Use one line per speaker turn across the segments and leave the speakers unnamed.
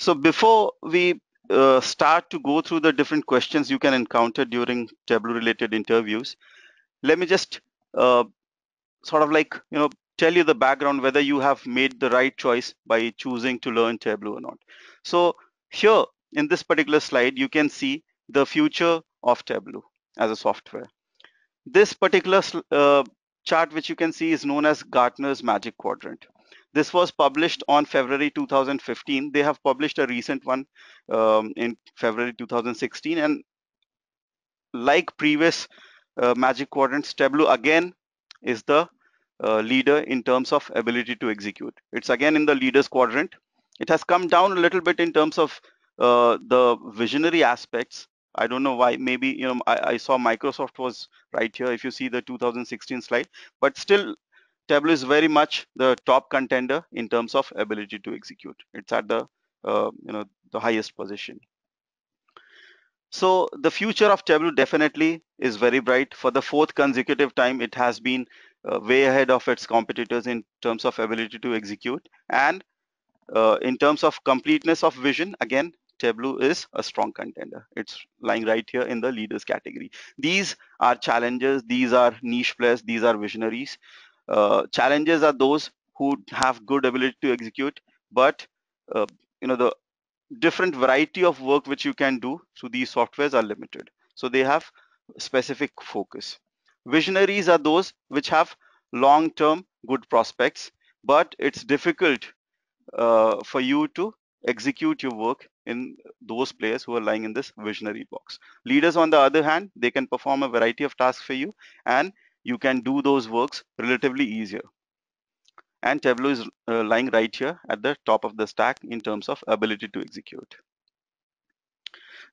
So before we start to go through the different questions you can encounter during Tableau related interviews, let me just uh, sort of like, tell you the background whether you have made the right choice by choosing to learn Tableau or not. So here in this particular slide, you can see the future of Tableau as a software. This particular chart which you can see is known as Gartner's Magic Quadrant. This was published on February 2015. They have published a recent one in February 2016. And like previous Magic Quadrants, Tableau again is the leader in terms of ability to execute. It's again in the leaders quadrant. It has come down a little bit in terms of the visionary aspects. I don't know why. Maybe I saw Microsoft was right here. If you see the 2016 slide, but still Tableau is very much the top contender in terms of ability to execute. It's at the the highest position. So the future of Tableau definitely is very bright. For the fourth consecutive time, it has been way ahead of its competitors in terms of ability to execute. And in terms of completeness of vision, again, Tableau is a strong contender. It's lying right here in the leaders category. These are challengers, these are niche players, these are visionaries. Challengers are those who have good ability to execute, but the different variety of work which you can do through these softwares are limited. So they have specific focus. Visionaries are those which have long-term good prospects, but it's difficult for you to execute your work in those players who are lying in this visionary box. Leaders, on the other hand, they can perform a variety of tasks for you, and you can do those works relatively easier. And Tableau is lying right here at the top of the stack in terms of ability to execute.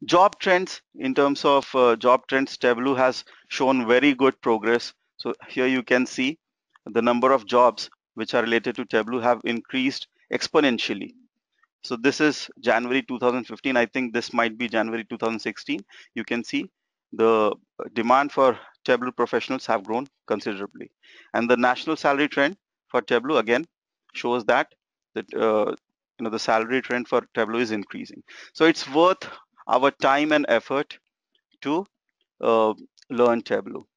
Job trends, in terms of job trends, Tableau has shown very good progress. So here you can see the number of jobs which are related to Tableau have increased exponentially. So this is January 2015. I think this might be January 2016. You can see the demand for Tableau professionals have grown considerably. And the national salary trend for Tableau again shows that the salary trend for Tableau is increasing. So it's worth our time and effort to uh, learn Tableau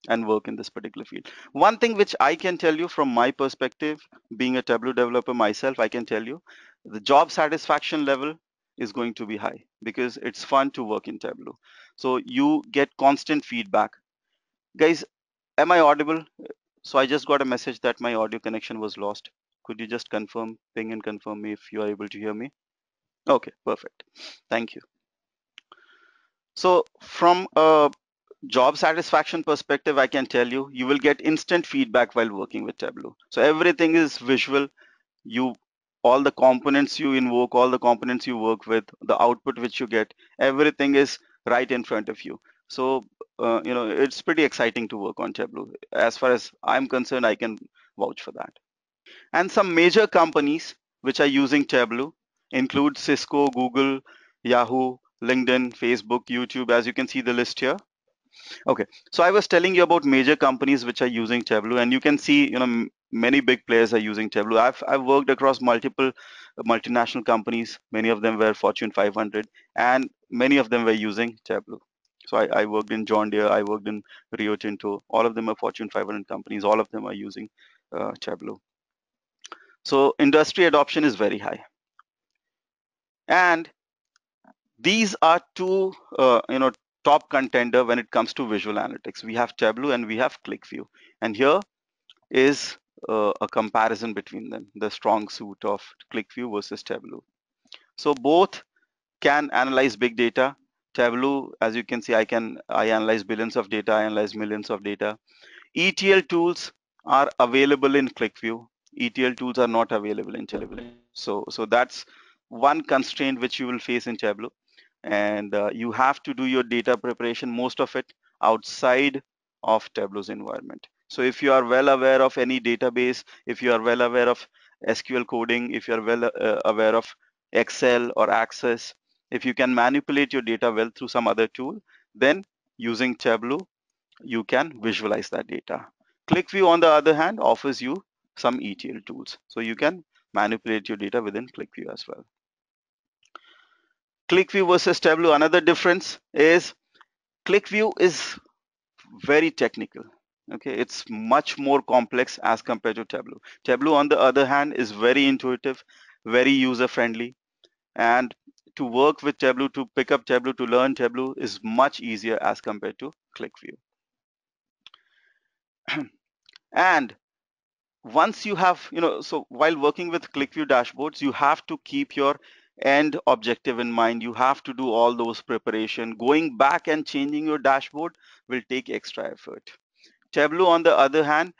and work in this particular field. One thing which I can tell you from my perspective, being a Tableau developer myself, I can tell you the job satisfaction level is going to be high because it's fun to work in Tableau. So you get constant feedback. Guys, am I audible? So I just got a message that my audio connection was lost. Could you just ping and confirm me if you are able to hear me? Okay, perfect. Thank you. So from a job satisfaction perspective, I can tell you, you will get instant feedback while working with Tableau. So everything is visual. All the components you invoke, all the components you work with, the output which you get, everything is right in front of you. So, it's pretty exciting to work on Tableau. As far as I'm concerned, I can vouch for that. And some major companies which are using Tableau include Cisco, Google, Yahoo, LinkedIn, Facebook, YouTube, as you can see the list here. Okay, so I was telling you about major companies which are using Tableau, and you can see, many big players are using Tableau. I've worked across multiple multinational companies. Many of them were Fortune 500, and many of them were using Tableau. So I worked in John Deere, I worked in Rio Tinto. All of them are Fortune 500 companies. All of them are using Tableau. So industry adoption is very high, and these are two, top contender when it comes to visual analytics. We have Tableau and we have Qlikview, and here is a comparison between them, the strong suit of Qlikview versus Tableau. So both can analyze big data. Tableau, as you can see, I analyze billions of data, I analyze millions of data. ETL tools are available in Qlikview. ETL tools are not available in Tableau. So that's one constraint which you will face in Tableau. And you have to do your data preparation, most of it outside of Tableau's environment. So if you are well aware of any database, if you are well aware of SQL coding, if you are well aware of Excel or Access, if you can manipulate your data well through some other tool, then using Tableau, you can visualize that data. Qlikview, on the other hand, offers you some ETL tools. So you can manipulate your data within Qlikview as well. Qlikview versus Tableau, another difference is Qlikview is very technical. Okay, it's much more complex as compared to Tableau. Tableau, on the other hand, is very intuitive, very user friendly, and to work with Tableau, to pick up Tableau, to learn Tableau is much easier as compared to Qlikview. And once you have, so while working with Qlikview dashboards, you have to keep your end objective in mind. You have to do all those preparation. Going back and changing your dashboard will take extra effort. Tableau, on the other hand,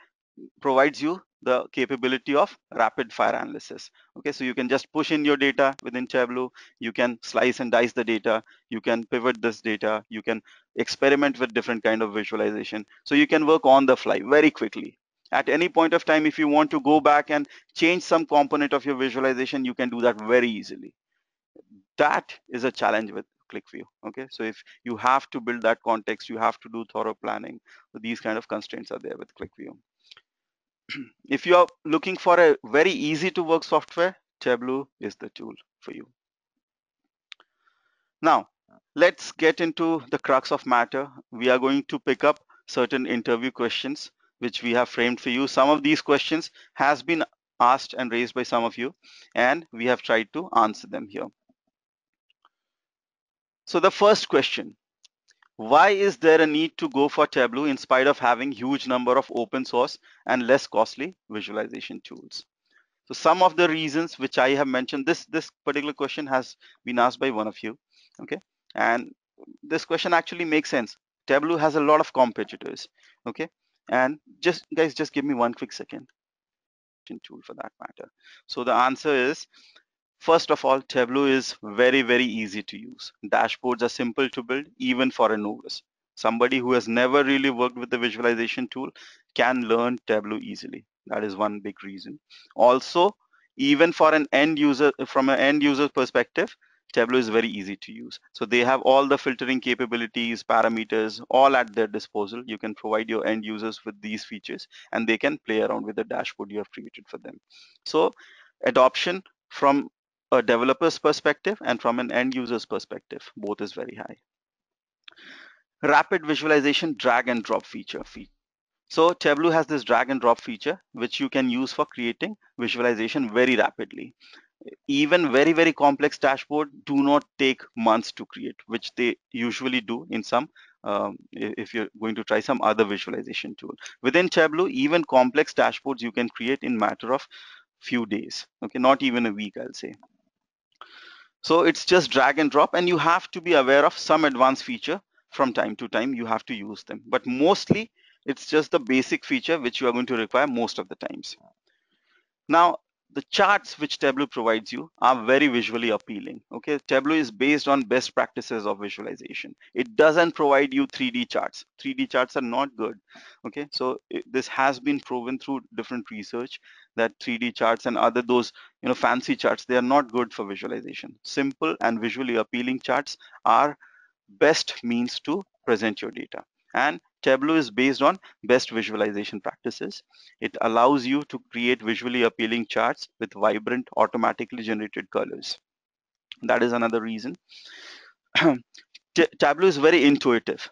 provides you the capability of rapid fire analysis. Okay, so you can just push in your data within Tableau, you can slice and dice the data, you can pivot this data, you can experiment with different kind of visualization. So you can work on the fly very quickly. At any point of time, if you want to go back and change some component of your visualization, you can do that very easily. That is a challenge with Qlikview. Okay, so if you have to build that context, you have to do thorough planning. So these kind of constraints are there with Qlikview. If you are looking for a very easy to work software, Tableau is the tool for you. Now, let's get into the crux of matter. We are going to pick up certain interview questions which we have framed for you. Some of these questions has been asked and raised by some of you, and we have tried to answer them here. So the first question, why is there a need to go for Tableau in spite of having huge number of open source and less costly visualization tools? So some of the reasons which I have mentioned, this particular question has been asked by one of you, okay? And this question actually makes sense. Tableau has a lot of competitors, okay? And just guys, just give me one quick second. Tool for that matter. So the answer is, first of all, Tableau is very, very easy to use. Dashboards are simple to build, even for a novice. Somebody who has never really worked with the visualization tool can learn Tableau easily. That is one big reason. Also, even for an end user, from an end user perspective, Tableau is very easy to use. So they have all the filtering capabilities, parameters, all at their disposal. You can provide your end users with these features and they can play around with the dashboard you have created for them. So adoption from a developer's perspective and from an end user's perspective, both is very high. Rapid visualization drag and drop feature. So Tableau has this drag and drop feature, which you can use for creating visualization very rapidly. Even very, very complex dashboard do not take months to create, which they usually do in some, if you're going to try some other visualization tool. Within Tableau, even complex dashboards you can create in matter of few days, okay, not even a week, I'll say. So it's just drag and drop, and you have to be aware of some advanced feature from time to time. You have to use them, but mostly it's just the basic feature which you are going to require most of the times. Now, the charts which Tableau provides you are very visually appealing. Okay, Tableau is based on best practices of visualization. It doesn't provide you 3D charts. 3D charts are not good. Okay, so this has been proven through different research that 3D charts and other those fancy charts, they are not good for visualization. Simple and visually appealing charts are best means to present your data. And Tableau is based on best visualization practices. It allows you to create visually appealing charts with vibrant, automatically generated colors. That is another reason. Tableau is very intuitive.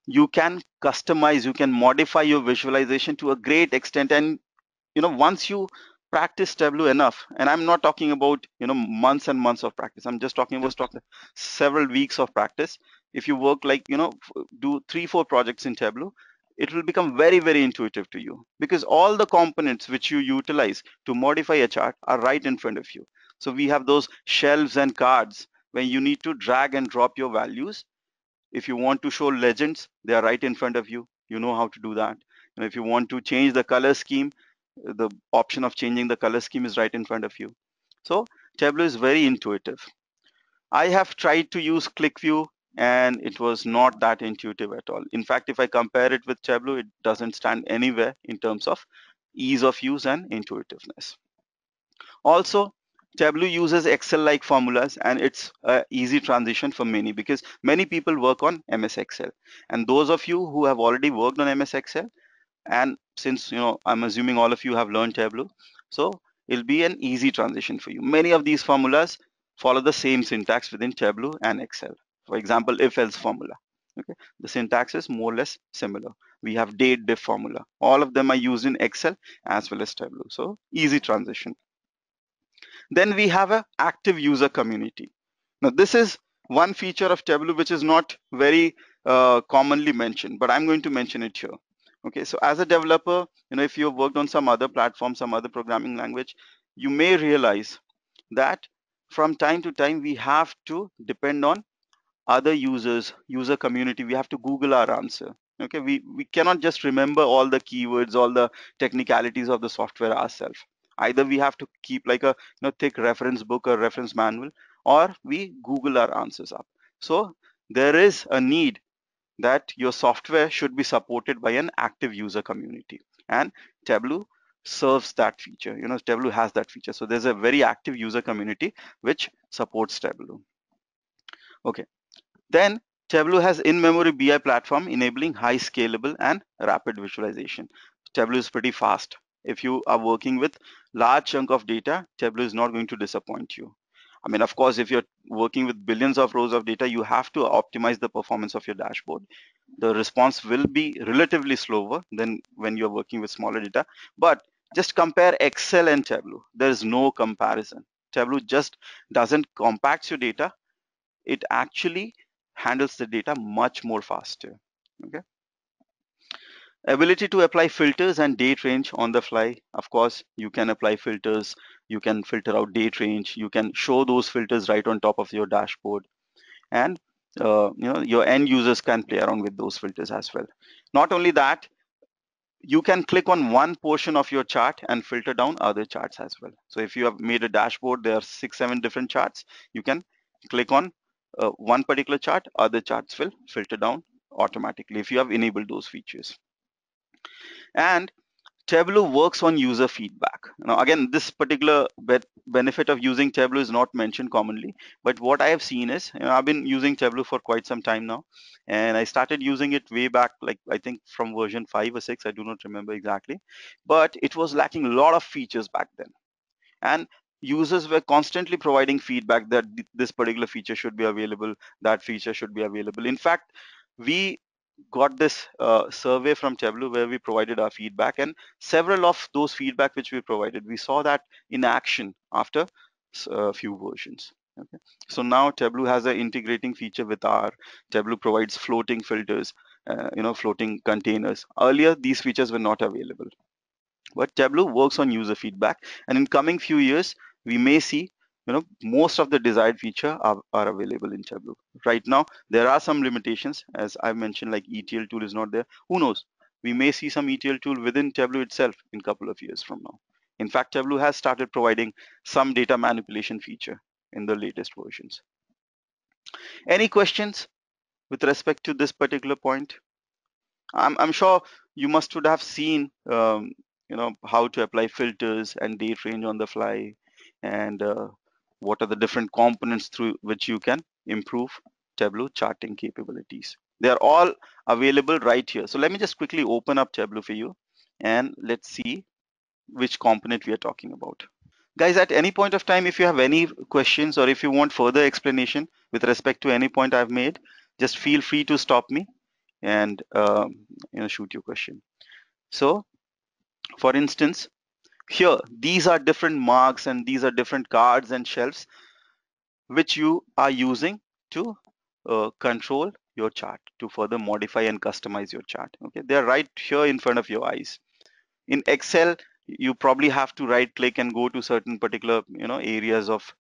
You can customize, you can modify your visualization to a great extent, and once you practice Tableau enough, and I'm not talking about months and months of practice, I'm just talking about several weeks of practice. If you work like do 3-4 projects in Tableau, it will become very, very intuitive to you, because all the components which you utilize to modify a chart are right in front of you. So we have those shelves and cards where you need to drag and drop your values. If you want to show legends, they are right in front of you. You know how to do that. And if you want to change the color scheme, the option of changing the color scheme is right in front of you. So Tableau is very intuitive. I have tried to use Qlikview and it was not that intuitive at all. In fact, if I compare it with Tableau, it doesn't stand anywhere in terms of ease of use and intuitiveness. Also, Tableau uses Excel-like formulas, and it's an easy transition for many, because many people work on MS Excel. And those of you who have already worked on MS Excel, and since I'm assuming all of you have learned Tableau, so it'll be an easy transition for you. Many of these formulas follow the same syntax within Tableau and Excel. For example, if-else formula. Okay, the syntax is more or less similar. We have date diff formula. All of them are used in Excel as well as Tableau. So easy transition. Then we have a active user community. Now this is one feature of Tableau which is not very commonly mentioned, but I'm going to mention it here. Okay, so as a developer, if you've worked on some other platform, some other programming language, you may realize that from time to time we have to depend on other users, user community. We have to Google our answer. Okay, we cannot just remember all the keywords, all the technicalities of the software ourselves. Either we have to keep like a thick reference book or reference manual, or we Google our answers up. So there is a need that your software should be supported by an active user community, and Tableau serves that feature. Tableau has that feature. So there's a very active user community which supports Tableau. Okay. Then Tableau has in-memory BI platform enabling high scalable and rapid visualization. Tableau is pretty fast. If you are working with large chunk of data, Tableau is not going to disappoint you. I mean, of course, if you're working with billions of rows of data, you have to optimize the performance of your dashboard. The response will be relatively slower than when you're working with smaller data. But just compare Excel and Tableau. There is no comparison. Tableau just doesn't compact your data. It actually handles the data much more faster. Okay. Ability to apply filters and date range on the fly. Of course, you can apply filters, you can filter out date range, you can show those filters right on top of your dashboard, and your end users can play around with those filters as well. Not only that, you can click on one portion of your chart and filter down other charts as well. So if you have made a dashboard, there are 6-7 different charts. You can click on one particular chart, other charts will filter down automatically if you have enabled those features. And Tableau works on user feedback. Now, again, this particular benefit of using Tableau is not mentioned commonly, but what I have seen is, I've been using Tableau for quite some time now, and I started using it way back, like I think from version 5 or 6, I do not remember exactly, but it was lacking a lot of features back then. And users were constantly providing feedback that this particular feature should be available, that feature should be available. In fact, we got this survey from Tableau where we provided our feedback, and several of those feedback which we provided, we saw that in action after a few versions. Okay. So now Tableau has an integrating feature with R. Tableau provides floating filters, floating containers. Earlier, these features were not available. But Tableau works on user feedback, and in coming few years, we may see most of the desired feature are available in Tableau. Right now, there are some limitations, as I mentioned, like ETL tool is not there. Who knows? We may see some ETL tool within Tableau itself in a couple of years from now. In fact, Tableau has started providing some data manipulation feature in the latest versions. Any questions with respect to this particular point? I'm sure you must would have seen how to apply filters and date range on the fly, and what are the different components through which you can improve Tableau charting capabilities. They are all available right here. So let me just quickly open up Tableau for you, and let's see which component we are talking about. Guys, at any point of time, if you have any questions or if you want further explanation with respect to any point I've made, just feel free to stop me and shoot your question. So for instance, here these are different marks and these are different cards and shelves which you are using to control your chart, to further modify and customize your chart. Okay, they're right here in front of your eyes. In Excel, you probably have to right click and go to certain particular areas of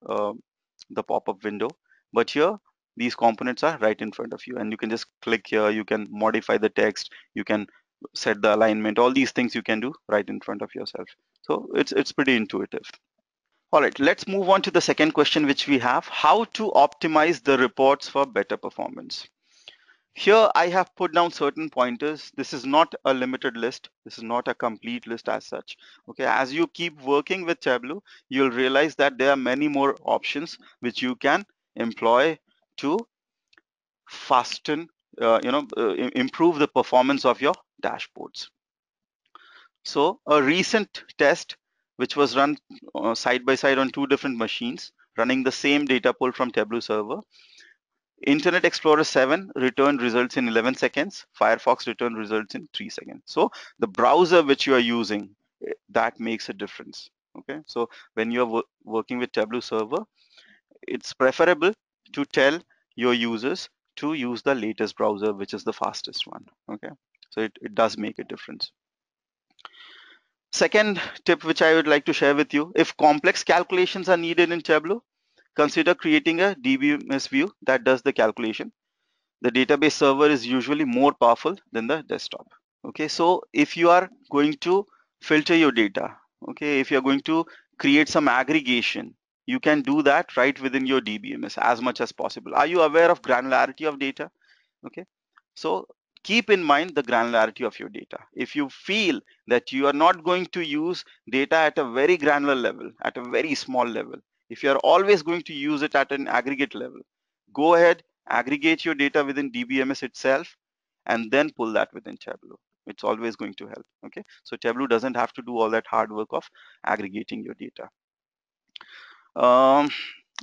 the pop-up window, but here these components are right in front of you, and you can just click here. You can modify the text, you can set the alignment, all these things you can do right in front of yourself. So it's pretty intuitive. All right, let's move on to the second question which we have: how to optimize the reports for better performance. Here I have put down certain pointers. This is not a limited list. This is not a complete list as such. Okay, as you keep working with Tableau, you'll realize that there are many more options which you can employ to fasten, improve the performance of your dashboards. So a recent test which was run side by side on two different machines running the same data pull from Tableau server. Internet Explorer 7 returned results in 11 seconds. Firefox returned results in 3 seconds. So the browser which you are using, that makes a difference. Okay, so when you are working with Tableau server, it's preferable to tell your users to use the latest browser, which is the fastest one. Okay, so it does make a difference. Second tip which I would like to share with you, if complex calculations are needed in Tableau, consider creating a DBMS view that does the calculation. The database server is usually more powerful than the desktop. Okay, so if you are going to filter your data, okay, if you're going to create some aggregation, you can do that right within your DBMS as much as possible. Are you aware of granularity of data? Okay, so keep in mind the granularity of your data. If you feel that you are not going to use data at a very granular level, at a very small level, if you are always going to use it at an aggregate level, go ahead, aggregate your data within DBMS itself, and then pull that within Tableau. It's always going to help. Okay, so Tableau doesn't have to do all that hard work of aggregating your data.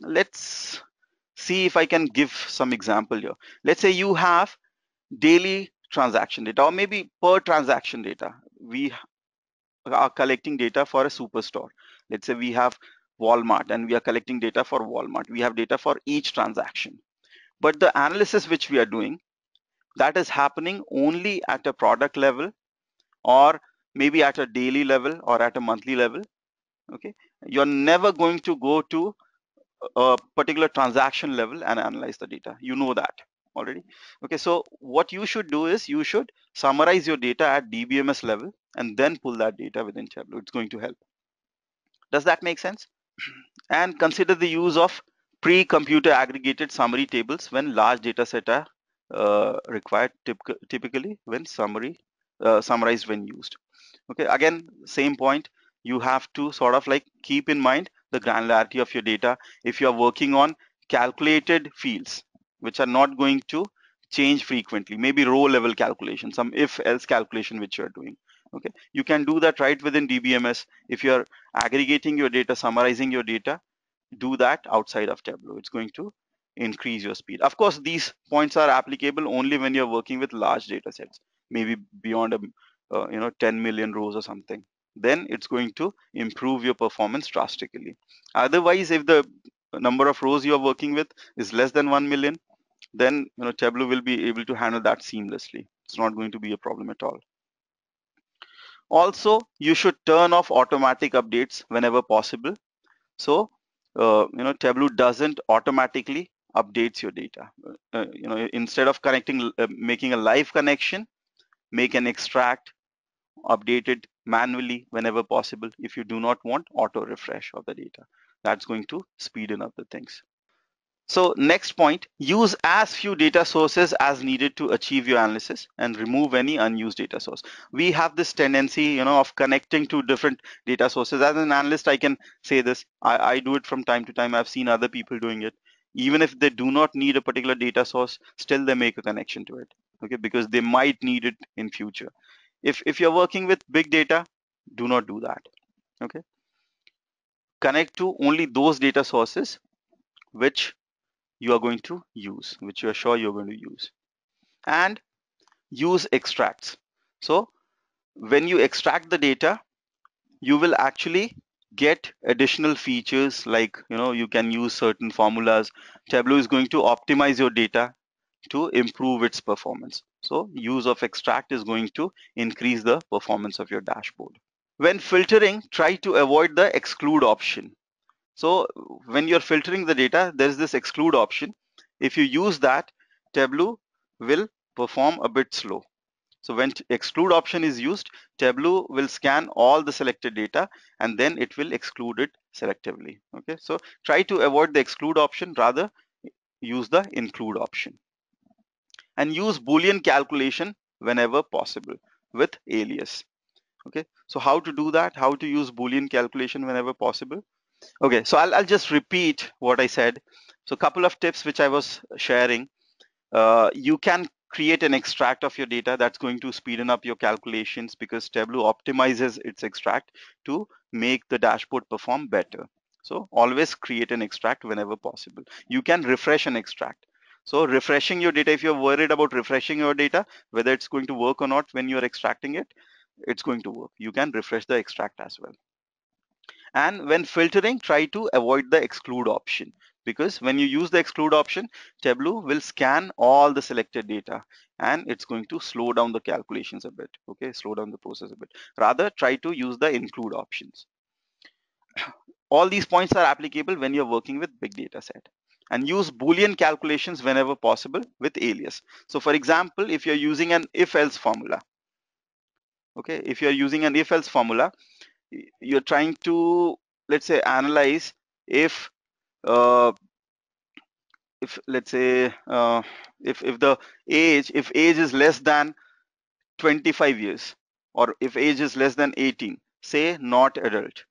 Let's see if I can give some example here. Let's say you have daily transaction data, or maybe per transaction data. We are collecting data for a superstore. Let's say we have Walmart and we are collecting data for Walmart. We have data for each transaction. But the analysis which we are doing, that is happening only at a product level, or maybe at a daily level or at a monthly level. Okay, you're never going to go to a particular transaction level and analyze the data. You know that already. Okay, so what you should do is you should summarize your data at DBMS level and then pull that data within Tableau. It's going to help. Does that make sense? And consider the use of pre-computer aggregated summary tables when large data set are required, typically when summarized when used. Okay, again, same point. You have to sort of like keep in mind the granularity of your data. If you are working on calculated fields which are not going to change frequently, maybe row level calculation, some if else calculation which you are doing, okay, you can do that right within DBMS. If you are aggregating your data, summarizing your data, do that outside of Tableau. It's going to increase your speed. Of course, these points are applicable only when you're working with large data sets, maybe beyond 10 million rows or something. Then it's going to improve your performance drastically. Otherwise, if the number of rows you're working with is less than 1 million, then Tableau will be able to handle that seamlessly. It's not going to be a problem at all. Also, you should turn off automatic updates whenever possible. So, Tableau doesn't automatically updates your data. Instead of making a live connection, make an extract, update it manually whenever possible if you do not want auto refresh of the data. That's going to speed up the things. So next point, use as few data sources as needed to achieve your analysis and remove any unused data source. We have this tendency, of connecting to different data sources. As an analyst, I can say this. I do it from time to time. I've seen other people doing it. Even if they do not need a particular data source, still they make a connection to it. Okay, because they might need it in future. If you're working with big data, do not do that. Okay, connect to only those data sources which you are going to use, which you are sure you're going to use. And use extracts. So when you extract the data, you will actually get additional features like, you can use certain formulas. Tableau is going to optimize your data to improve its performance. So use of extract is going to increase the performance of your dashboard. When filtering, try to avoid the exclude option. So when you're filtering the data, there's this exclude option. If you use that, Tableau will perform a bit slow. So when exclude option is used, Tableau will scan all the selected data and then it will exclude it selectively. Okay, so try to avoid the exclude option, rather use the include option. And use Boolean calculation whenever possible with alias. Okay, so how to do that? How to use Boolean calculation whenever possible? Okay, so I'll just repeat what I said. So a couple of tips which I was sharing. You can create an extract of your data that's going to speeden up your calculations because Tableau optimizes its extract to make the dashboard perform better. So always create an extract whenever possible. You can refresh an extract. So refreshing your data, if you're worried about refreshing your data, whether it's going to work or not when you're extracting it, it's going to work. You can refresh the extract as well. And when filtering, try to avoid the exclude option, because when you use the exclude option, Tableau will scan all the selected data and it's going to slow down the calculations a bit. Okay, slow down the process a bit. Rather, try to use the include options. All these points are applicable when you're working with big data set. And use Boolean calculations whenever possible with alias. So for example, if you're using an if-else formula, okay, if you're using an if-else formula, you're trying to, let's say, analyze uh, if let's say if the age is less than 25 years, or if age is less than 18, say not adult,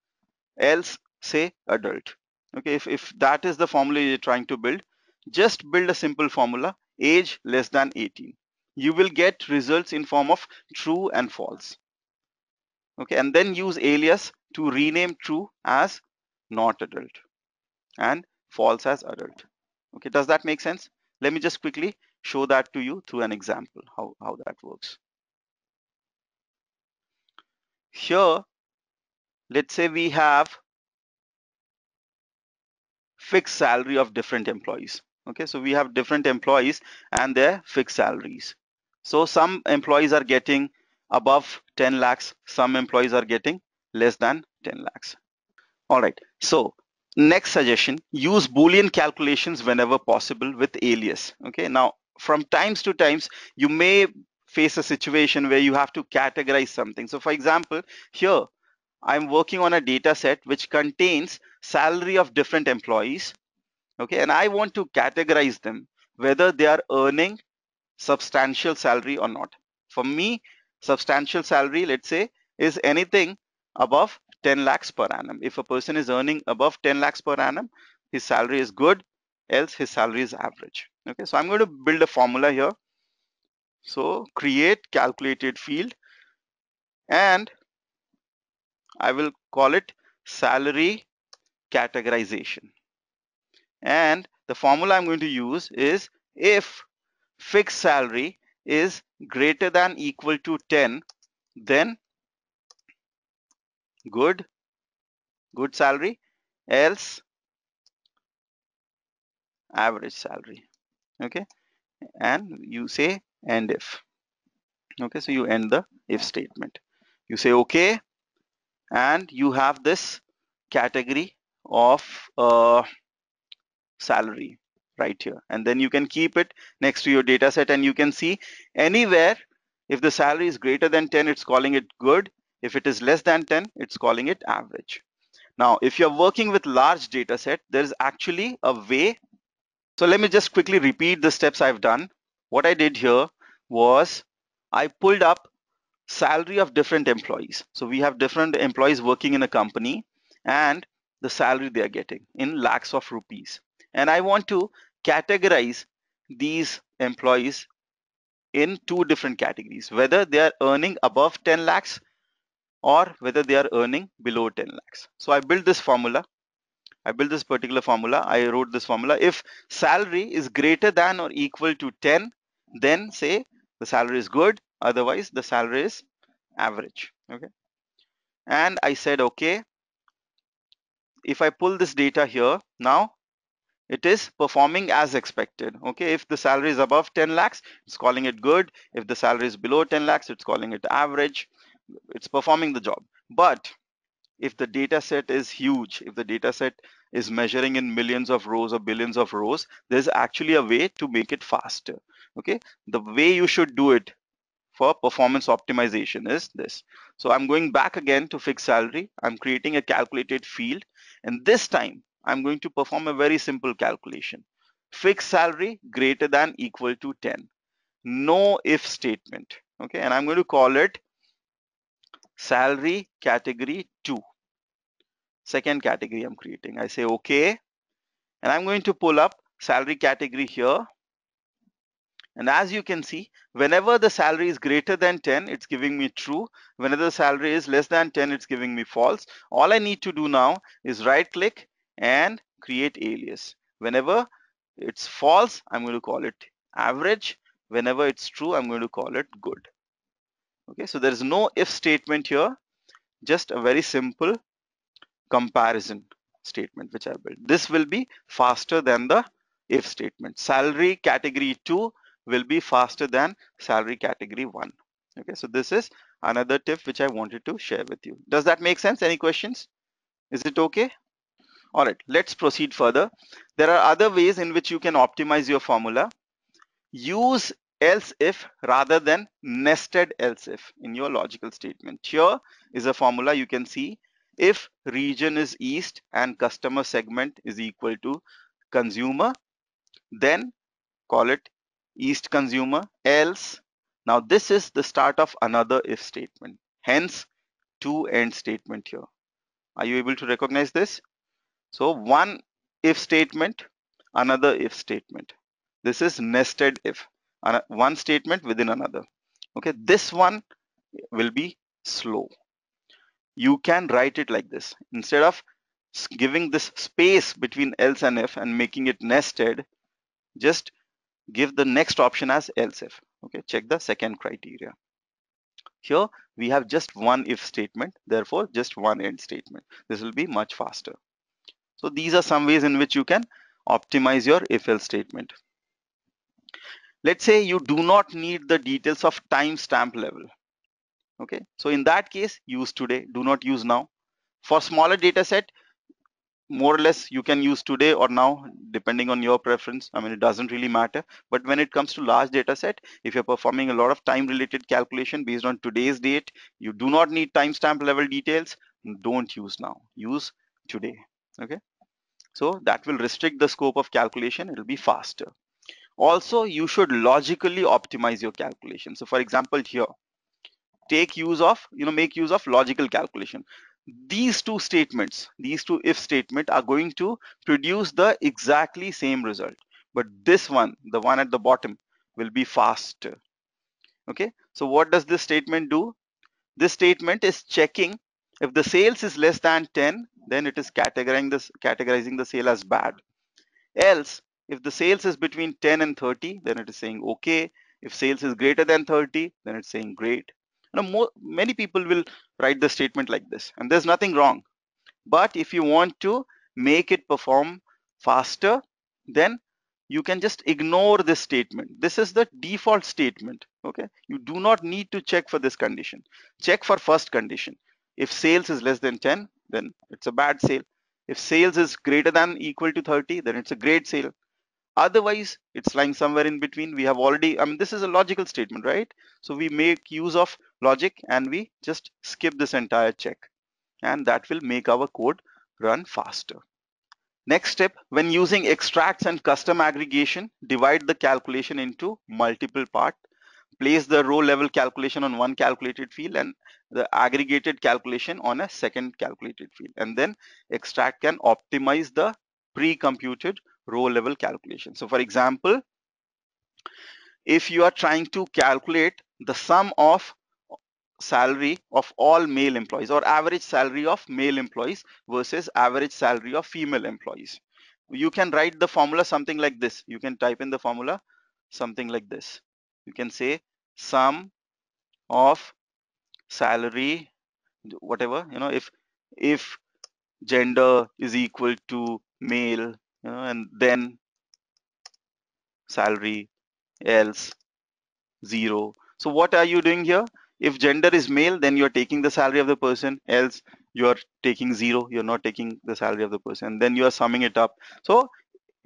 else say adult. Okay, if that is the formula you're trying to build, just build a simple formula, age less than 18. You will get results in form of true and false. Okay, and then use alias to rename true as not adult and false as adult. Okay, does that make sense? Let me just quickly show that to you through an example, how that works. Here, let's say we have fixed salary of different employees. Okay, so we have different employees and their fixed salaries. So some employees are getting above 10 lakhs, some employees are getting less than 10 lakhs. All right, so next suggestion, use Boolean calculations whenever possible with alias. Okay, now from times to times, you may face a situation where you have to categorize something. So for example, here I'm working on a data set which contains salary of different employees. Okay, and I want to categorize them, whether they are earning substantial salary or not. For me, substantial salary, let's say, is anything above 10 lakhs per annum. If a person is earning above 10 lakhs per annum, his salary is good, else his salary is average. Okay, so I'm going to build a formula here. So create calculated field, and I will call it salary categorization. And the formula I'm going to use is, if fixed salary is greater than equal to 10, then good salary, else average salary. Okay, and you say end if. Okay, so you end the if statement, you say okay, and you have this category of salary right here, and then you can keep it next to your data set, and you can see anywhere if the salary is greater than 10, it's calling it good. If it is less than 10, it's calling it average. Now if you're working with large data set, there's actually a way. So let me just quickly repeat the steps I've done. What I did here was I pulled up salary of different employees. So we have different employees working in a company, and the salary they are getting in lakhs of rupees. And I want to categorize these employees in two different categories, whether they are earning above 10 lakhs or whether they are earning below 10 lakhs. So I built this formula. I built this particular formula. I wrote this formula. If salary is greater than or equal to 10, then say the salary is good. Otherwise, the salary is average. Okay. And I said, okay, if I pull this data here, now it is performing as expected. Okay. If the salary is above 10 lakhs, it's calling it good. If the salary is below 10 lakhs, it's calling it average. It's performing the job. But if the data set is huge, if the data set is measuring in millions of rows or billions of rows, there's actually a way to make it faster. Okay, the way you should do it for performance optimization is this. So I'm going back again to fixed salary. I'm creating a calculated field, and this time I'm going to perform a very simple calculation. Fixed salary greater than equal to 10. No if statement. Okay, and I'm going to call it salary category 2. Second category I'm creating. I say okay, and I'm going to pull up salary category here. And as you can see, whenever the salary is greater than 10, it's giving me true. Whenever the salary is less than 10, it's giving me false. All I need to do now is right click and create alias. Whenever it's false, I'm going to call it average. Whenever it's true, I'm going to call it good. Okay, so there is no if statement here, just a very simple comparison statement which I built. This will be faster than the if statement. Salary category 2 will be faster than salary category 1. Okay, so this is another tip which I wanted to share with you. Does that make sense? Any questions? Is it okay? All right, let's proceed further. There are other ways in which you can optimize your formula. Use else if rather than nested else if in your logical statement. Here is a formula you can see. If region is east and customer segment is equal to consumer, then call it east consumer, else. Now this is the start of another if statement. Hence two end statement here. Are you able to recognize this? So one if statement, another if statement. This is nested if, one statement within another. Okay, this one will be slow. You can write it like this. Instead of giving this space between else and if and making it nested, just give the next option as else if. Okay, check the second criteria. Here we have just one if statement, therefore just one end statement. This will be much faster. So these are some ways in which you can optimize your if-else statement. Let's say you do not need the details of timestamp level. Okay, so in that case, use today, do not use now. For smaller data set, more or less you can use today or now, depending on your preference. I mean, it doesn't really matter. But when it comes to large data set, if you're performing a lot of time related calculation based on today's date, you do not need timestamp level details, don't use now, use today. Okay, so that will restrict the scope of calculation, it'll be faster. Also, you should logically optimize your calculation. So for example, here, take use of, make use of logical calculation. These two statements, these two if statement are going to produce the exactly same result. But this one, the one at the bottom, will be faster. Okay, so what does this statement do? This statement is checking if the sales is less than 10, then it is categorizing the sale as bad. Else, if the sales is between 10 and 30, then it is saying okay. If sales is greater than 30, then it's saying great. Many people will write the statement like this, and there's nothing wrong. But if you want to make it perform faster, then you can just ignore this statement. This is the default statement. Okay, you do not need to check for this condition. Check for first condition. If sales is less than 10, then it's a bad sale. If sales is greater than equal to 30, then it's a great sale. Otherwise, it's lying somewhere in between. We have already, I mean, this is a logical statement, right? So we make use of logic and we just skip this entire check, and that will make our code run faster. Next step, when using extracts and custom aggregation, divide the calculation into multiple parts. Place the row level calculation on one calculated field and the aggregated calculation on a second calculated field. And then extract can optimize the pre-computed row level calculation. So for example, if you are trying to calculate the sum of salary of all male employees or average salary of male employees versus average salary of female employees, you can write the formula something like this. You can type in the formula something like this. You can say sum of salary, whatever, if gender is equal to male, and then salary, else 0. So what are you doing here? If gender is male, then you're taking the salary of the person, else you're taking 0, you're not taking the salary of the person, then you are summing it up. So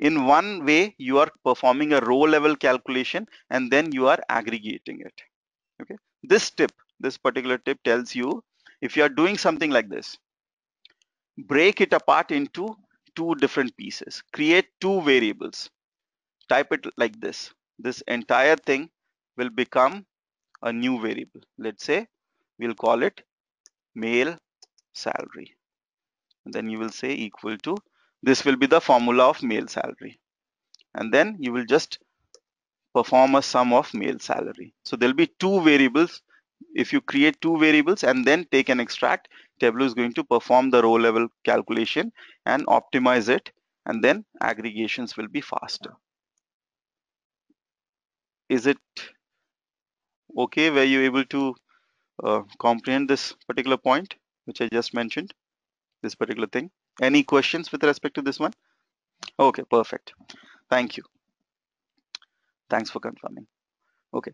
in one way you are performing a row level calculation and then you are aggregating it. Okay, this particular tip tells you, if you are doing something like this, break it apart into two different pieces, create two variables, type it like this entire thing will become a new variable. Let's say we'll call it male salary, and then you will say equal to, this will be the formula of male salary, and then you will just perform a sum of male salary. So there'll be two variables. If you create two variables and then take an extract, Tableau is going to perform the row level calculation and optimize it, and then aggregations will be faster. Is it okay? Were you able to comprehend this particular point which I just mentioned, this particular thing? Any questions with respect to this one? Okay, perfect. Thank you. Thanks for confirming. Okay.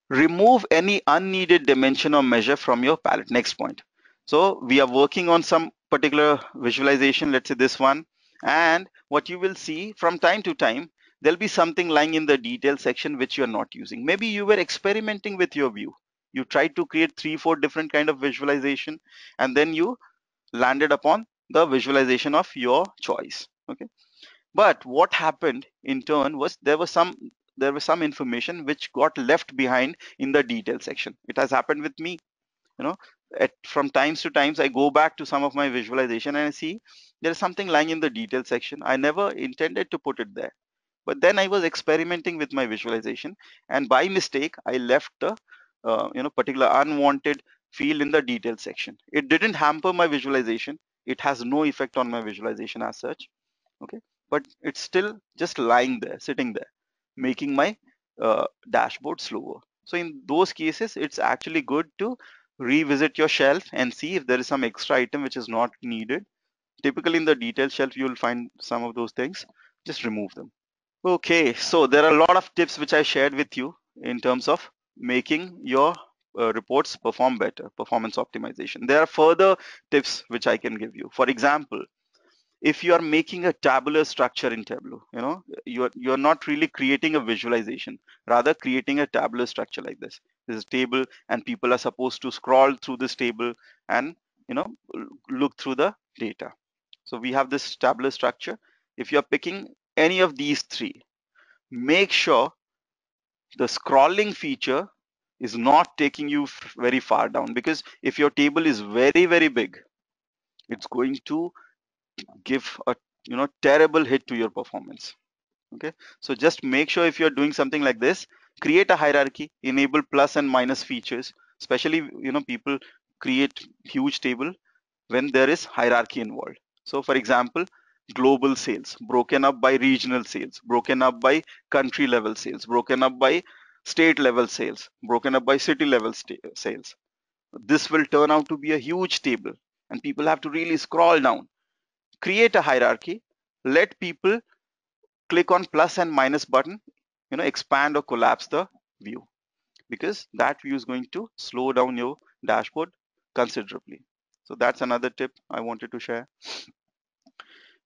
Remove any unneeded dimension or measure from your palette. Next point. So we are working on some particular visualization, let's say this one, and what you will see from time to time, there'll be something lying in the detail section which you're not using. Maybe you were experimenting with your view. You tried to create 3-4 different kind of visualization, and then you landed upon the visualization of your choice. Okay. But what happened in turn was there was some information which got left behind in the detail section. It has happened with me. You know, from times to times I go back to some of my visualization and I see there is something lying in the detail section. I never intended to put it there. But then I was experimenting with my visualization, and by mistake I left the particular unwanted field in the detail section. It didn't hamper my visualization. It has no effect on my visualization as such. Okay, but it's still just lying there, sitting there, making my dashboard slower. So in those cases, it's actually good to revisit your shelf and see if there is some extra item which is not needed. Typically in the detail shelf, you'll find some of those things. Just remove them. Okay, so there are a lot of tips which I shared with you in terms of making your reports perform better, performance optimization. There are further tips which I can give you. For example, if you are making a tabular structure in Tableau, you're not really creating a visualization, rather creating a tabular structure like this. This is a table, and people are supposed to scroll through this table and look through the data. So we have this tabular structure. If you're picking any of these three, make sure the scrolling feature is not taking you very far down, because if your table is very big, it's going to give a terrible hit to your performance. Okay, so just make sure if you're doing something like this, create a hierarchy, enable plus and minus features. Especially people create huge table when there is hierarchy involved. So for example, global sales broken up by regional sales, broken up by country level sales, broken up by state level sales, broken up by city level sales. This will turn out to be a huge table, and people have to really scroll down. Create a hierarchy, let people click on plus and minus button, expand or collapse the view, because that view is going to slow down your dashboard considerably. So that's another tip I wanted to share.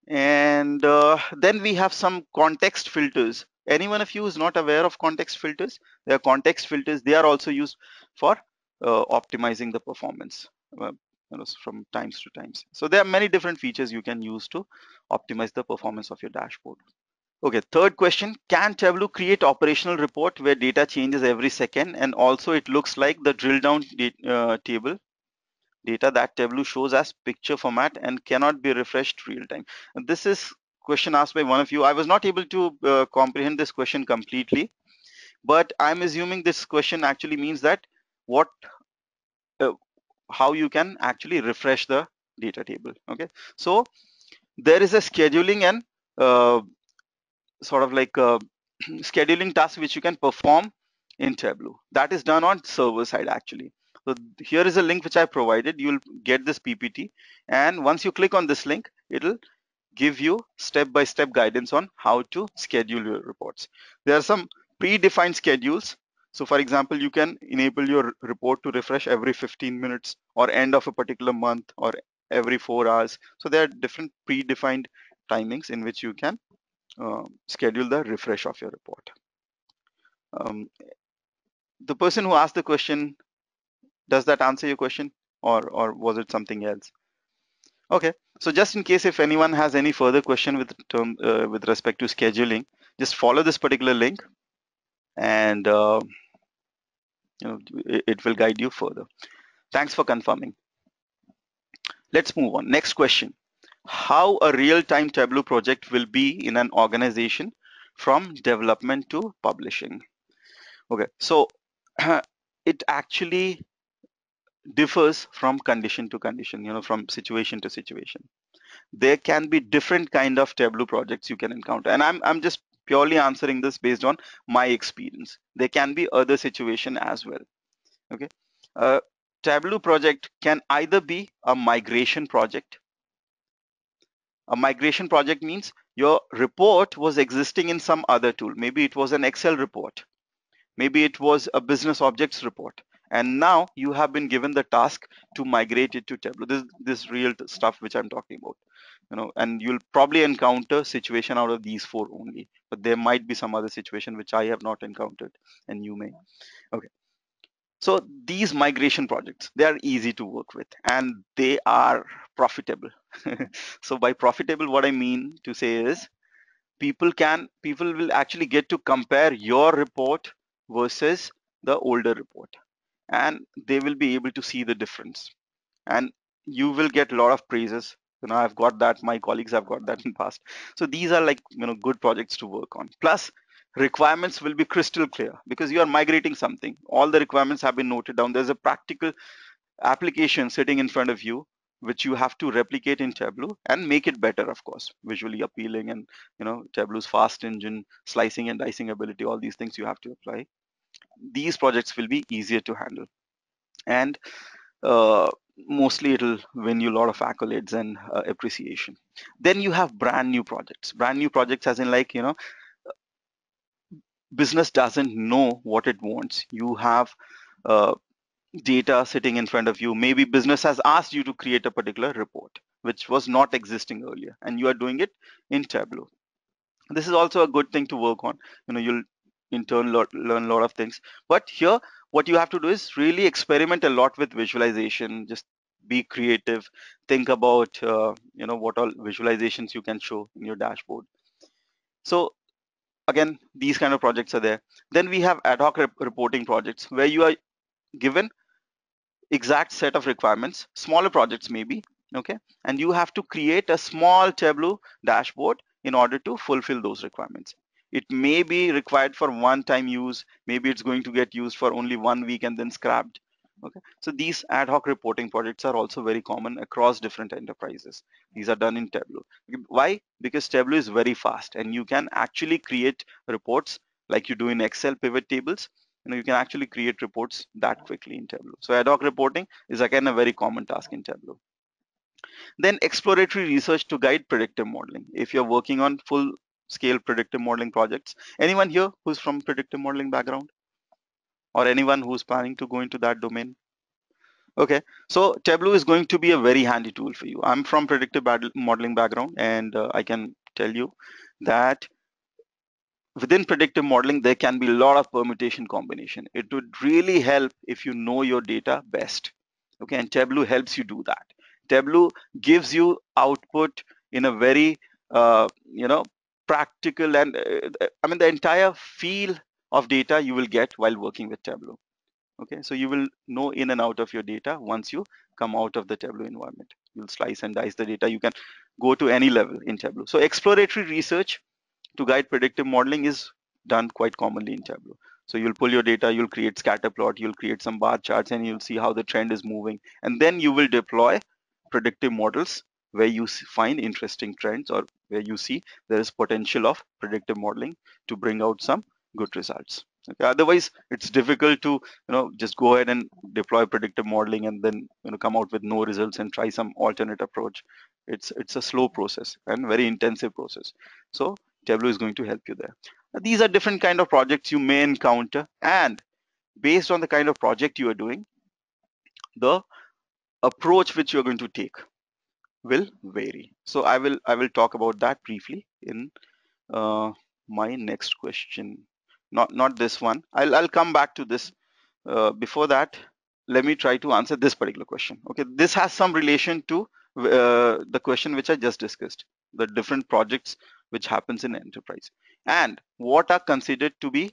And then we have some context filters. Anyone of you is not aware of context filters? There are context filters. They are also used for optimizing the performance from times to times. So there are many different features you can use to optimize the performance of your dashboard. Okay, third question, can Tableau create operational report where data changes every second, and also it looks like the drill down table data that Tableau shows as picture format and cannot be refreshed real time? And this is question asked by one of you. I was not able to comprehend this question completely, but I'm assuming this question actually means that what uh, how you can actually refresh the data table. Okay, so there is a scheduling and sort of like a scheduling task which you can perform in Tableau. That is done on server side actually. So here is a link which I provided. You'll get this PPT, and once you click on this link, it'll give you step-by-step guidance on how to schedule your reports. There are some predefined schedules. So for example, you can enable your report to refresh every 15 minutes or end of a particular month or every 4 hours. So there are different predefined timings in which you can schedule the refresh of your report. The person who asked the question, does that answer your question, or was it something else? Okay, so just in case if anyone has any further question with respect to scheduling, just follow this particular link, and it will guide you further. Thanks for confirming. Let's move on. Next question. How a real-time Tableau project will be in an organization from development to publishing? Okay, so it actually differs from condition to condition, from situation to situation. There can be different kind of Tableau projects you can encounter, and I'm just purely answering this based on my experience. There can be other situation as well. Okay, a Tableau project can either be a migration project. A migration project means your report was existing in some other tool. Maybe it was an Excel report, maybe it was a business objects report, and now you have been given the task to migrate it to Tableau. This real stuff which I'm talking about, and you'll probably encounter situation out of these four only, but there might be some other situation which I have not encountered, and you may. Okay, so these migration projects, they are easy to work with and they are profitable. So by profitable, what I mean to say is people will actually get to compare your report versus the older report, and they will be able to see the difference, and you will get a lot of praises. I've got that, my colleagues have got that in past. So these are like, good projects to work on. Plus, requirements will be crystal clear because you are migrating something. All the requirements have been noted down. There's a practical application sitting in front of you which you have to replicate in Tableau and make it better, of course, visually appealing, and Tableau's fast engine, slicing and dicing ability, all these things you have to apply. These projects will be easier to handle, and uh, mostly it'll win you a lot of accolades and appreciation. Then you have brand new projects. Brand new projects as in, like, business doesn't know what it wants. You have uh, data sitting in front of you. Maybe business has asked you to create a particular report which was not existing earlier, and you are doing it in Tableau. This is also a good thing to work on. You'll in turn learn a lot of things. But here, what you have to do is really experiment a lot with visualization. Just be creative. Think about what all visualizations you can show in your dashboard. So again, these kind of projects are there. Then we have ad hoc reporting projects where you are given exact set of requirements, smaller projects maybe, okay, and you have to create a small Tableau dashboard in order to fulfill those requirements. It may be required for one time use, maybe it's going to get used for only 1 week and then scrapped. Okay, so these ad hoc reporting projects are also very common across different enterprises. These are done in Tableau. Why? Because Tableau is very fast and you can actually create reports like you do in Excel pivot tables. You can actually create reports that quickly in Tableau. So ad hoc reporting is again a very common task in Tableau. Then exploratory research to guide predictive modeling. If you're working on full scale predictive modeling projects, anyone here who's from predictive modeling background, or anyone who's planning to go into that domain? Okay, so Tableau is going to be a very handy tool for you. I'm from predictive modeling background, and I can tell you that within predictive modeling, there can be a lot of permutation combination. It would really help if you know your data best. Okay, and Tableau helps you do that. Tableau gives you output in a very, practical, and I mean, the entire feel of data you will get while working with Tableau. Okay, so you will know in and out of your data once you come out of the Tableau environment. You'll slice and dice the data. You can go to any level in Tableau. So exploratory research to guide predictive modeling is done quite commonly in Tableau. So you'll pull your data, you'll create scatter plot, you'll create some bar charts, and you'll see how the trend is moving. And then you will deploy predictive models where you find interesting trends, or where you see there is potential of predictive modeling to bring out some good results. Okay. Otherwise, it's difficult to just go ahead and deploy predictive modeling and then come out with no results and try some alternate approach. It's a slow process and very intensive process. So Tableau is going to help you there. These are different kind of projects you may encounter, and based on the kind of project you are doing, the approach which you're going to take will vary. So I will talk about that briefly in my next question. Not this one. I'll come back to this. Before that, let me try to answer this particular question. Okay, this has some relation to the question which I just discussed, the different projects which happens in enterprise, and what are considered to be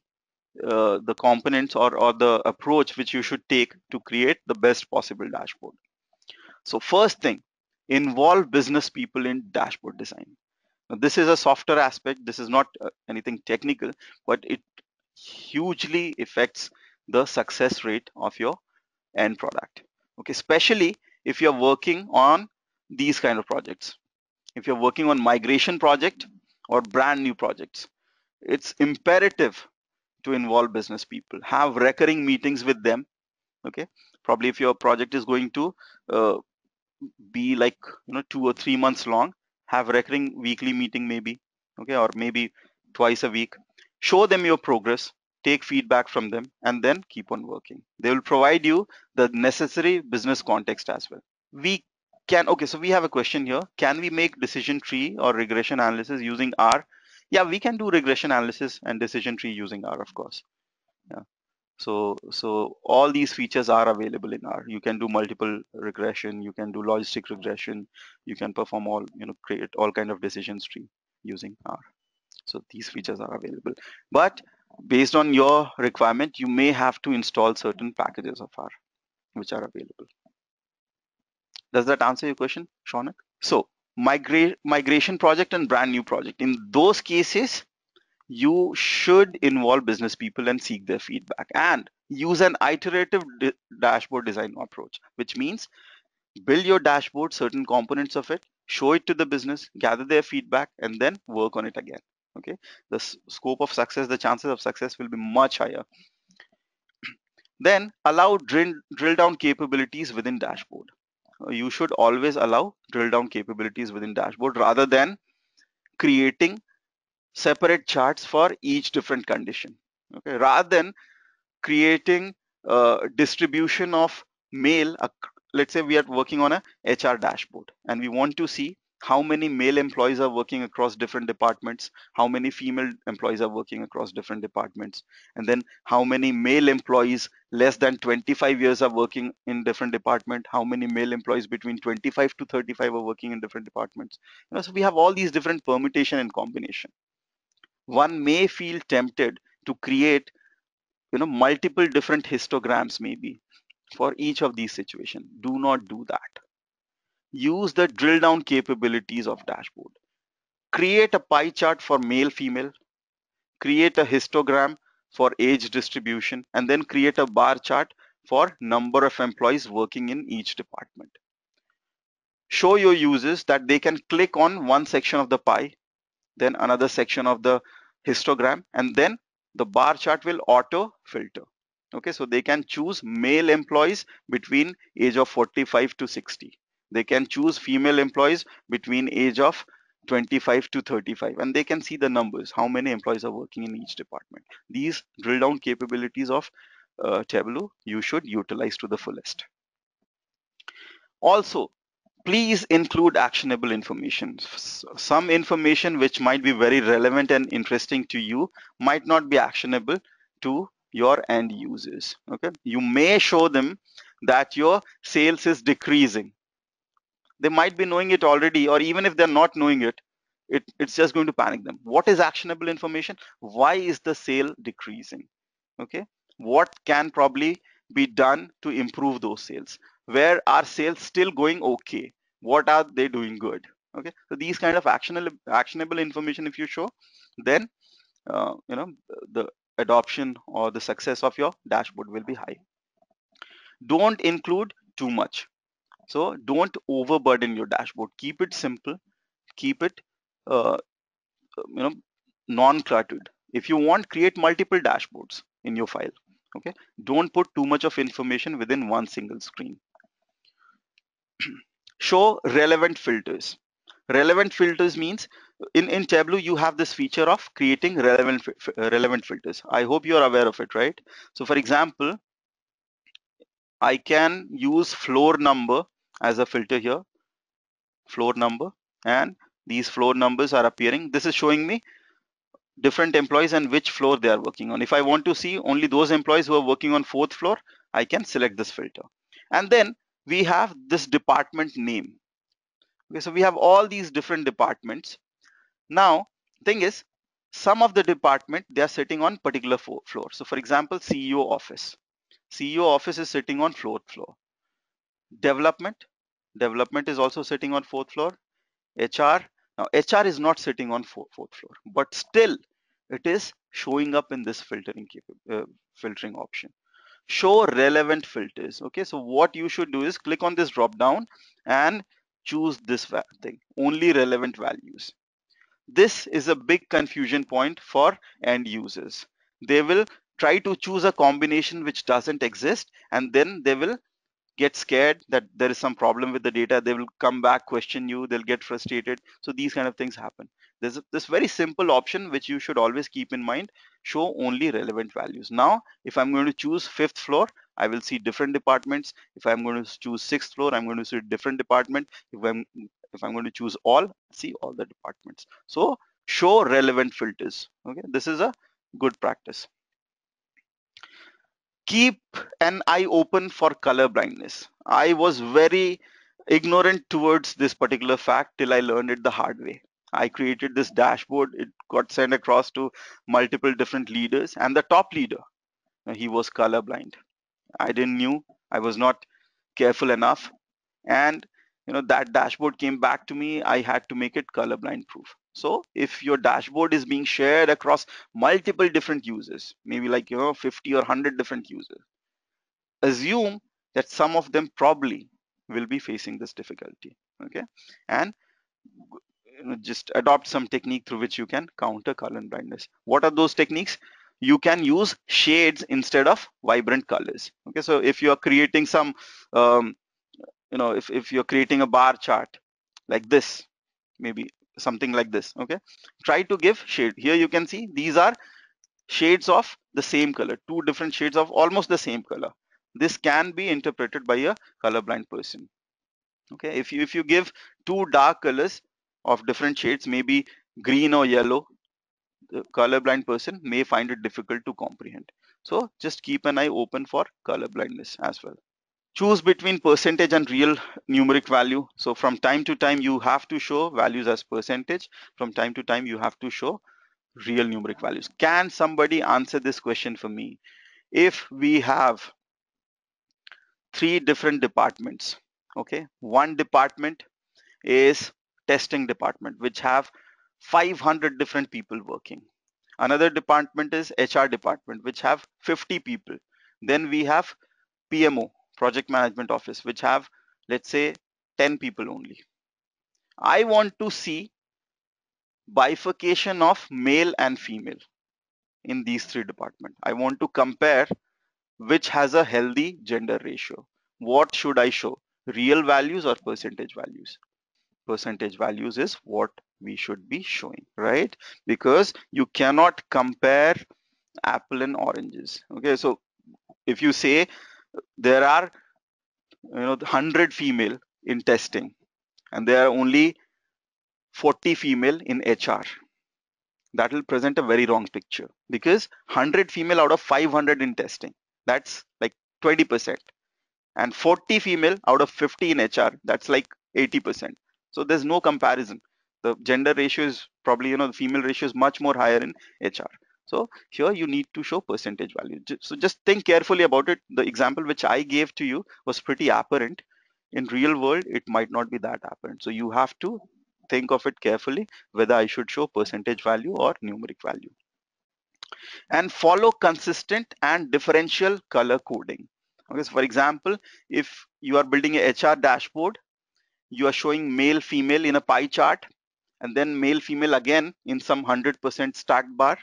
the components, or the approach which you should take to create the best possible dashboard. So first thing, involve business people in dashboard design. Now, this is a softer aspect. This is not anything technical, but it hugely affects the success rate of your end product. Okay, especially if you're working on these kind of projects. If you're working on migration project or brand new projects, it's imperative to involve business people. Have recurring meetings with them. Okay, probably if your project is going to uh, be like 2 or 3 months long, have recurring weekly meeting maybe. Okay, or maybe twice a week. Show them your progress, take feedback from them, and then keep on working. They will provide you the necessary business context as well. We can, okay, so we have a question here. Can we make decision tree or regression analysis using R? Yeah, we can do regression analysis and decision tree using R, of course. Yeah. So all these features are available in R. You can do multiple regression, you can do logistic regression, you can perform all, create all kind of decisions tree using R. So these features are available. But based on your requirement, you may have to install certain packages of R which are available. Does that answer your question, Shaunak? So migration project and brand new project. In those cases, you should involve business people and seek their feedback and use an iterative dashboard design approach, which means build your dashboard, certain components of it, show it to the business, gather their feedback, and then work on it again. Okay, the scope of success, the chances of success will be much higher. Then allow drill down capabilities within dashboard. You should always allow drill down capabilities within dashboard rather than creating separate charts for each different condition. Okay, rather than creating distribution of male, let's say we are working on a HR dashboard and we want to see how many male employees are working across different departments, how many female employees are working across different departments, and then how many male employees less than 25 years are working in different department, how many male employees between 25 to 35 are working in different departments. So we have all these different permutation and combination. One may feel tempted to create multiple different histograms maybe for each of these situations. Do not do that. Use the drill down capabilities of dashboard. Create a pie chart for male female, create a histogram for age distribution, and then create a bar chart for number of employees working in each department. Show your users that they can click on one section of the pie, then another section of the histogram, and then the bar chart will auto filter. Okay, so they can choose male employees between age of 45 to 60. They can choose female employees between age of 25 to 35, and they can see the numbers, how many employees are working in each department. These drill down capabilities of Tableau you should utilize to the fullest. Also, please include actionable information. Some information which might be very relevant and interesting to you might not be actionable to your end users. Okay, you may show them that your sales is decreasing. They might be knowing it already, or even if they're not knowing it, it's just going to panic them. What is actionable information? Why is the sale decreasing? Okay, what can probably be done to improve those sales? Where are sales still going okay? What are they doing good? Okay, so these kind of actionable information if you show, then the adoption or the success of your dashboard will be high. Don't include too much. So don't overburden your dashboard. Keep it simple, keep it uh, you know non-cluttered. If you want, create multiple dashboards in your file. Okay, don't put too much of information within one single screen. Show relevant filters. Relevant filters means in Tableau you have this feature of creating relevant filters. I hope you are aware of it, right? So for example, I can use floor number as a filter here, floor number, and these floor numbers are appearing. This is showing me different employees and which floor they are working on. If I want to see only those employees who are working on 4th floor, I can select this filter. And then we have this department name. Okay, so we have all these different departments. Now, thing is, some of the department, they are sitting on particular floor. So for example, CEO office. CEO office is sitting on 4th floor. Development is also sitting on 4th floor. HR, now HR is not sitting on 4th floor, but still it is showing up in this filtering option. show relevant filters. Okay, so what you should do is click on this drop down and choose this thing, only relevant values. This is a big confusion point for end users. They will try to choose a combination which doesn't exist, and then they will get scared that there is some problem with the data. They will come back, question you, they'll get frustrated. So these kind of things happen. There's this very simple option which you should always keep in mind: show only relevant values. Now if I'm going to choose fifth floor, I will see different departments. If I'm going to choose sixth floor, I'm going to see different department. If I'm going to choose all, see all the departments. So show relevant filters. Okay, this is a good practice. Keep an eye open for color blindness. I was very ignorant towards this particular fact till I learned it the hard way. I created this dashboard. It got sent across to multiple different leaders, and the top leader, he was colorblind. I didn't knew. I was not careful enough, and that dashboard came back to me. I had to make it colorblind proof. So if your dashboard is being shared across multiple different users, maybe like 50 or 100 different users, assume that some of them probably will be facing this difficulty. Okay, and just adopt some technique through which you can counter color blindness. What are those techniques? You can use shades instead of vibrant colors. Okay, so if you are creating some if you're creating a bar chart like this, maybe something like this, okay, try to give shade. Here you can see these are shades of the same color, two different shades of almost the same color. This can be interpreted by a colorblind person. Okay, if you give two dark colors of different shades, maybe green or yellow, the colorblind person may find it difficult to comprehend. So just keep an eye open for colorblindness as well. Choose between percentage and real numeric value. So from time to time you have to show values as percentage. From time to time you have to show real numeric values. Can somebody answer this question for me? If we have three different departments, okay, one department is testing department, which have 500 different people working. Another department is HR department, which have 50 people. Then we have PMO, project management office, which have, let's say, 10 people only. I want to see bifurcation of male and female in these three departments. I want to compare which has a healthy gender ratio. What should I show? Real values or percentage values? Percentage values is what we should be showing, right? Because you cannot compare apple and oranges. Okay, so if you say there are 100 female in testing and there are only 40 female in HR, that will present a very wrong picture, because 100 female out of 500 in testing, that's like 20%, and 40 female out of 50 in HR, that's like 80%. So there's no comparison. The gender ratio is probably, the female ratio is much more higher in HR. So here you need to show percentage value. So just think carefully about it. The example which I gave to you was pretty apparent. In real world, it might not be that apparent. So you have to think of it carefully, whether I should show percentage value or numeric value. And follow consistent and differential color coding. Okay, so for example, if you are building a HR dashboard, you are showing male female in a pie chart, and then male female again in some 100% stacked bar.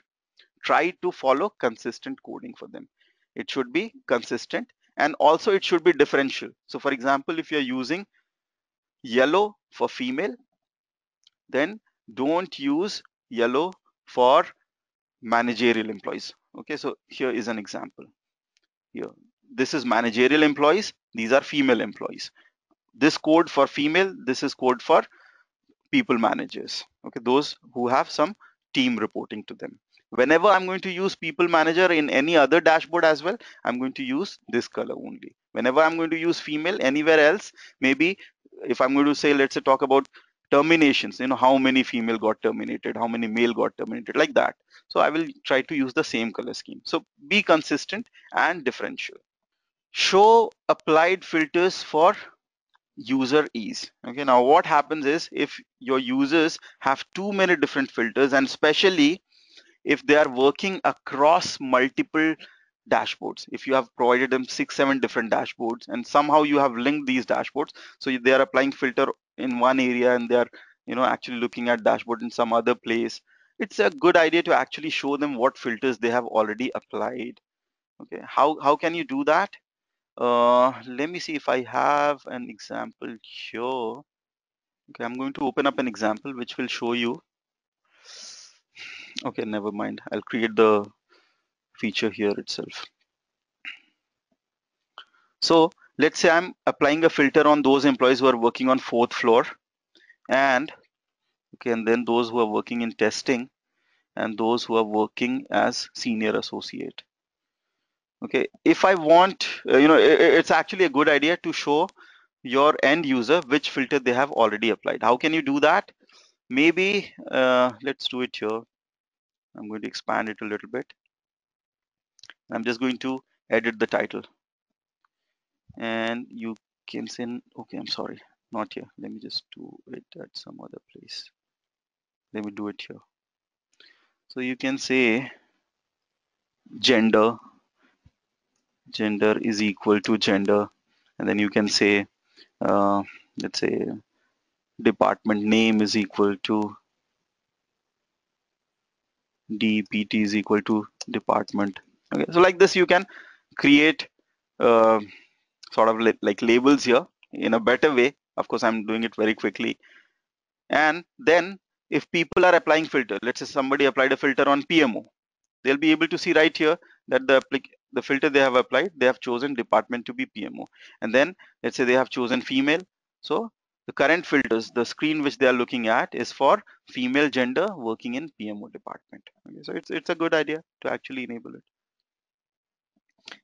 Try to follow consistent coding for them. It should be consistent, and also it should be differential. So for example, if you're using yellow for female, then don't use yellow for managerial employees. Okay, so here is an example. Here, this is managerial employees, these are female employees. This code for female, this is code for people managers. Okay, those who have some team reporting to them. Whenever I'm going to use people manager in any other dashboard as well, I'm going to use this color only. Whenever I'm going to use female anywhere else, maybe if I'm going to say, let's say talk about terminations, how many female got terminated, how many male got terminated, like that. So I will try to use the same color scheme. So be consistent and differential. Show applied filters for user ease. Okay, now what happens is, if your users have too many different filters, and especially if they are working across multiple dashboards. If you have provided them 6-7 different dashboards and somehow you have linked these dashboards, so they are applying filter in one area and they are actually looking at dashboard in some other place, it's a good idea to actually show them what filters they have already applied. Okay, how can you do that? Let me see if I have an example here. Okay, I'm going to open up an example which will show you. Okay, never mind, I'll create the feature here itself. So let's say I'm applying a filter on those employees who are working on 4th floor, and okay, and then those who are working in testing and those who are working as senior associate. Okay, if I want, it's actually a good idea to show your end user which filter they have already applied. How can you do that? Maybe let's do it here. I'm going to expand it a little bit. I'm just going to edit the title, and you can send. Okay, I'm sorry, not here. Let me just do it at some other place. Let me do it here. So you can say gender is equal to gender, and then you can say let's say department name is equal to DPT is equal to department. Okay, so like this you can create uh, sort of like labels here in a better way. Of course, I'm doing it very quickly. And then if people are applying filter, let's say somebody applied a filter on PMO, they'll be able to see right here that the filter they have applied, they have chosen department to be PMO. And then let's say they have chosen female. So the current filters, the screen which they are looking at is for female gender working in PMO department. Okay, so it's a good idea to actually enable it.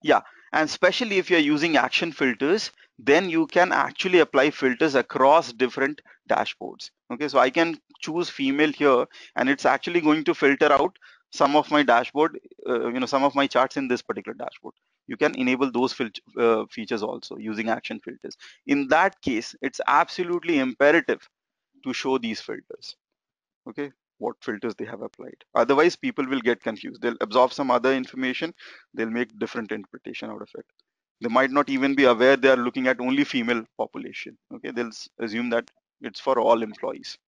Yeah, and especially if you're using action filters, then you can actually apply filters across different dashboards. Okay, so I can choose female here, and it's actually going to filter out some of my dashboard, some of my charts in this particular dashboard. You can enable those features also using action filters. In that case, it's absolutely imperative to show these filters. Okay, what filters they have applied. Otherwise, people will get confused. They'll absorb some other information. They'll make different interpretation out of it. They might not even be aware they are looking at only female population. Okay, they'll assume that it's for all employees.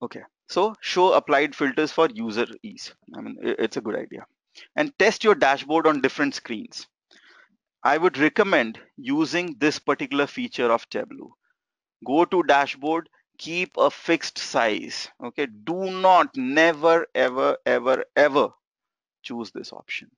Okay, so show applied filters for user ease. I mean, it's a good idea. And test your dashboard on different screens. I would recommend using this particular feature of Tableau. Go to dashboard, keep a fixed size. Okay, do not, never, ever, ever, ever choose this option.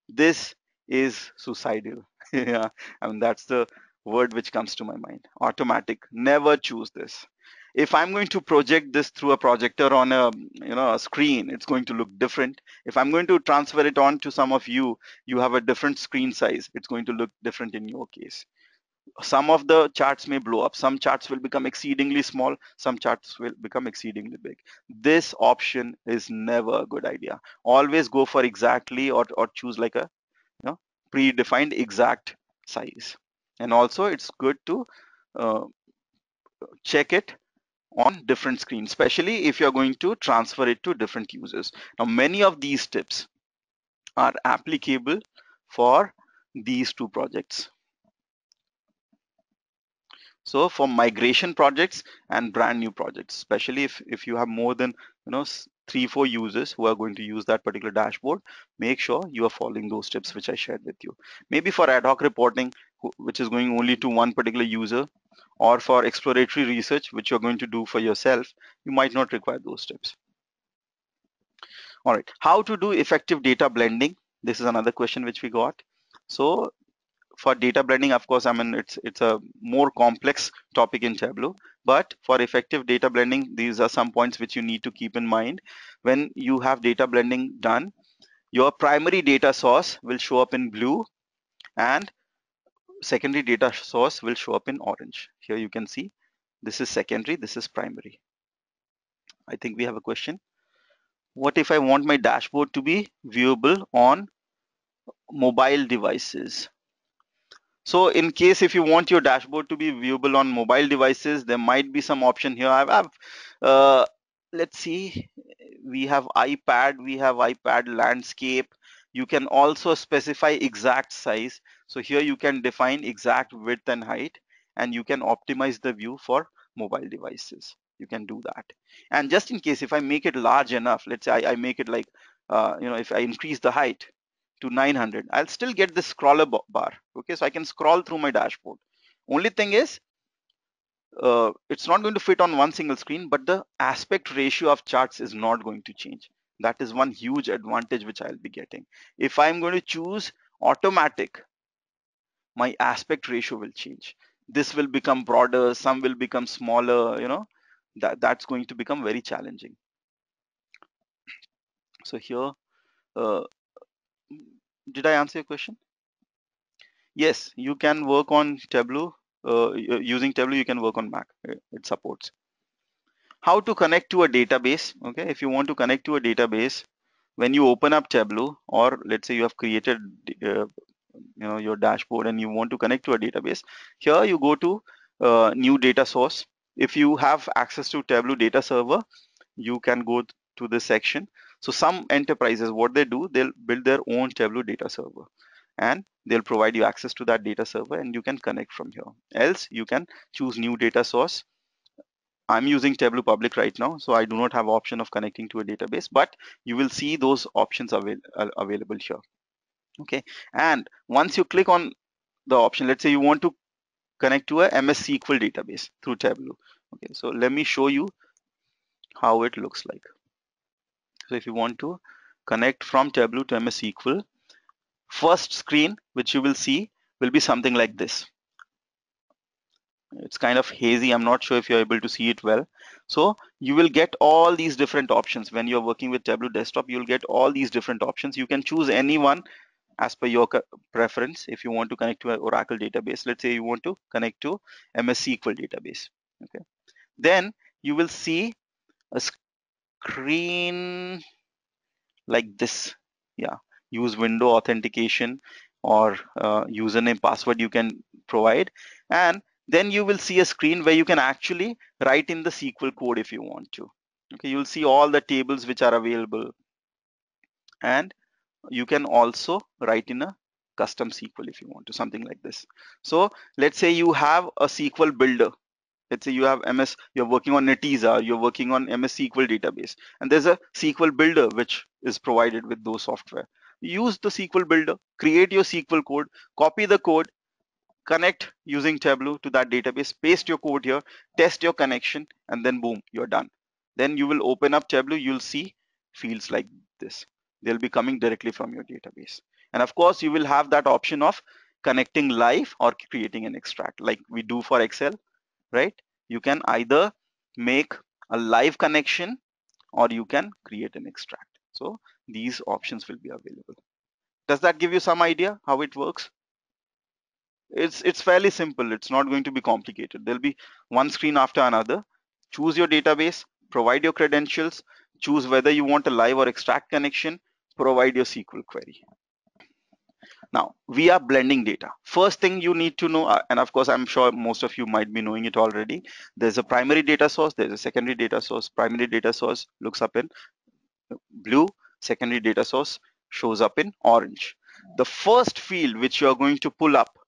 This is suicidal. Yeah, I mean, that's the word which comes to my mind. Automatic, never choose this. If I'm going to project this through a projector on a screen, it's going to look different. If I'm going to transfer it on to some of you, you have a different screen size. It's going to look different in your case. Some of the charts may blow up, some charts will become exceedingly small, some charts will become exceedingly big. This option is never a good idea. Always go for exactly or choose like a predefined exact size. And also it's good to uh, check it on different screens, especially if you're going to transfer it to different users. Now many of these tips are applicable for these two projects. So for migration projects and brand new projects, especially if you have more than 3-4 users who are going to use that particular dashboard, make sure you are following those tips which I shared with you. Maybe for ad hoc reporting, which is going only to one particular user, or for exploratory research, which you're going to do for yourself, you might not require those tips. All right, how to do effective data blending? This is another question which we got. So for data blending, of course, I mean, it's a more complex topic in Tableau, but for effective data blending, these are some points which you need to keep in mind. When you have data blending done, your primary data source will show up in blue and secondary data source will show up in orange. Here you can see this is secondary, this is primary. I think we have a question. What if I want my dashboard to be viewable on mobile devices? So in case if you want your dashboard to be viewable on mobile devices, there might be some option here. Uh, let's see, we have iPad landscape. You can also specify exact size. So here you can define exact width and height, and you can optimize the view for mobile devices. You can do that. And just in case, if I make it large enough, let's say I make it like, if I increase the height to 900, I'll still get this scroller bar. Okay, so I can scroll through my dashboard. Only thing is, it's not going to fit on one single screen, but the aspect ratio of charts is not going to change. That is one huge advantage which I'll be getting. If I'm going to choose automatic, my aspect ratio will change. This will become broader, some will become smaller, that's going to become very challenging. So here, uh, did I answer your question? Yes, you can work on Tableau. Using Tableau, you can work on Mac. It supports. How to connect to a database? Okay, if you want to connect to a database, when you open up Tableau, or let's say you have created your dashboard and you want to connect to a database, here you go to new data source. If you have access to Tableau data server, you can go to this section. So some enterprises, what they do, they'll build their own Tableau data server, and they'll provide you access to that data server, and you can connect from here. Else you can choose new data source. I'm using Tableau Public right now, so I do not have option of connecting to a database, but you will see those options available here. Okay, and once you click on the option, let's say you want to connect to a MS SQL database through Tableau. Okay, so let me show you how it looks like. So if you want to connect from Tableau to MS SQL, first screen which you will see will be something like this. It's kind of hazy. I'm not sure if you're able to see it well. So you will get all these different options. When you're working with Tableau desktop, you'll get all these different options. You can choose any one as per your preference. If you want to connect to an Oracle database, let's say you want to connect to MS SQL database. Okay. Then you will see a screen like this. Yeah. Use window authentication, or username password you can provide, and then you will see a screen where you can actually write in the SQL code if you want to. Okay, you'll see all the tables which are available, and you can also write in a custom SQL if you want to, something like this. So let's say you have a SQL builder. Let's say you have MS, you're working on Netezza, you're working on MS SQL database, and there's a SQL builder which is provided with those software. Use the SQL builder, create your SQL code, copy the code, connect using Tableau to that database, paste your code here, test your connection, and then boom, you're done. Then you will open up Tableau, you'll see fields like this. They'll be coming directly from your database. And of course, you will have that option of connecting live or creating an extract like we do for Excel, right? You can either make a live connection or you can create an extract. So these options will be available. Does that give you some idea how it works? It's fairly simple. It's not going to be complicated. There'll be one screen after another. Choose your database, provide your credentials, choose whether you want a live or extract connection, provide your SQL query. Now, we are blending data. First thing you need to know, and of course, I'm sure most of you might be knowing it already. There's a primary data source, there's a secondary data source. Primary data source looks up in blue, secondary data source shows up in orange. The first field which you are going to pull up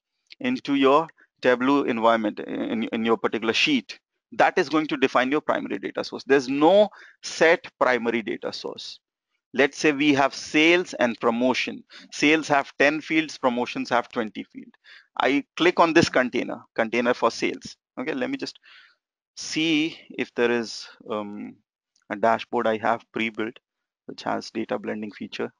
into your Tableau environment in your particular sheet, that is going to define your primary data source. There's no set primary data source. Let's say we have sales and promotion. Sales have 10 fields, promotions have 20 fields. I click on this container for sales. Okay, let me just see if there is a dashboard I have pre-built which has data blending feature.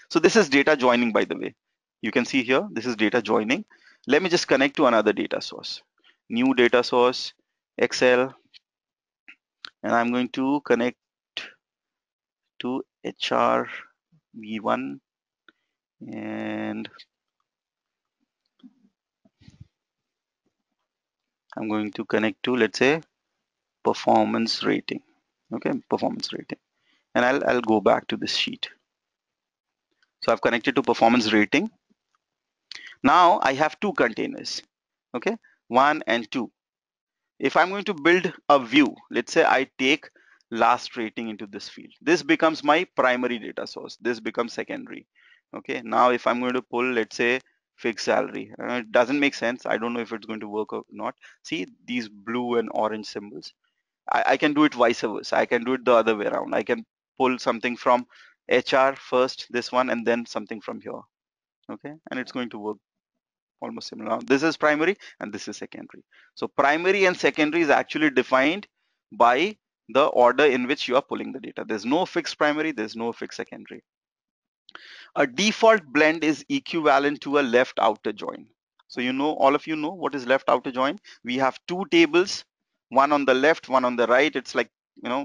So this is data joining, by the way. You can see here, this is data joining. Let me just connect to another data source. New data source, Excel, and I'm going to connect to HR V1, and I'm going to connect to, let's say, performance rating. Okay, performance rating. And I'll go back to this sheet. So I've connected to performance rating. Now I have two containers. Okay, 1 and 2. If I'm going to build a view, let's say I take last rating into this field. This becomes my primary data source. This becomes secondary. Okay, now if I'm going to pull, let's say, fixed salary, it doesn't make sense. I don't know if it's going to work or not. See these blue and orange symbols. I can do it vice versa. I can do it the other way around. I can pull something from HR first, this one, and then something from here. Okay, and it's going to work almost similar. Now, this is primary and this is secondary. So primary and secondary is actually defined by the order in which you are pulling the data. There's no fixed primary, there's no fixed secondary. A default blend is equivalent to a left outer join. So you know, all of you know what is left outer join. We have two tables, one on the left, one on the right. It's like,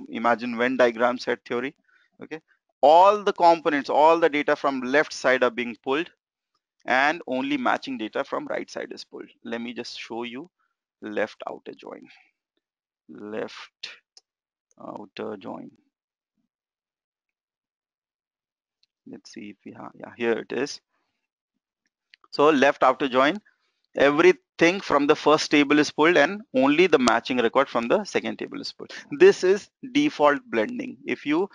imagine Venn diagram set theory. Okay, all the components, all the data from left side are being pulled, and only matching data from right side is pulled. Let me just show you left outer join. Left outer join. Let's see if we have, yeah, here it is. So left outer join, everything from the first table is pulled and only the matching record from the second table is pulled. This is default blending. If here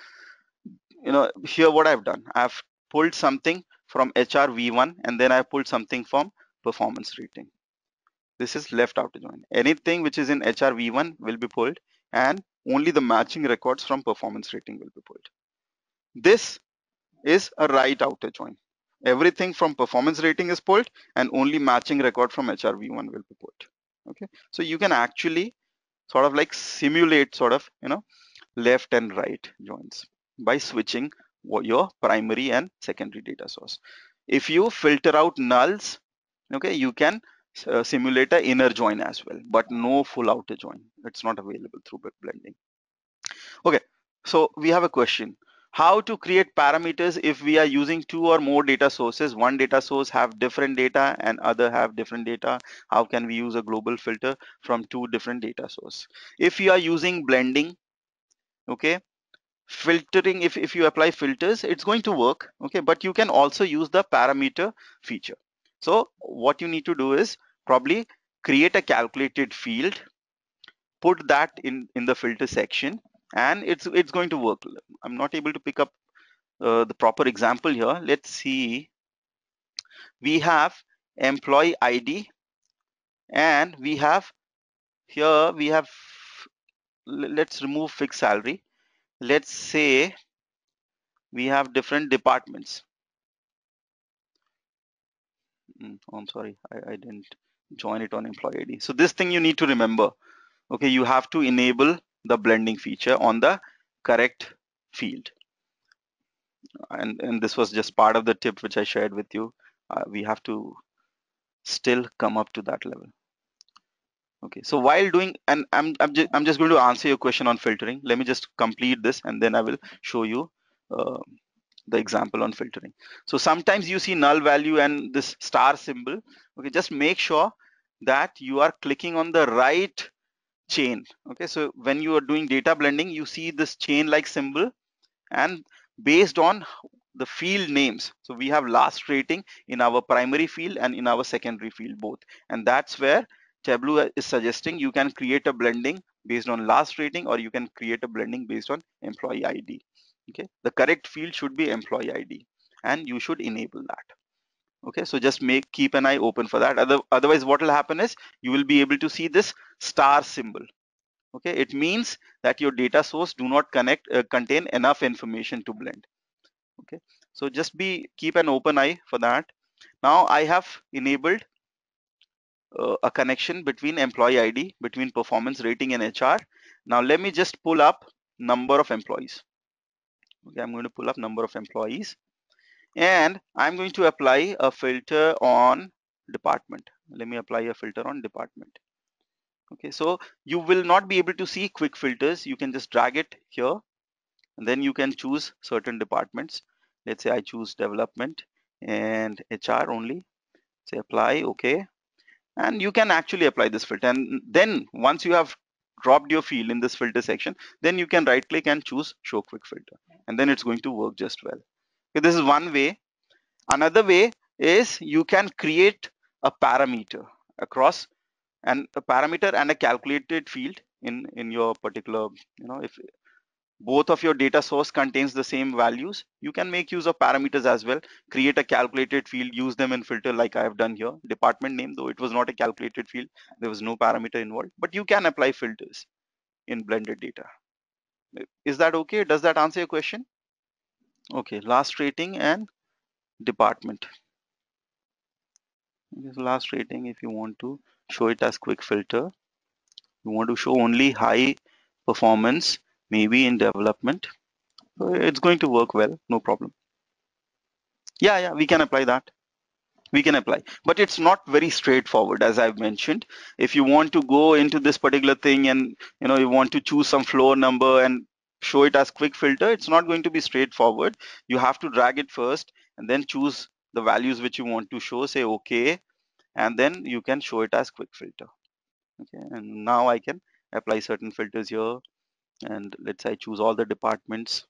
what I've done, I've pulled something from HR V1 and then I pulled something from performance rating. This is left outer join. Anything which is in HR V1 will be pulled and only the matching records from performance rating will be pulled. This is a right outer join. Everything from performance rating is pulled and only matching record from HRV1 will be pulled. Okay, so you can actually sort of like simulate left and right joins by switching your primary and secondary data source. If you filter out nulls, okay, you can simulate an inner join as well, but no full outer join. It's not available through blending. Okay, so we have a question. How to create parameters if we are using two or more data sources? One data source have different data and other have different data. How can we use a global filter from two different data sources? If you are using blending, okay, filtering, if you apply filters, it's going to work, okay, but you can also use the parameter feature. So what you need to do is probably create a calculated field, put that in the filter section, and it's going to work. I'm not able to pick up the proper example here. Let's see. We have employee ID, and we have here we have, let's remove fixed salary. Let's say we have different departments. I'm sorry, I didn't join it on employee ID. So this thing you need to remember. Okay, you have to enable the blending feature on the correct field. And this was just part of the tip which I shared with you. We have to still come up to that level. Okay, so while doing, and I'm just going to answer your question on filtering. Let me just complete this and then I will show you uh, the example on filtering. So sometimes you see null value and this star symbol. Okay, just make sure that you are clicking on the right chain. Okay, so when you are doing data blending, you see this chain like symbol, and based on the field names, so we have last rating in our primary field and in our secondary field both, and that's where Tableau is suggesting you can create a blending based on last rating, or you can create a blending based on employee ID. Okay, the correct field should be employee ID and you should enable that. Okay, so just keep an eye open for that. Otherwise what will happen is you will be able to see this star symbol. Okay, it means that your data source do not contain enough information to blend. Okay, so just keep an open eye for that. Now I have enabled a connection between employee ID, between performance rating and HR. Now let me just pull up number of employees. Okay, I'm going to pull up number of employees, and I'm going to apply a filter on department. Let me apply a filter on department. Okay, so you will not be able to see quick filters. You can just drag it here, and then you can choose certain departments. Let's say I choose development and HR only. Say apply, okay, and you can actually apply this filter. And then once you have dropped your field in this filter section, then you can right click and choose show quick filter, and then it's going to work just well. Okay, this is one way. Another way is you can create a parameter across, and a parameter and a calculated field in your particular, if both of your data source contains the same values, you can make use of parameters as well. Create a calculated field, use them in filter like I have done here. Department name, though it was not a calculated field, there was no parameter involved, but you can apply filters in blended data. Is that okay? Does that answer your question? Okay, last rating and department. This last rating, if you want to show it as quick filter, you want to show only high performance, maybe in development, it's going to work well, no problem. Yeah, we can apply that. We can apply, but it's not very straightforward, as I've mentioned. If you want to go into this particular thing and you want to choose some floor number and show it as quick filter, it's not going to be straightforward. You have to drag it first and then choose the values which you want to show, say okay, and then you can show it as quick filter. Okay, and now I can apply certain filters here, and let's say I choose all the departments.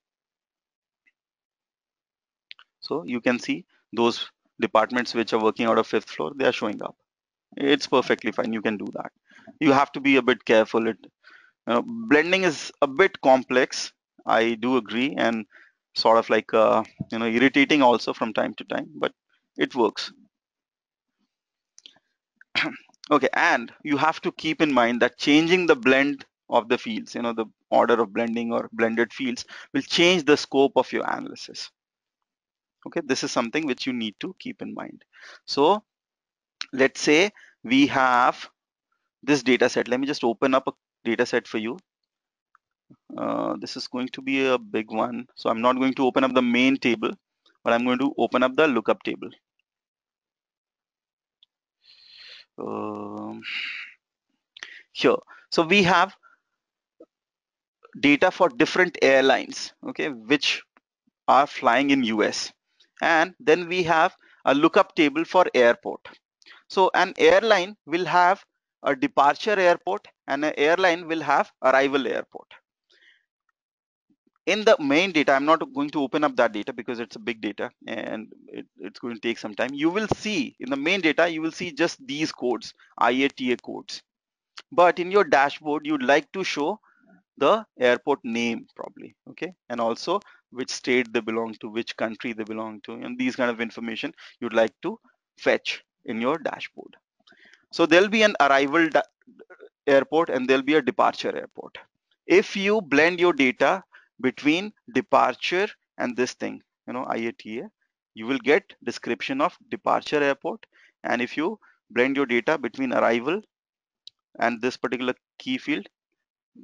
So you can see those departments which are working out of 5th floor, they are showing up. It's perfectly fine. You can do that. You have to be a bit careful. Blending is a bit complex. I do agree, and sort of like irritating also from time to time, but it works. Okay, and you have to keep in mind that changing the blend of the fields, the order of blending or blended fields, will change the scope of your analysis. Okay, this is something which you need to keep in mind. So let's say we have this data set. Let me just open up a data set for you. This is going to be a big one. So I'm not going to open up the main table, but I'm going to open up the lookup table. Here. So we have data for different airlines, okay, which are flying in US. And then we have a lookup table for airport. So an airline will have a departure airport and an airline will have arrival airport. In the main data, I'm not going to open up that data because it's a big data and it's going to take some time. You will see in the main data, you will see just these codes, IATA codes. But in your dashboard, you'd like to show the airport name probably, okay? And also which state they belong to, which country they belong to, and these kind of information you'd like to fetch in your dashboard. So there'll be an arrival airport and there'll be a departure airport. If you blend your data between departure and this thing, IATA, you will get description of departure airport. And if you blend your data between arrival and this particular key field,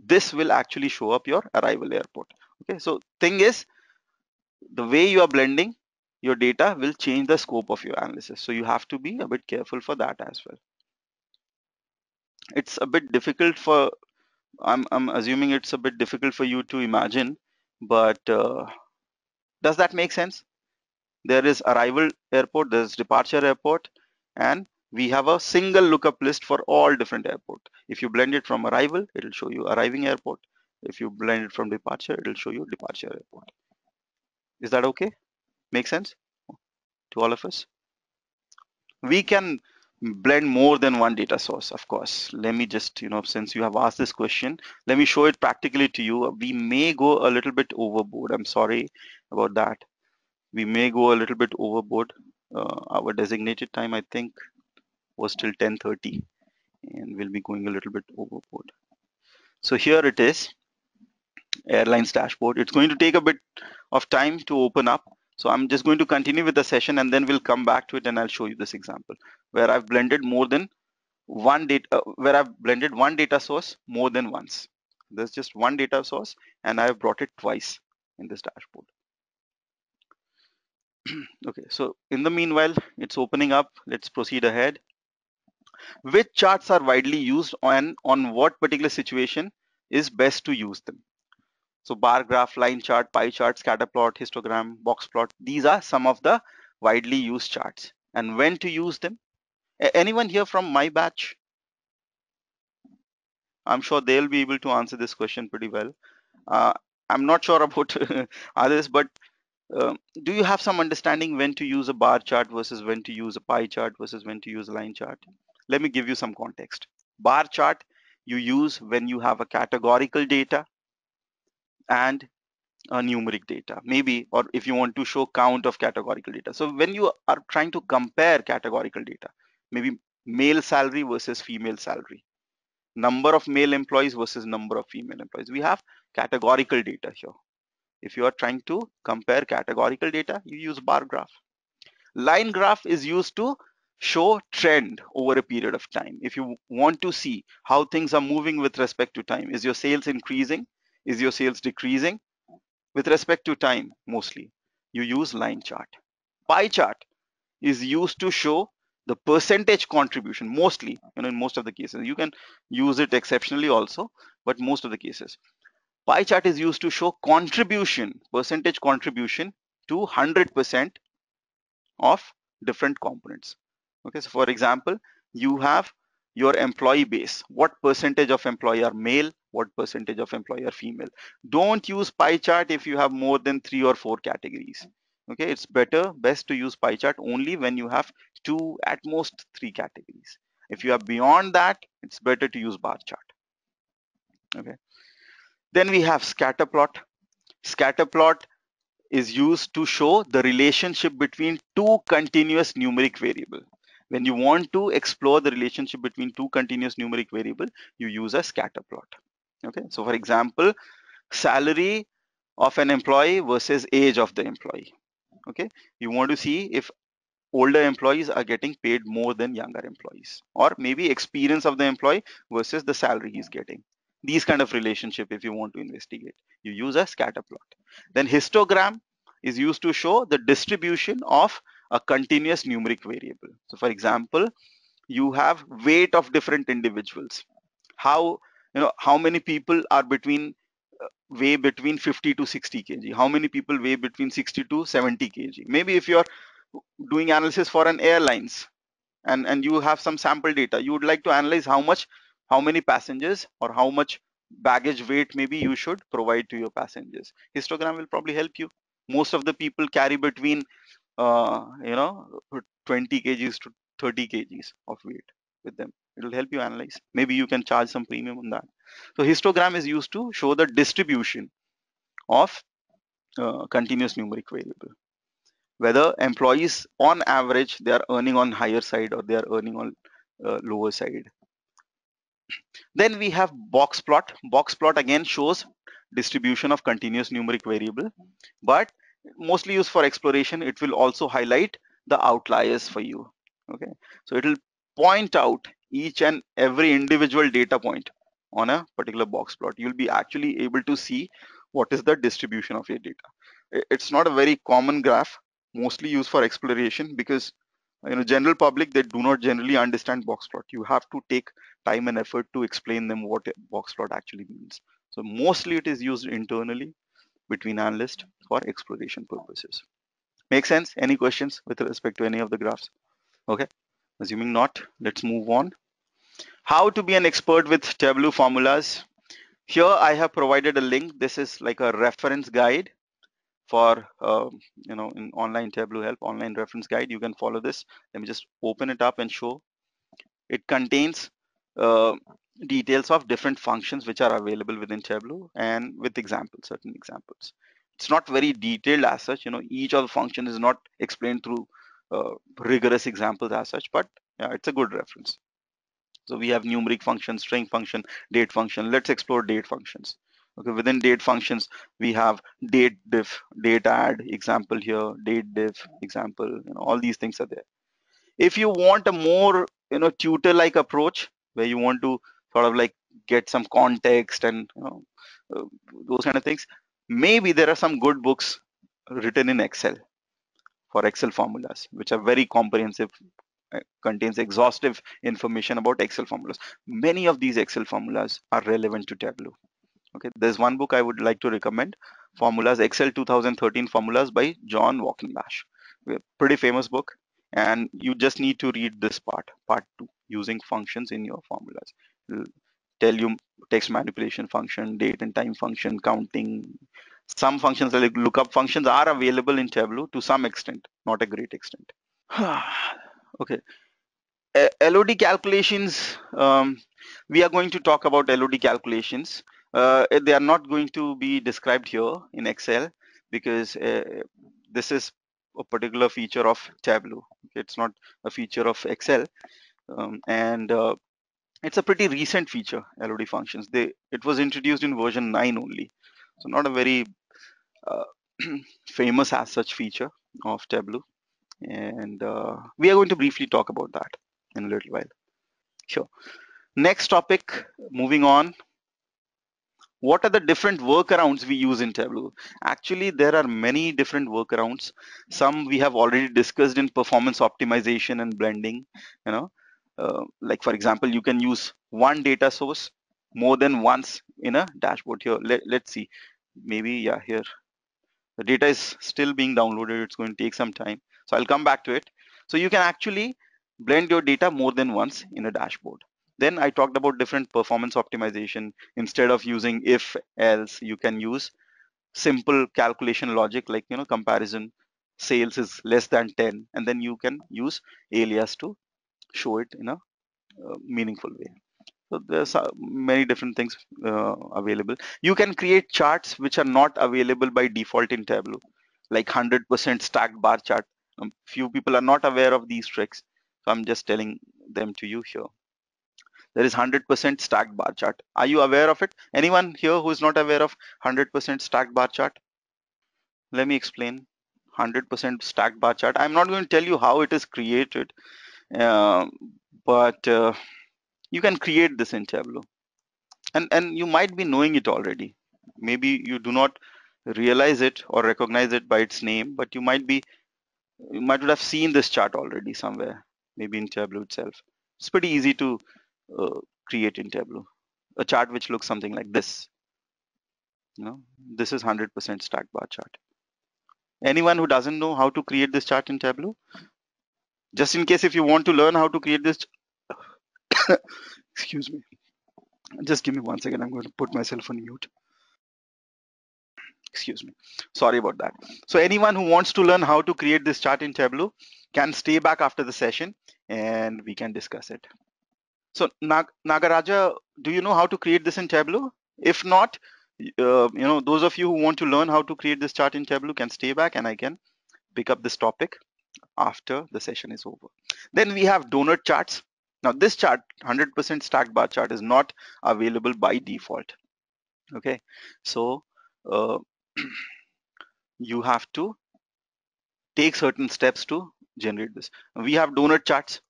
this will actually show up your arrival airport. Okay, so thing is, the way you are blending your data will change the scope of your analysis. So you have to be a bit careful for that as well. It's a bit difficult for, I'm assuming it's a bit difficult for you to imagine, but does that make sense? There is arrival airport, there's departure airport, and we have a single lookup list for all different airport. If you blend it from arrival, it'll show you arriving airport. If you blend it from departure, it'll show you departure airport. Is that okay? Make sense to all of us? We can blend more than one data source, of course. Let me just, since you have asked this question, let me show it practically to you. We may go a little bit overboard. I'm sorry about that. We may go a little bit overboard. Our designated time, I think, was till 10:30, and we'll be going a little bit overboard. So here it is, airlines dashboard. It's going to take a bit of time to open up. So I'm just going to continue with the session and then we'll come back to it and I'll show you this example where I've blended more than one data, where I've blended one data source more than once. There's just one data source and I've brought it twice in this dashboard. Okay, so in the meanwhile, it's opening up. Let's proceed ahead. Which charts are widely used and on what particular situation is best to use them? So bar graph, line chart, pie chart, scatter plot, histogram, box plot, these are some of the widely used charts. And when to use them? Anyone here from my batch? I'm sure they'll be able to answer this question pretty well. Uh, I'm not sure about others, but do you have some understanding when to use a bar chart versus when to use a pie chart versus when to use a line chart? Let me give you some context. Bar chart you use when you have a categorical data and numeric data, maybe, or if you want to show count of categorical data. So when you are trying to compare categorical data, maybe male salary versus female salary, number of male employees versus number of female employees, we have categorical data here. If you are trying to compare categorical data, you use bar graph. Line graph is used to show trend over a period of time. If you want to see how things are moving with respect to time, is your sales increasing, is your sales decreasing with respect to time, mostly you use line chart. Pie chart is used to show the percentage contribution, mostly, in most of the cases. You can use it exceptionally also, but most of the cases. Pie chart is used to show contribution, percentage contribution to 100% of different components. Okay, so for example, you have your employee base. What percentage of employee are male? What percentage of employee are female? Don't use pie chart if you have more than 3 or 4 categories. Okay, it's best to use pie chart only when you have 2, at most 3 categories. If you are beyond that, it's better to use bar chart. Okay, then we have scatter plot. Scatter plot is used to show the relationship between two continuous numeric variable. When you want to explore the relationship between two continuous numeric variable, you use a scatter plot. Okay, so for example, salary of an employee versus age of the employee. Okay, you want to see if older employees are getting paid more than younger employees, or maybe experience of the employee versus the salary he's getting. These kind of relationship, if you want to investigate, you use a scatter plot. Then histogram is used to show the distribution of a continuous numeric variable. So for example, you have weight of different individuals. How, how many people are weigh between 50 to 60 kg, how many people weigh between 60 to 70 kg. Maybe if you're doing analysis for an airlines, and you have some sample data, you would like to analyze how many passengers or how much baggage weight maybe you should provide to your passengers. Histogram will probably help you. Most of the people carry between uh, you know 20 kgs to 30 kgs of weight with them. It will help you analyze. Maybe you can charge some premium on that. So histogram is used to show the distribution of continuous numeric variable, whether employees on average they are earning on higher side or they are earning on lower side. Then we have box plot. Box plot again shows distribution of continuous numeric variable, but mostly used for exploration. It will also highlight the outliers for you. Okay, so it will point out each and every individual data point on a particular box plot. You'll be actually able to see what is the distribution of your data. It's not a very common graph, mostly used for exploration, because general public, they do not generally understand box plot. You have to take time and effort to explain them what a box plot actually means. So mostly it is used internally between analysts for exploration purposes. Make sense? Any questions with respect to any of the graphs? Okay, assuming not, let's move on. How to be an expert with Tableau formulas. Here I have provided a link. This is like a reference guide for in online Tableau help, online reference guide. You can follow this. Let me just open it up and show. It contains uh, details of different functions which are available within Tableau, and with examples, certain examples. It's not very detailed as such. Each of the function is not explained through rigorous examples as such, but yeah, it's a good reference. So we have numeric function, string function, date function. Let's explore date functions. Okay, within date functions, we have date diff, date add, example here, date diff, example, all these things are there. If you want a more, tutor-like approach, where you want to sort of like get some context and, uh, those kind of things, maybe there are some good books written in Excel for Excel formulas, which are very comprehensive, contains exhaustive information about Excel formulas. Many of these Excel formulas are relevant to Tableau. Okay, there's one book I would like to recommend, Formulas, Excel 2013 Formulas by John Walkenbash. Pretty famous book, and you just need to read this part 2, using functions in your formulas. It'll tell you text manipulation function, date and time function, counting. Some functions like lookup functions are available in Tableau to some extent, not a great extent. Okay, LOD calculations. We are going to talk about LOD calculations. They are not going to be described here in Excel because this is a particular feature of Tableau. It's not a feature of Excel, and it's a pretty recent feature. LOD functions. It was introduced in version 9 only, so not a very uh, famous as such feature of Tableau. And we are going to briefly talk about that in a little while. Sure. Next topic. Moving on. What are the different workarounds we use in Tableau? Actually, there are many different workarounds. Some we have already discussed in performance optimization and blending. You know, like for example, you can use one data source more than once in a dashboard. Here, let's see. Maybe, yeah, here. The data is still being downloaded. It's going to take some time. So I'll come back to it. So you can actually blend your data more than once in a dashboard. Then I talked about different performance optimization. Instead of using if else, you can use simple calculation logic like, comparison sales is less than 10, and then you can use alias to show it in a meaningful way. So there's many different things available. You can create charts which are not available by default in Tableau, like 100% stacked bar chart. Few people are not aware of these tricks, so I'm just telling them to you here. There is 100% stacked bar chart. Are you aware of it? Anyone here who is not aware of 100% stacked bar chart? Let me explain. 100% stacked bar chart. I'm not going to tell you how it is created, uh, but you can create this in Tableau. And you might be knowing it already. Maybe you do not realize it or recognize it by its name, but you might have seen this chart already somewhere, maybe in Tableau itself. It's pretty easy to uh, create in Tableau a chart which looks something like this. This is 100% stacked bar chart. Anyone who doesn't know how to create this chart in Tableau, just in case if you want to learn how to create this, excuse me, just give me 1 second. I'm going to put myself on mute. Excuse me, sorry about that. So anyone who wants to learn how to create this chart in Tableau can stay back after the session and we can discuss it. So Nagaraja, do you know how to create this in Tableau? If not, those of you who want to learn how to create this chart in Tableau can stay back and I can pick up this topic after the session is over. Then we have donut charts. Now this chart, 100% stacked bar chart, is not available by default. Okay, so uh, you have to take certain steps to generate this. We have donut charts.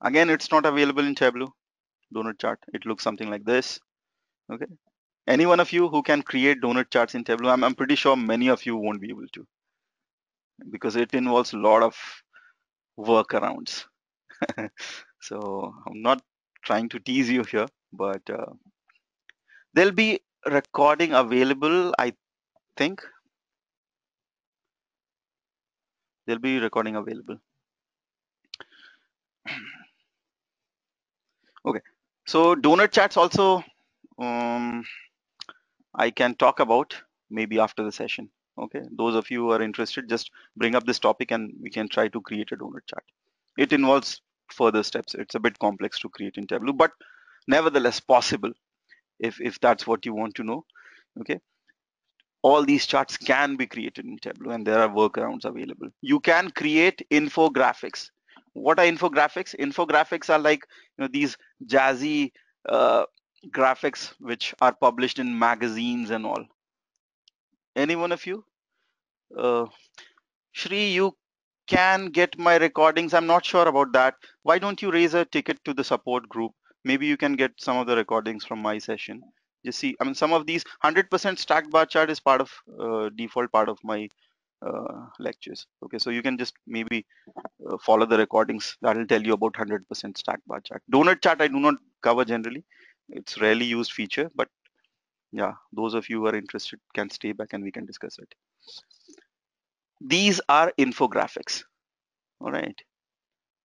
Again, it's not available in Tableau. Donut chart, it looks something like this. Okay. Any one of you who can create donut charts in Tableau, I'm pretty sure many of you won't be able to, because it involves a lot of workarounds. So I'm not trying to tease you here, but there'll be recording available. I think there'll be recording available. Okay. So donut charts also, um, I can talk about maybe after the session. Okay, those of you who are interested, just bring up this topic and we can try to create a donut chart. It involves further steps. It's a bit complex to create in Tableau, but nevertheless possible if that's what you want to know. Okay, all these charts can be created in Tableau and there are workarounds available. You can create infographics. What are infographics? Infographics are like these jazzy uh, graphics which are published in magazines and all. Any one of you? Uh, Shri, you can get my recordings. I'm not sure about that. Why don't you raise a ticket to the support group? Maybe you can get some of the recordings from my session. You see, I mean, some of these 100% stacked bar chart is part of default part of my lectures. Okay, so you can just maybe follow the recordings. That will tell you about 100% stacked bar chart. Donut chart I do not cover generally. It's rarely used feature, but yeah, those of you who are interested can stay back and we can discuss it. These are infographics. All right.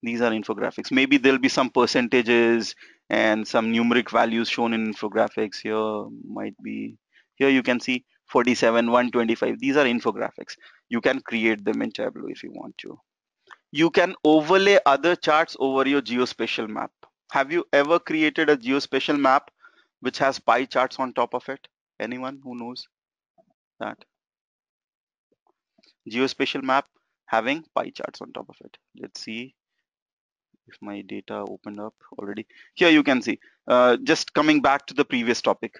These are infographics. Maybe there'll be some percentages and some numeric values shown in infographics. Here might be, here you can see 47, 125. These are infographics. You can create them in Tableau if you want to. You can overlay other charts over your geospatial map. Have you ever created a geospatial map which has pie charts on top of it? Anyone who knows that? Geospatial map having pie charts on top of it. Let's see if my data opened up already. Here you can see, just coming back to the previous topic.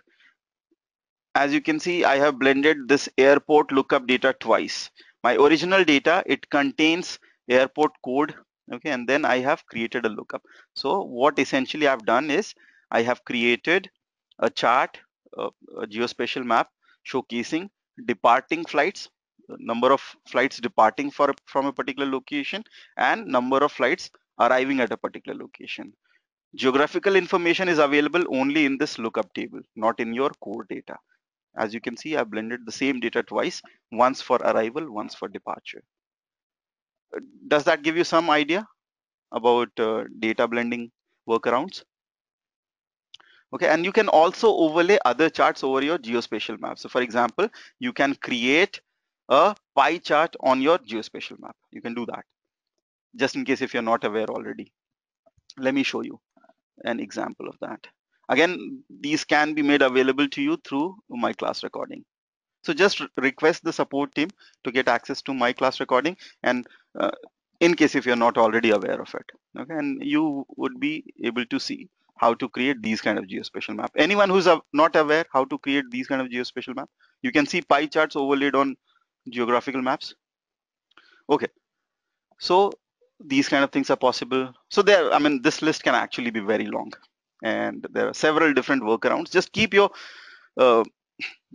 As you can see, I have blended this airport lookup data twice. My original data, it contains airport code, okay, and then I have created a lookup. So what essentially I've done is I have created a chart, a geospatial map showcasing departing flights, number of flights departing from a particular location, and number of flights arriving at a particular location. Geographical information is available only in this lookup table, not in your core data. As you can see, I blended the same data twice, once for arrival, once for departure. Does that give you some idea about data blending workarounds? Okay, and you can also overlay other charts over your geospatial map. So for example, you can create a pie chart on your geospatial map. You can do that, just in case if you're not aware already. Let me show you an example of that. Again, these can be made available to you through my class recording. So just request the support team to get access to my class recording, and uh, in case if you're not already aware of it, okay, and you would be able to see how to create these kind of geospatial map. Anyone who's not aware how to create these kind of geospatial map, you can see pie charts overlaid on geographical maps. Okay, so these kind of things are possible. So there, I mean, this list can actually be very long, and there are several different workarounds. Just keep your uh,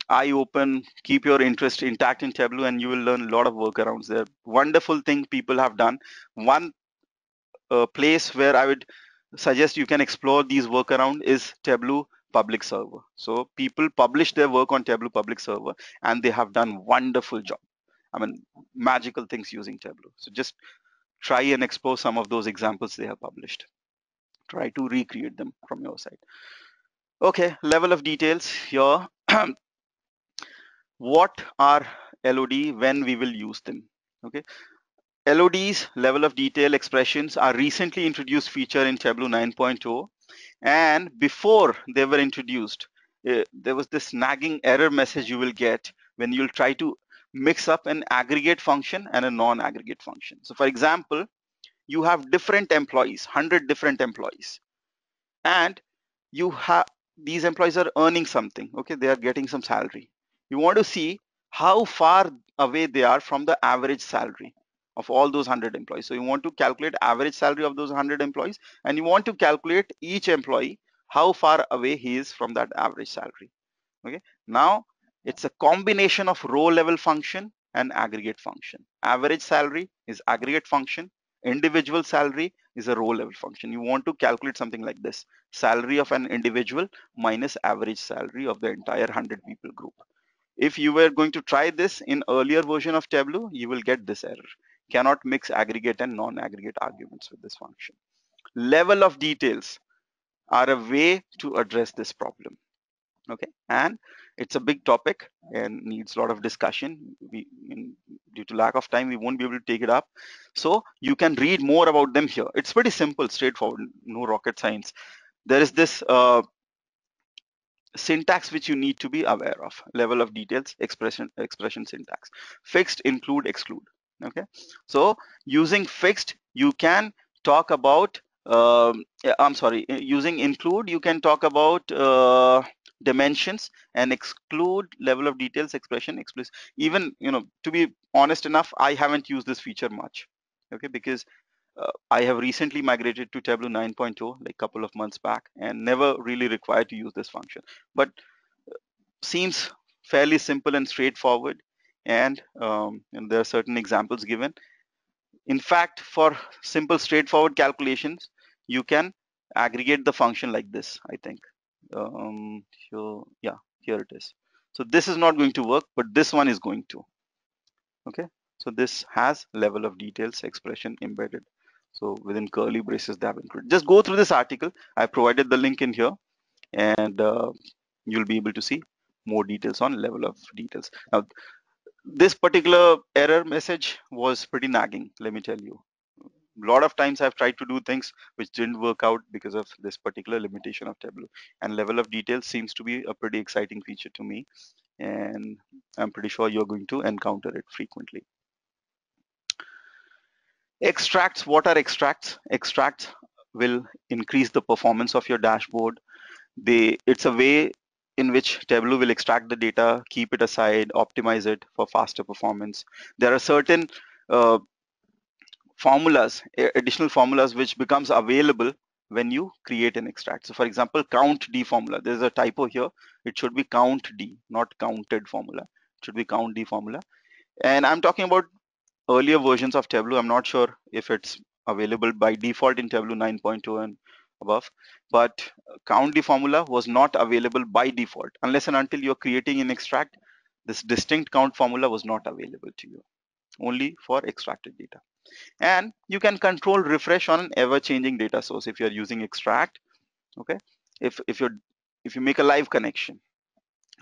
eye open, keep your interest intact in Tableau, and you will learn a lot of workarounds there. Wonderful thing people have done. One place where I would suggest you can explore these workaround is Tableau public server. So people publish their work on Tableau public server, and they have done wonderful job. I mean, magical things using Tableau. So just try and explore some of those examples they have published. Try to recreate them from your side. Okay, level of details here. What are LOD, when we will use them? Okay, LODs, level of detail expressions, are recently introduced feature in Tableau 9.0, and before they were introduced, there was this nagging error message you will get when you'll try to mix up an aggregate function and a non-aggregate function. So for example, you have different employees, 100 different employees, and you have these employees are earning something. Okay, they are getting some salary. You want to see how far away they are from the average salary of all those 100 employees. So you want to calculate average salary of those 100 employees, and you want to calculate each employee how far away he is from that average salary. Okay, now it's a combination of row level function and aggregate function. Average salary is aggregate function, individual salary is a row level function. You want to calculate something like this: salary of an individual minus average salary of the entire 100 people group. If you were going to try this in earlier version of Tableau, you will get this error: cannot mix aggregate and non-aggregate arguments with this function. Level of details are a way to address this problem. Okay, and it's a big topic and needs a lot of discussion. Due to lack of time, we won't be able to take it up, so you can read more about them here. It's pretty simple, straightforward, no rocket science. There is this syntax which you need to be aware of: level of details, expression syntax. Fixed, include, exclude. Okay, so using fixed, you can talk about I'm sorry, using include, you can talk about dimensions, and exclude, level of details, expression, explicit. Even, to be honest enough, I haven't used this feature much. Okay, because I have recently migrated to Tableau 9.0 like a couple of months back, and never really required to use this function, but seems fairly simple and straightforward. And there are certain examples given. In fact, for simple straightforward calculations, you can aggregate the function like this, I think. Yeah, here it is. So this is not going to work, but this one is going to. Okay, so this has level of details expression embedded. So within curly braces, they have included. Just go through this article. I provided the link in here, and you'll be able to see more details on level of details. Now, this particular error message was pretty nagging, let me tell you. A lot of times I've tried to do things which didn't work out because of this particular limitation of Tableau. And level of detail seems to be a pretty exciting feature to me, and I'm pretty sure you're going to encounter it frequently. Extracts, what are extracts? Extracts will increase the performance of your dashboard. It's a way in which Tableau will extract the data, keep it aside, optimize it for faster performance. There are certain uh, formulas, additional formulas which becomes available when you create an extract. So for example, count D formula. There's a typo here. It should be count D, not counted formula. It should be count D formula. And I'm talking about earlier versions of Tableau. I'm not sure if it's available by default in Tableau 9.2 and above, but count the formula was not available by default unless and until you're creating an extract. This distinct count formula was not available to you, only for extracted data. And you can control refresh on an ever-changing data source if you're using extract. Okay, if you make a live connection,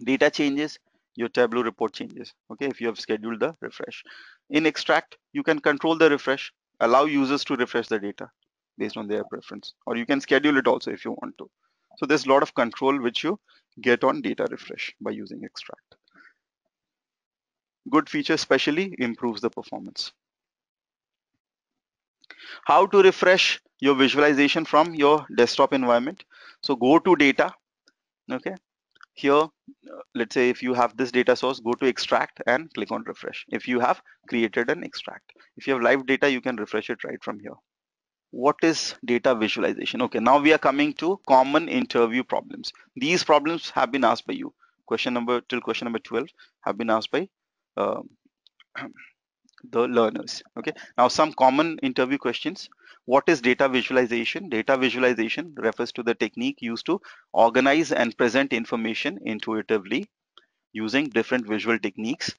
data changes, your Tableau report changes. Okay, if you have scheduled the refresh. In extract, you can control the refresh, allow users to refresh the data based on their preference, or you can schedule it also if you want to. So there's a lot of control which you get on data refresh by using extract. Good feature especially improves the performance. How to refresh your visualization from your desktop environment? So go to data. Okay, here let's say if you have this data source, go to extract and click on refresh. If you have created an extract, if you have live data, you can refresh it right from here. What is data visualization? Okay, now we are coming to common interview problems. These problems have been asked by you. Question number 12 have been asked by uh, the learners. Okay, now some common interview questions. What is data visualization? Data visualization refers to the technique used to organize and present information intuitively using different visual techniques,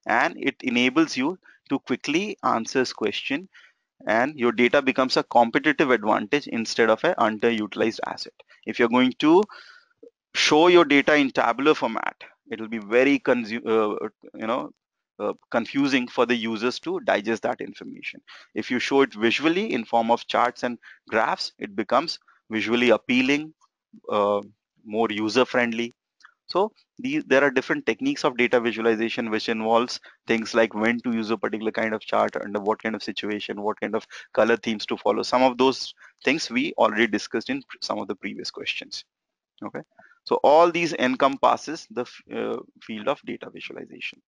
and it enables you to quickly answer question, and your data becomes a competitive advantage instead of an underutilized asset. If you're going to show your data in tabular format, it will be very confusing for the users to digest that information. If you show it visually in form of charts and graphs, it becomes visually appealing, uh, more user friendly. So there are different techniques of data visualization which involves things like when to use a particular kind of chart, under what kind of situation, what kind of color themes to follow. Some of those things we already discussed in some of the previous questions. Okay, so all these encompasses the field of data visualization,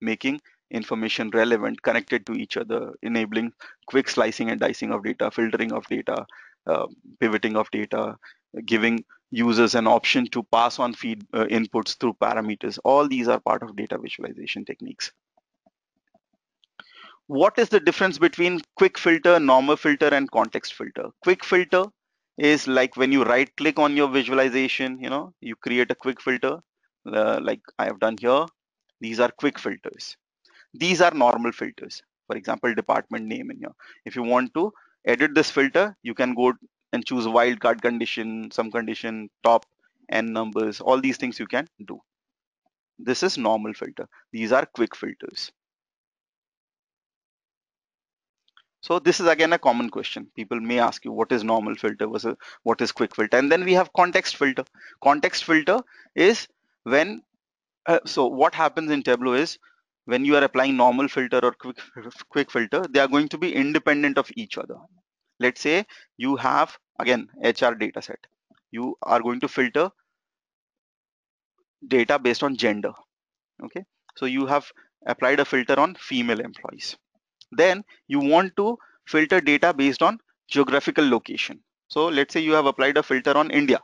making information relevant, connected to each other, enabling quick slicing and dicing of data, filtering of data, uh, pivoting of data, giving users an option to pass on feed inputs through parameters. All these are part of data visualization techniques. What is the difference between quick filter, normal filter, and context filter? Quick filter is like when you right click on your visualization, you create a quick filter, like I have done here. These are quick filters. These are normal filters. For example, department name in here. If you want to edit this filter, you can go and choose wildcard condition, some condition, top, n numbers, all these things you can do. This is normal filter. These are quick filters. So this is again a common question. People may ask you what is normal filter versus what is quick filter. And then we have context filter. Context filter is when, so what happens in Tableau is when you are applying normal filter or quick filter, they are going to be independent of each other. Let's say you have again HR data set. You are going to filter data based on gender. Okay. So you have applied a filter on female employees. Then you want to filter data based on geographical location. So let's say you have applied a filter on India.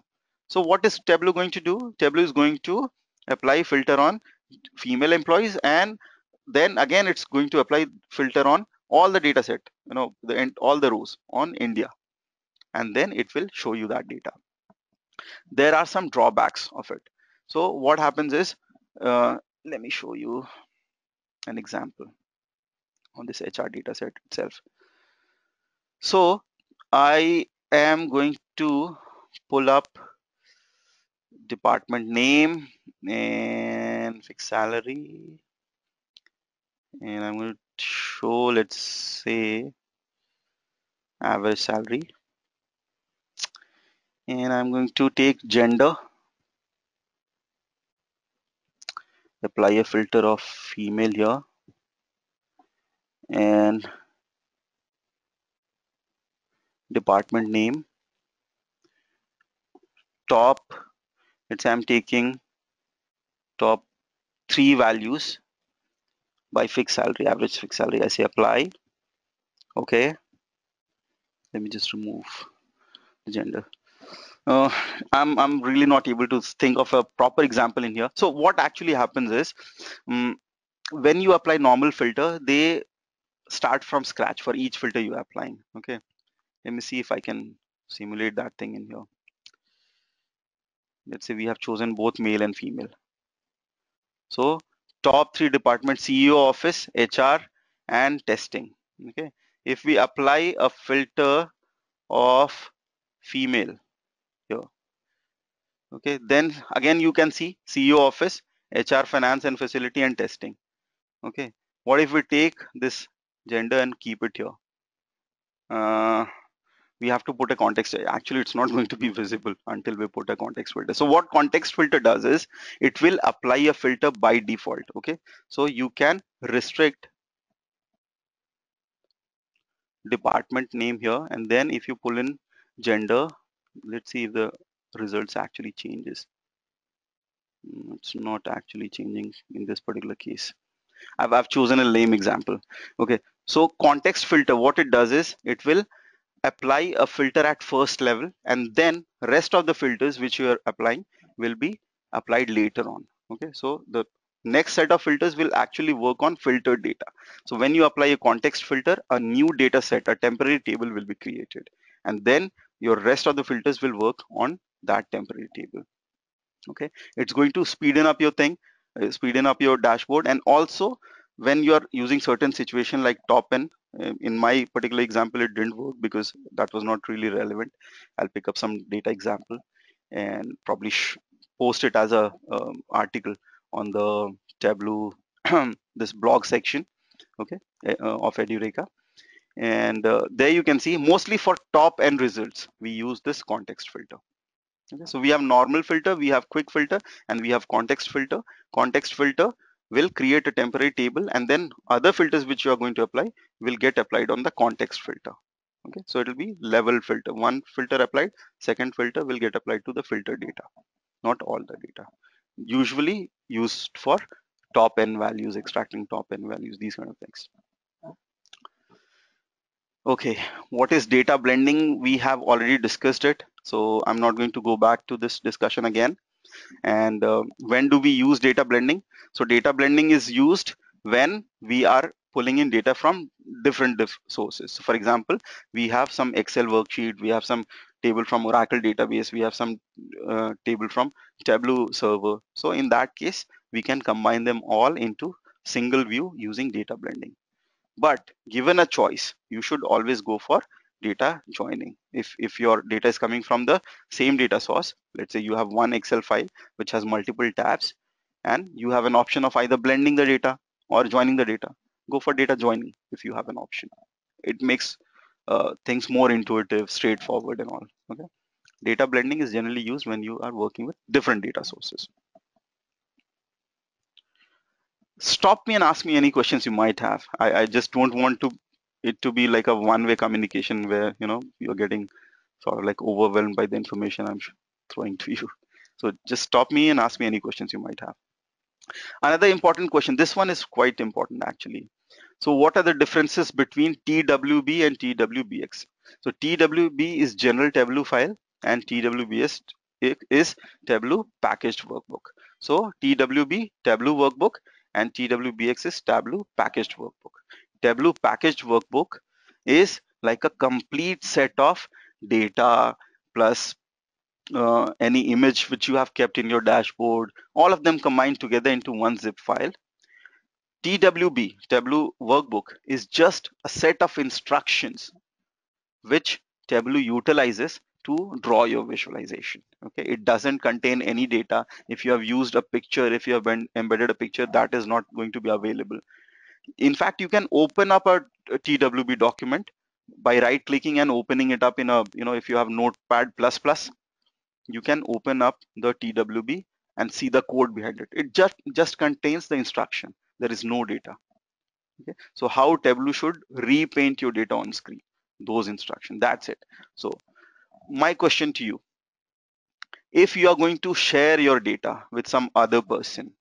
So what is Tableau going to do? Tableau is going to apply filter on female employees, and then again it's going to apply filter on all the data set, all the rows on India, and then it will show you that data. There are some drawbacks of it. So what happens is, let me show you an example on this HR data set itself. So I am going to pull up department name and fixed salary, and I'm going to show, let's say, average salary, and I'm going to take gender, apply a filter of female here, and department name, top, let's say I'm taking top 3 values by fixed salary, average fixed salary. I say apply. Okay, let me just remove the gender. uh, I'm really not able to think of a proper example in here. So what actually happens is, um, when you apply normal filter, they start from scratch for each filter you are applying. Okay, let me see if I can simulate that thing in here. Let's say we have chosen both male and female. So top 3 departments: CEO office, HR, and testing. Okay, if we apply a filter of female here, okay, then again you can see CEO office, HR, finance and facility, and testing. Okay, what if we take this gender and keep it here? We have to put a context. Actually, it's not going to be visible until we put a context filter. So what context filter does is it will apply a filter by default. Okay, so you can restrict department name here, and then if you pull in gender, let's see if the results actually changes. It's not actually changing in this particular case. I've chosen a lame example. Okay, so context filter, what it does is it will apply a filter at first level, and then rest of the filters which you are applying will be applied later on. Okay, so the next set of filters will actually work on filtered data. So when you apply a context filter, a new data set, a temporary table will be created, and then your rest of the filters will work on that temporary table. Okay, it's going to speeden up your thing, speeden up your dashboard. And also when you're using certain situation like top n, in my particular example it didn't work because that was not really relevant. I'll pick up some data example and probably post it as a article on the Tableau this blog section. Okay, of Edureka. And there you can see mostly for top n results we use this context filter. Okay, so we have normal filter, we have quick filter, and we have context filter. Context filter will create a temporary table, and then other filters which you are going to apply will get applied on the context filter. Okay, so it will be level filter. One filter applied, second filter will get applied to the filter data, not all the data. Usually used for top n values, extracting top n values, these kind of things. Okay, what is data blending? We have already discussed it, so I'm not going to go back to this discussion again. And when do we use data blending? So data blending is used when we are pulling in data from different sources. So for example, we have some Excel worksheet, we have some table from Oracle database, we have some table from Tableau server. So in that case, we can combine them all into single view using data blending. But given a choice, you should always go for data joining. If your data is coming from the same data source, let's say you have one Excel file which has multiple tabs, and you have an option of either blending the data or joining the data, go for data joining if you have an option. It makes things more intuitive, straightforward and all. Okay, data blending is generally used when you are working with different data sources. Stop me and ask me any questions you might have. I just don't want to it to be like a one-way communication where you're getting sort of like overwhelmed by the information I'm throwing to you. So just stop me and ask me any questions you might have. Another important question. This one is quite important actually. So what are the differences between TWB and TWBX? So TWB is general Tableau file and TWBS is Tableau packaged workbook. So TWB Tableau workbook and TWBX is Tableau packaged workbook. Tableau packaged workbook is like a complete set of data plus any image which you have kept in your dashboard, all of them combined together into one zip file. TWB, Tableau Workbook, is just a set of instructions which Tableau utilizes to draw your visualization. Okay, it doesn't contain any data. If you have used a picture, if you have embedded a picture, that is not going to be available. In fact, you can open up a TWB document, by right clicking and opening it up in a, if you have Notepad++, you can open up the TWB and see the code behind it. It just contains the instruction. There is no data. Okay, so how Tableau should repaint your data on screen, those instructions, that's it. So my question to you, if you are going to share your data with some other person,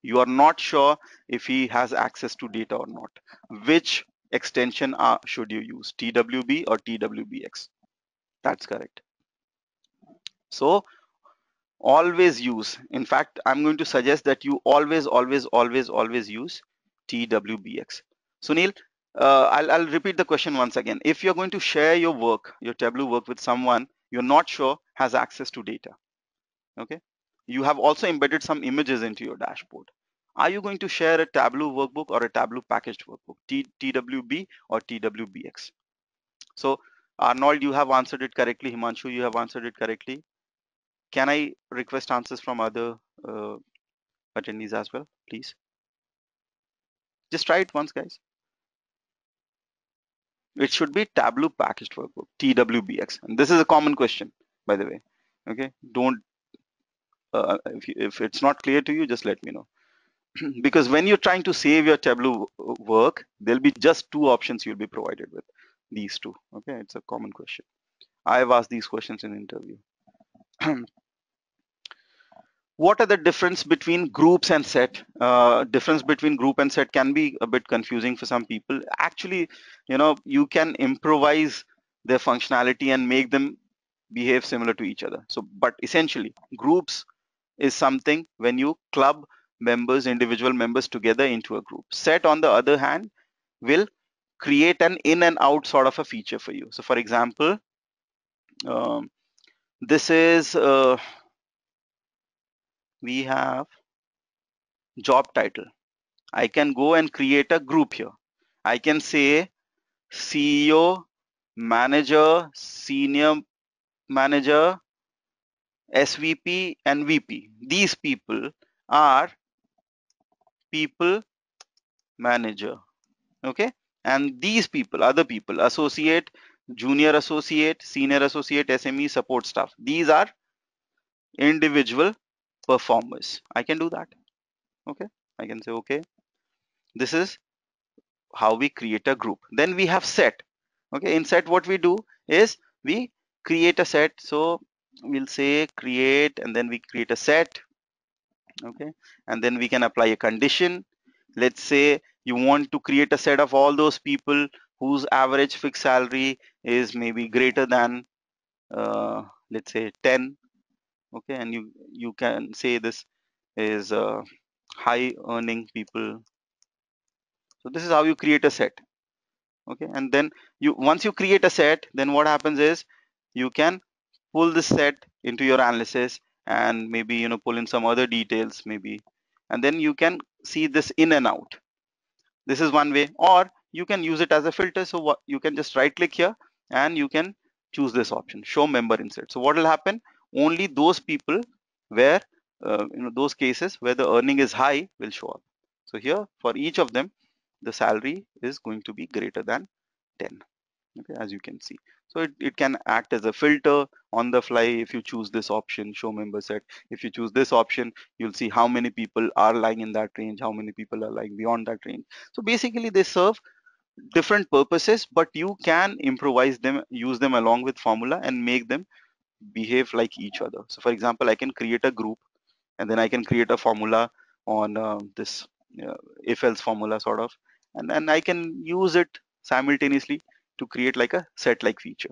you are not sure if he has access to data or not, which extension should you use, TWB or TWBX? That's correct. So always use, in fact, I'm going to suggest that you always use TWBX. Sunil, I'll repeat the question once again. If you're going to share your work, your Tableau work with someone you're not sure has access to data, okay, you have also embedded some images into your dashboard, are you going to share a Tableau workbook or a Tableau packaged workbook, TWB or TWBX? So Arnold, you have answered it correctly. Himanshu, you have answered it correctly. Can I request answers from other uh, attendees as well, please? Just try it once, guys. It should be Tableau packaged workbook, TWBX. And this is a common question, by the way. Okay, don't, if it's not clear to you, just let me know. Because when you're trying to save your Tableau work, there'll be just two options you'll be provided with. These two. Okay, it's a common question. I've asked these questions in interview. What are the difference between groups and set? Difference between group and set can be a bit confusing for some people. Actually, you can improvise their functionality and make them behave similar to each other. So, but essentially, groups is something when you club members, individual members together into a group. Set, on the other hand, will create an in and out sort of a feature for you. So, for example, um, this is we have job title. I can go and create a group here. I can say CEO, manager, senior manager, SVP, and VP. These people are people manager. Okay. And these people, other people, associate, junior associate, senior associate, SME, support staff. These are individual performers. I can do that. Okay. I can say, okay, this is how we create a group. Then we have set. Okay, in set what we do is we create a set. So we'll say create, and then we create a set. Okay, and then we can apply a condition. Let's say you want to create a set of all those people whose average fixed salary is maybe greater than let's say 10. Okay, and you can say this is high earning people. So this is how you create a set. Okay, and then once you create a set, then what happens is you can pull this set into your analysis and maybe pull in some other details maybe, and then you can see this in and out. This is one way, or you can use it as a filter. So what, you can just right click here and you can choose this option, show member insert. So what will happen, only those people where those cases where the earning is high will show up. So here for each of them the salary is going to be greater than 10. Okay, as you can see. So it can act as a filter on the fly. If you choose this option, show member set, if you choose this option, you'll see how many people are lying in that range, how many people are lying beyond that range. So basically they serve different purposes, but you can improvise them, use them along with formula and make them behave like each other. So for example, I can create a group and then I can create a formula on this if else formula sort of, and then I can use it simultaneously to create like a set like feature.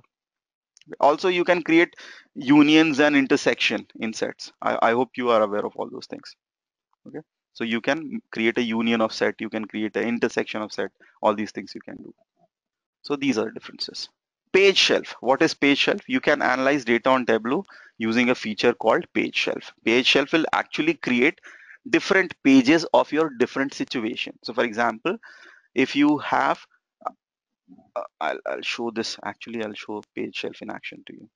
Also you can create unions and intersection in sets. I hope you are aware of all those things. Okay, so you can create a union of set, you can create an intersection of set, all these things you can do. So these are differences. Page shelf. What is page shelf? You can analyze data on Tableau using a feature called page shelf. Page shelf will actually create different pages of your different situation. So for example, if you have I'll show this, actually I'll show page shelf in action to you.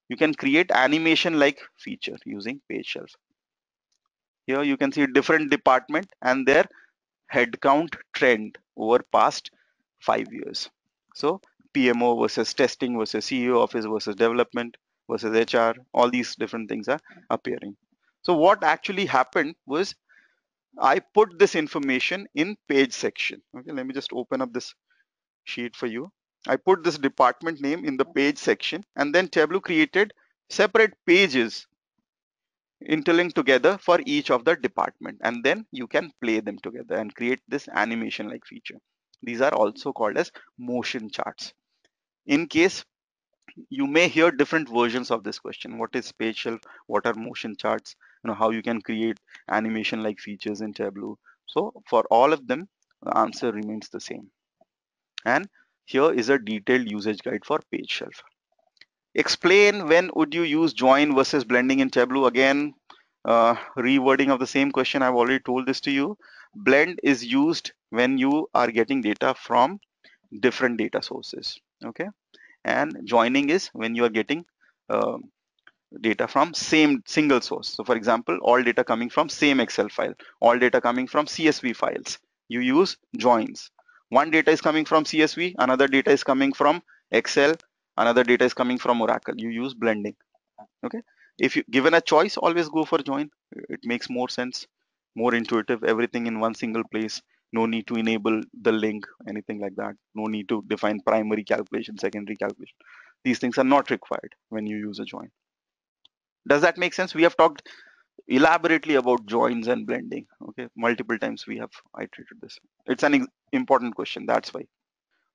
You can create animation like feature using page shelf. Here you can see different department and their headcount trend over past 5 years. So PMO versus testing versus CEO office versus development versus HR. All these different things are appearing. So what actually happened was I put this information in page section. Okay, let me just open up this sheet for you. I put this department name in the page section, and then Tableau created separate pages interlinked together for each of the department, and then you can play them together and create this animation like feature. These are also called as motion charts. In case you may hear different versions of this question, what is page shelf, what are motion charts, how you can create animation like features in Tableau. So for all of them, the answer remains the same. And here is a detailed usage guide for page shelf. Explain when would you use join versus blending in Tableau. Again, rewording of the same question. I've already told this to you. Blend is used when you are getting data from different data sources. Okay, and joining is when you are getting uh, data from same single source. So for example, all data coming from same Excel file, all data coming from CSV files, you use joins. One data is coming from CSV, another data is coming from Excel, another data is coming from Oracle. You use blending. Okay, if you given a choice, always go for join. It makes more sense, more intuitive, everything in one single place. No need to enable the link, anything like that. No need to define primary calculation, secondary calculation. These things are not required when you use a join. Does that make sense? We have talked elaborately about joins and blending. Okay, multiple times we have iterated this. It's an important question, that's why.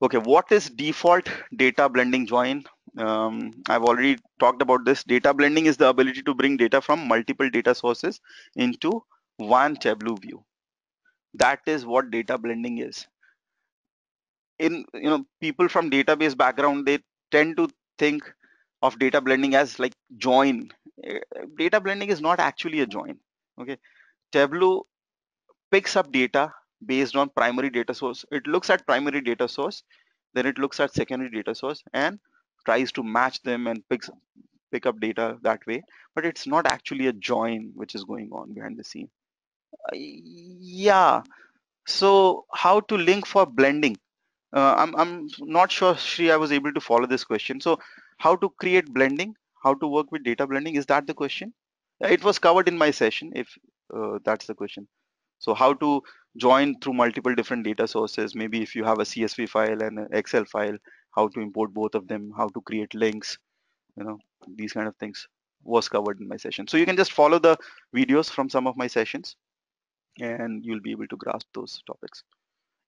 Okay, what is default data blending join? I've already talked about this. Data blending is the ability to bring data from multiple data sources into one Tableau view. That is what data blending is. In people from database background, they tend to think of data blending as like join. Eh, Data blending is not actually a join. Okay, Tableau picks up data based on primary data source. It looks at primary data source, then it looks at secondary data source and tries to match them and pick up data that way. But it's not actually a join which is going on behind the scene. Yeah. So how to link for blending? I'm not sure, Shri, I was able to follow this question. So how to create blending? How to work with data blending? Is that the question? It was covered in my session, if that's the question. So how to join through multiple different data sources? Maybe if you have a CSV file and an Excel file, how to import both of them, how to create links, these kind of things was covered in my session. So you can just follow the videos from some of my sessions and you'll be able to grasp those topics.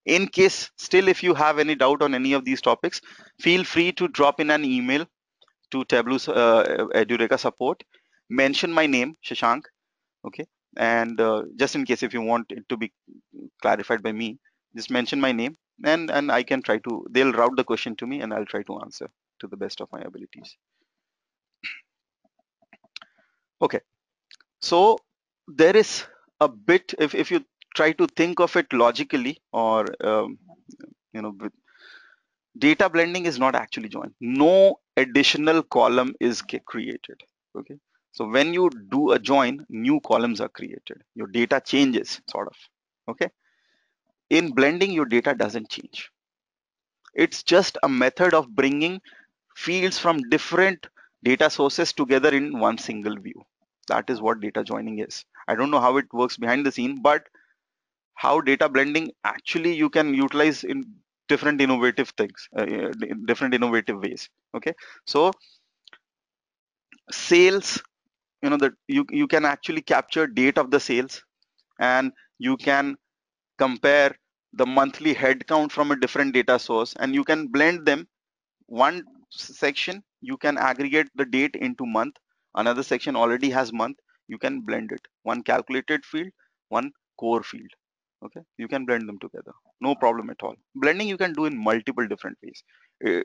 In case still if you have any doubt on any of these topics, feel free to drop in an email to Tableau's Edureka support. Mention my name, Shashank. Okay, and just in case if you want it to be clarified by me, just mention my name and I can try to, they'll route the question to me and I'll try to answer to the best of my abilities. Okay, so there is a bit, if you try to think of it logically, or with data blending is not actually joined. No additional column is created. Okay, so when you do a join, new columns are created. Your data changes, sort of. Okay, in blending, your data doesn't change. It's just a method of bringing fields from different data sources together in one single view. That is what data joining is. I don't know how it works behind the scene, but how data blending actually you can utilize in different innovative things, different innovative ways. Okay, so sales, that you can actually capture date of the sales, and you can compare the monthly head count from a different data source, and you can blend them. One section you can aggregate the date into month, another section already has month, you can blend it, one calculated field, one core field. Okay, you can blend them together, no problem at all. Blending you can do in multiple different ways.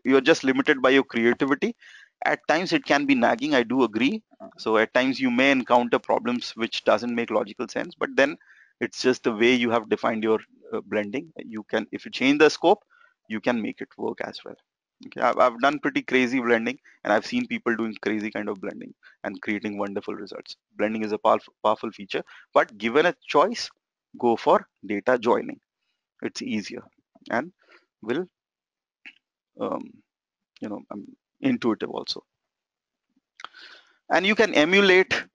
You're just limited by your creativity. At times it can be nagging, I do agree. So at times you may encounter problems which doesn't make logical sense, but then it's just the way you have defined your blending. You can, if you change the scope, you can make it work as well. Okay, I've done pretty crazy blending and I've seen people doing crazy kind of blending and creating wonderful results. Blending is a powerful feature, but given a choice, go for data joining. It's easier and will intuitive also. And you can emulate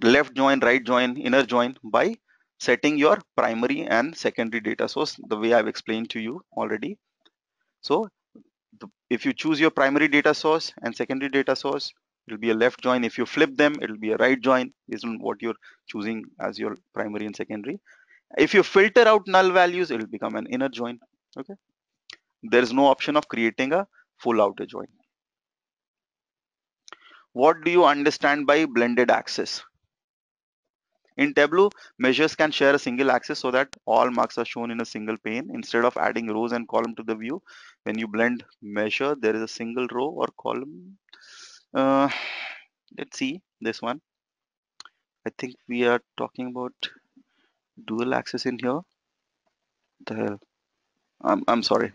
left join, right join, inner join by setting your primary and secondary data source the way I've explained to you already. So if you choose your primary data source and secondary data source, it'll be a left join. If you flip them, it'll be a right join based on what you're choosing as your primary and secondary. If you filter out null values, it'll become an inner join. Okay. There is no option of creating a full outer join. What do you understand by blended access? In Tableau, measures can share a single axis so that all marks are shown in a single pane. Instead of adding rows and column to the view, when you blend measure, there is a single row or column. Uh, let's see this one. I think we are talking about dual axis in here. The hell? I'm sorry.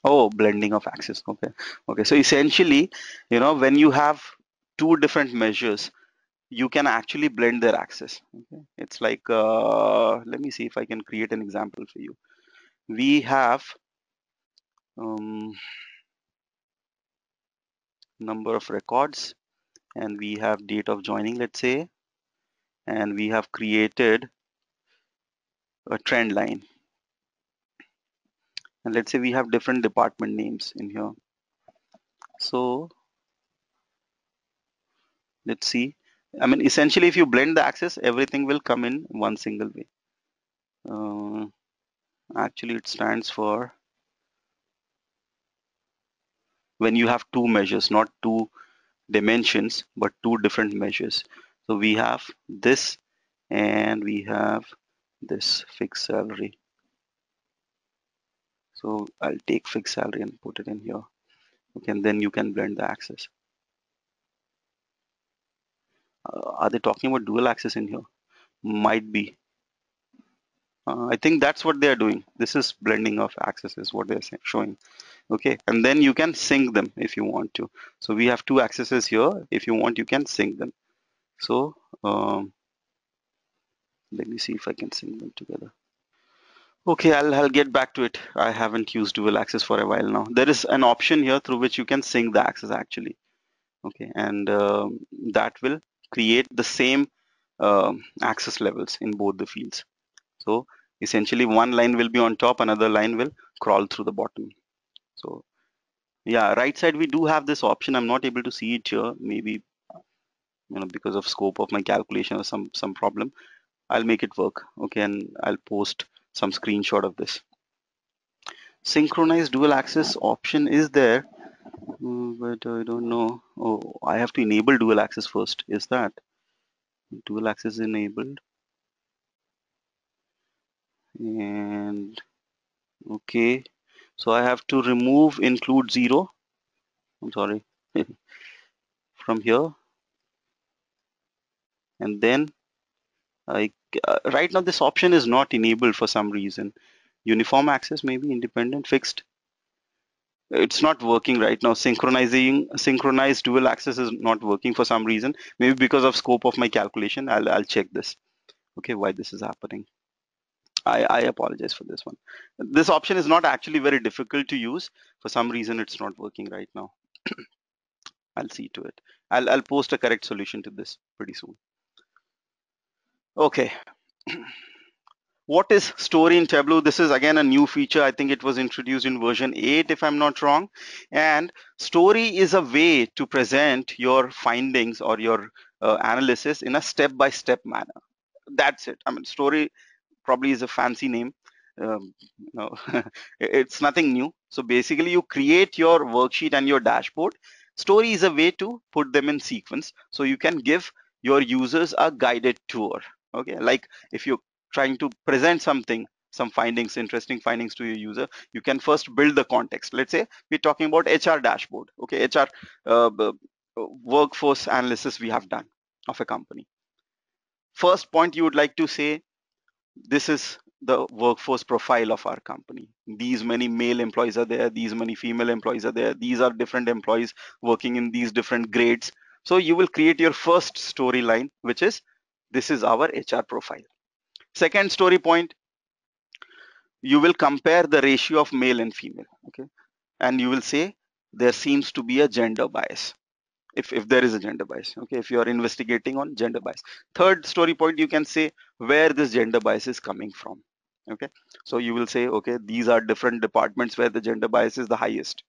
Oh, blending of axis. Okay. Okay. So essentially, when you have two different measures, you can actually blend their axis. Okay. It's like, let me see if I can create an example for you. We have number of records and we have date of joining, let's say, and we have created a trend line. And let's say we have different department names in here. So let's see. I mean, essentially, if you blend the axis, everything will come in one single way. Actually, it stands for when you have two measures, not two dimensions, but two different measures. So we have this and we have this fixed salary. So I'll take fixed salary and put it in here. Okay, and then you can blend the axis. Are they talking about dual axis in here? Might be. I think that's what they are doing. This is blending of axes is what they're showing. Okay, and then you can sync them if you want to. So we have two axes here. If you want, you can sync them. So let me see if I can sync them together. Okay, I'll get back to it. I haven't used dual axis for a while now. There is an option here through which you can sync the axis actually. Okay, and that will create the same axis levels in both the fields. So essentially one line will be on top, another line will crawl through the bottom. So yeah, right side we do have this option. I'm not able to see it here, maybe because of scope of my calculation or some problem. I'll make it work. Okay, and I'll post some screenshot of this. Synchronized dual axis option is there, but I don't know. Oh, I have to enable dual axis first. Is that dual axis enabled? And okay, so I have to remove include 0. I'm sorry. From here, and then I right now this option is not enabled for some reason. Uniform access, maybe independent fixed. It's not working right now. Synchronized dual access is not working for some reason. Maybe because of scope of my calculation. I'll check this. Okay, why this is happening. I apologize for this one. This option is not actually very difficult to use. For some reason, it's not working right now. I'll see to it. I'll post a correct solution to this pretty soon. Okay. What is story in Tableau? This is again a new feature. I think it was introduced in version 8 if I'm not wrong. And story is a way to present your findings or your analysis in a step-by-step manner. That's it. I mean, story probably is a fancy name. No, it's nothing new. So basically you create your worksheet and your dashboard. Story is a way to put them in sequence so you can give your users a guided tour. Okay, like if you're trying to present something, some findings, interesting findings to your user, you can first build the context. Let's say we're talking about HR dashboard. Okay, HR workforce analysis we have done of a company. First point you would like to say, this is the workforce profile of our company. These many male employees are there, these many female employees are there, these are different employees working in these different grades. So you will create your first storyline, which is this is our HR profile. Second story point, you will compare the ratio of male and female. Okay, and you will say there seems to be a gender bias. If there is a gender bias, okay, if you are investigating on gender bias. Third story point, you can say where this gender bias is coming from. Okay, so you will say, okay, these are different departments where the gender bias is the highest.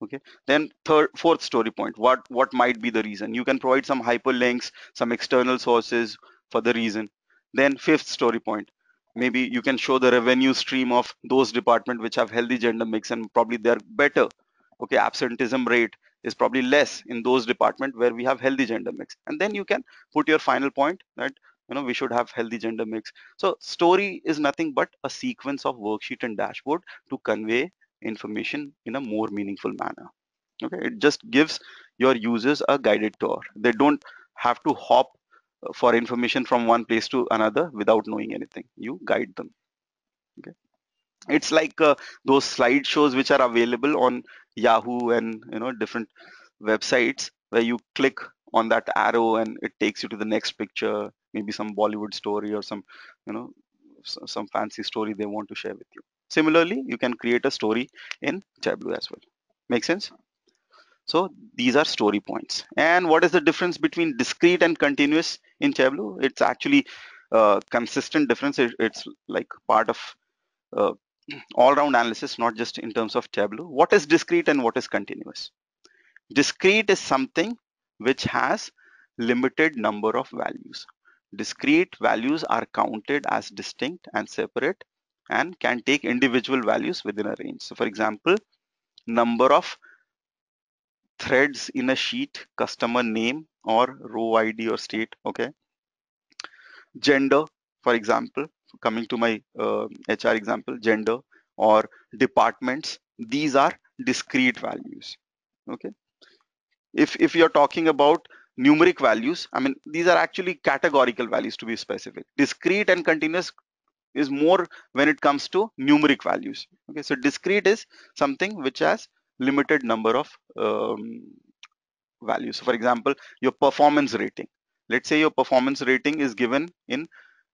Okay, then fourth story point, what might be the reason. You can provide some hyperlinks, some external sources for the reason. Then fifth story point, maybe you can show the revenue stream of those departments which have healthy gender mix and probably they're better. Okay, absenteeism rate is probably less in those departments where we have healthy gender mix, and then you can put your final point that we should have healthy gender mix. So story is nothing but a sequence of worksheet and dashboard to convey information in a more meaningful manner. Okay, it just gives your users a guided tour. They don't have to hop for information from one place to another without knowing anything. You guide them. Okay, it's like those slideshows which are available on Yahoo and different websites where you click on that arrow and it takes you to the next picture, maybe some Bollywood story or some you know some fancy story they want to share with you. Similarly, you can create a story in Tableau as well. Make sense? So these are story points. And what is the difference between discrete and continuous in Tableau? It's actually consistent difference. It's like part of uh, all-round analysis, not just in terms of Tableau. What is discrete and what is continuous? Discrete is something which has limited number of values. Discrete values are counted as distinct and separate and can take individual values within a range. So for example, number of threads in a sheet, customer name or row ID or state, okay. Gender, for example, coming to my HR example, gender or departments, these are discrete values, okay. If you're talking about numeric values, I mean, these are actually categorical values to be specific. Discrete and continuous is more when it comes to numeric values. Okay, so discrete is something which has limited number of values. So for example, your performance rating. Let's say your performance rating is given in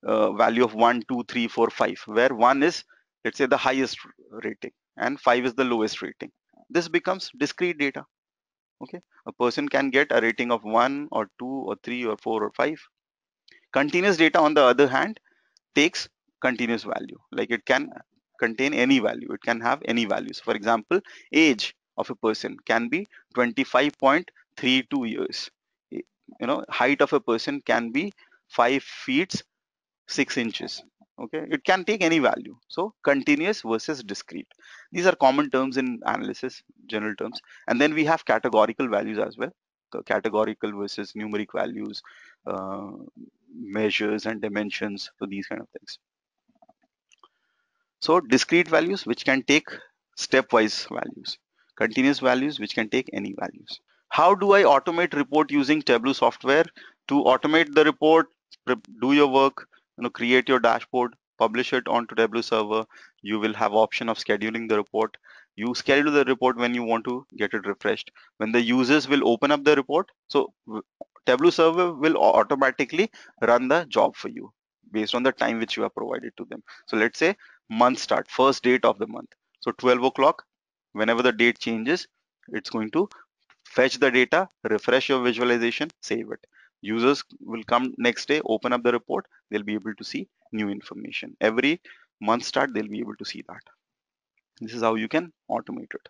value of 1, 2, 3, 4, 5, where 1 is, let's say, the highest rating and 5 is the lowest rating. This becomes discrete data. Okay, a person can get a rating of 1 or 2 or 3 or 4 or 5. Continuous data, on the other hand, takes continuous value, like it can contain any value, it can have any values. For example, age of a person can be 25.32 years. Height of a person can be 5 feet 6 inches. Okay, it can take any value. So continuous versus discrete, these are common terms in analysis, general terms. And then we have categorical values as well. Categorical versus numeric values, uh, measures and dimensions, so these kind of things. So discrete values which can take stepwise values, continuous values which can take any values. How do I automate report using Tableau software? To automate the report, do your work, create your dashboard, publish it onto Tableau server. You will have option of scheduling the report. You schedule the report when you want to get it refreshed. When the users will open up the report, so Tableau server will automatically run the job for you based on the time which you have provided to them. So let's say month start, first date of the month. So 12 o'clock, whenever the date changes, it's going to fetch the data, refresh your visualization, save it. Users will come next day, open up the report, they'll be able to see new information. Every month start, they'll be able to see that. This is how you can automate it.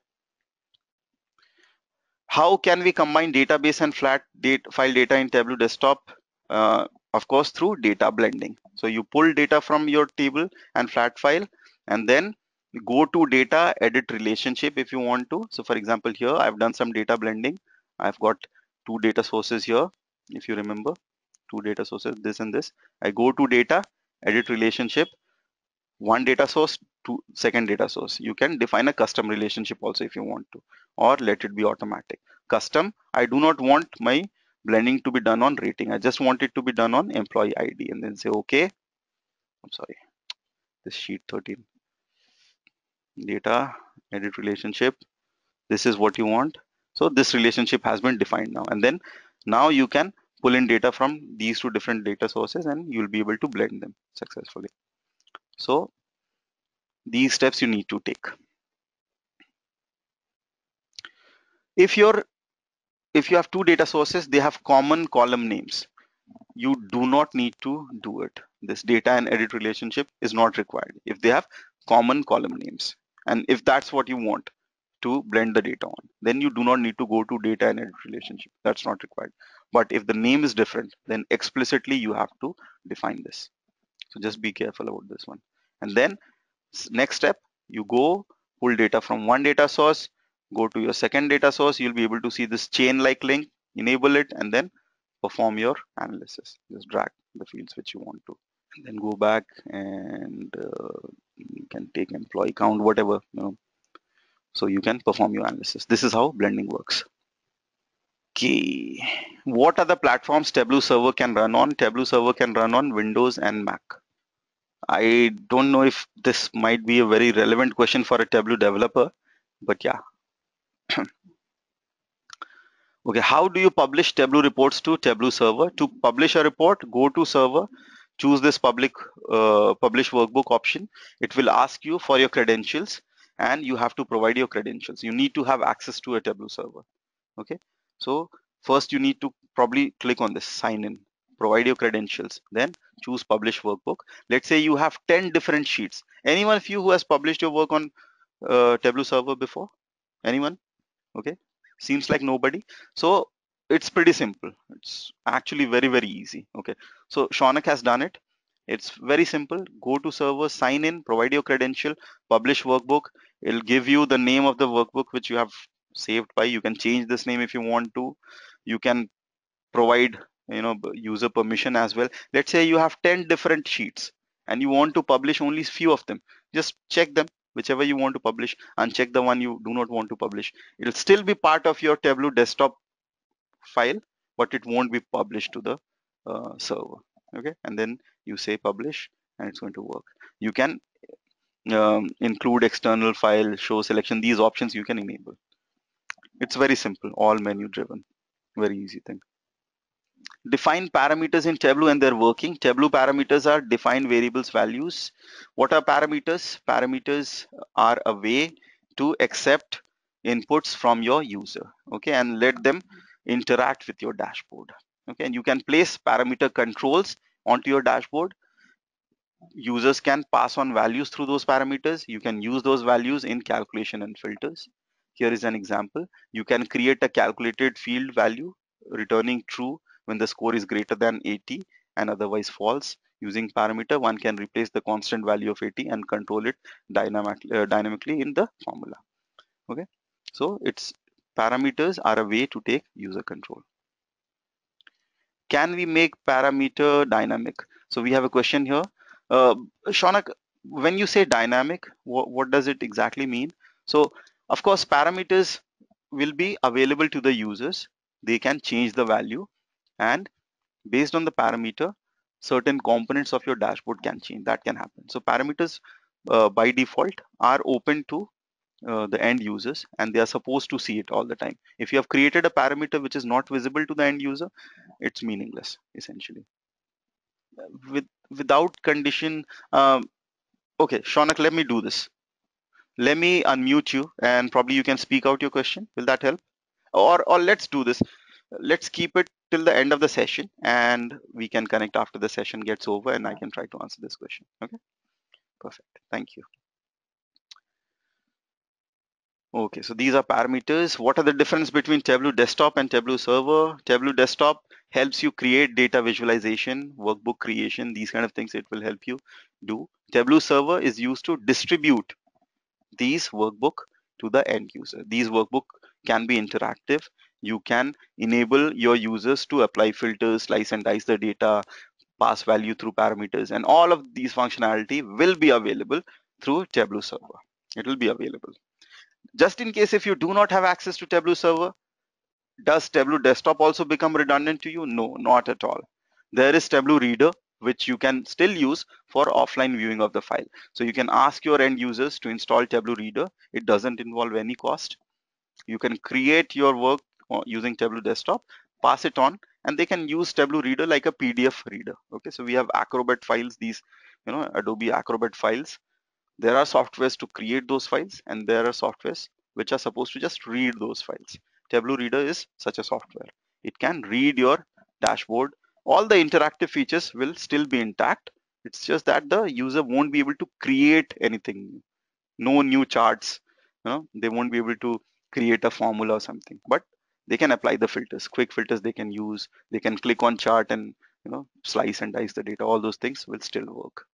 How can we combine database and flat file data in Tableau desktop? Of course, through data blending. So you pull data from your table and flat file, and then go to data, edit relationship if you want to. So for example, here I've done some data blending. I've got two data sources here. If you remember, two data sources, this and this. I go to data, edit relationship, one data source to second data source. You can define a custom relationship also if you want to, or let it be automatic. Custom, I do not want my blending to be done on rating. I just want it to be done on employee ID, and then say okay. I'm sorry, this sheet 13, data, edit relationship. This is what you want. So this relationship has been defined now, and then now you can pull in data from these two different data sources and you'll be able to blend them successfully. So these steps you need to take. If you have two data sources, they have common column names, you do not need to do it. This data and edit relationship is not required if they have common column names. And if that's what you want to blend the data on, then you do not need to go to data and edit relationship. That's not required. But if the name is different, then explicitly you have to define this. So just be careful about this one. And then next step, you go pull data from one data source, go to your second data source, you'll be able to see this chain like link, enable it, and then perform your analysis. Just drag the fields which you want to, and then go back and you can take employee count, whatever, so you can perform your analysis. This is how blending works. Okay, what are the platforms Tableau server can run on? Tableau server can run on Windows and Mac. I don't know if this might be a very relevant question for a Tableau developer, but yeah. Okay, how do you publish Tableau reports to Tableau server? To publish a report, go to server, choose this publish workbook option. It will ask you for your credentials and you have to provide your credentials. You need to have access to a Tableau server. Okay, so first you need to probably click on this sign in, provide your credentials, then choose publish workbook. Let's say you have 10 different sheets. Anyone of you who has published your work on Tableau server before? Anyone? Okay, seems like nobody. So it's pretty simple. It's actually very easy. Okay, so Shaunak has done it. It's very simple. Go to server, sign in, provide your credential, publish workbook. It'll give you the name of the workbook which you have saved by. You can change this name if you want to. You can provide user permission as well. Let's say you have 10 different sheets and you want to publish only few of them. Just check them, whichever you want to publish, and check the one you do not want to publish. It'll still be part of your Tableau desktop file, but it won't be published to the server. Okay, and then you say publish and it's going to work. You can include external file, show selection, these options you can enable. It's very simple, all menu driven, very easy thing. Define parameters in Tableau and their working. Tableau parameters are defined variables values. What are parameters? Parameters are a way to accept inputs from your user, okay, and let them interact with your dashboard. Okay, and you can place parameter controls onto your dashboard. Users can pass on values through those parameters. You can use those values in calculation and filters. Here is an example. You can create a calculated field value returning true when the score is greater than 80 and otherwise false. Using parameter, one can replace the constant value of 80 and control it dynamically in the formula. Okay, so it's parameters are a way to take user control. Can we make parameter dynamic? So we have a question here. Shaunak, when you say dynamic, what does it exactly mean? So of course, parameters will be available to the users. They can change the value, and based on the parameter, certain components of your dashboard can change. That can happen. So parameters by default are open to the end users, and they are supposed to see it all the time. If you have created a parameter which is not visible to the end user, it's meaningless essentially. Without condition, okay, Shaunak, let me do this. Let me unmute you and probably you can speak out your question. Will that help? Or let's do this. Let's keep it till the end of the session and we can connect after the session gets over and I can try to answer this question. Okay, perfect. Thank you. Okay, so these are parameters. What are the difference between Tableau Desktop and Tableau Server? Tableau Desktop helps you create data visualization, workbook creation, these kind of things it will help you do. Tableau Server is used to distribute these workbook to the end user. These workbook can be interactive. You can enable your users to apply filters, slice and dice the data, pass value through parameters, and all of these functionality will be available through Tableau Server. It will be available. Just in case if you do not have access to Tableau server, does Tableau desktop also become redundant to you? No, not at all. There is Tableau reader, which you can still use for offline viewing of the file. So you can ask your end users to install Tableau reader. It doesn't involve any cost. You can create your work using Tableau desktop, pass it on, and they can use Tableau reader like a PDF reader. Okay, so we have Acrobat files, these, Adobe Acrobat files. There are softwares to create those files and there are softwares which are supposed to just read those files. Tableau Reader is such a software. It can read your dashboard. All the interactive features will still be intact. It's just that the user won't be able to create anything new. No new charts. They won't be able to create a formula or something. But they can apply the filters, quick filters they can use. They can click on chart and slice and dice the data. All those things will still work.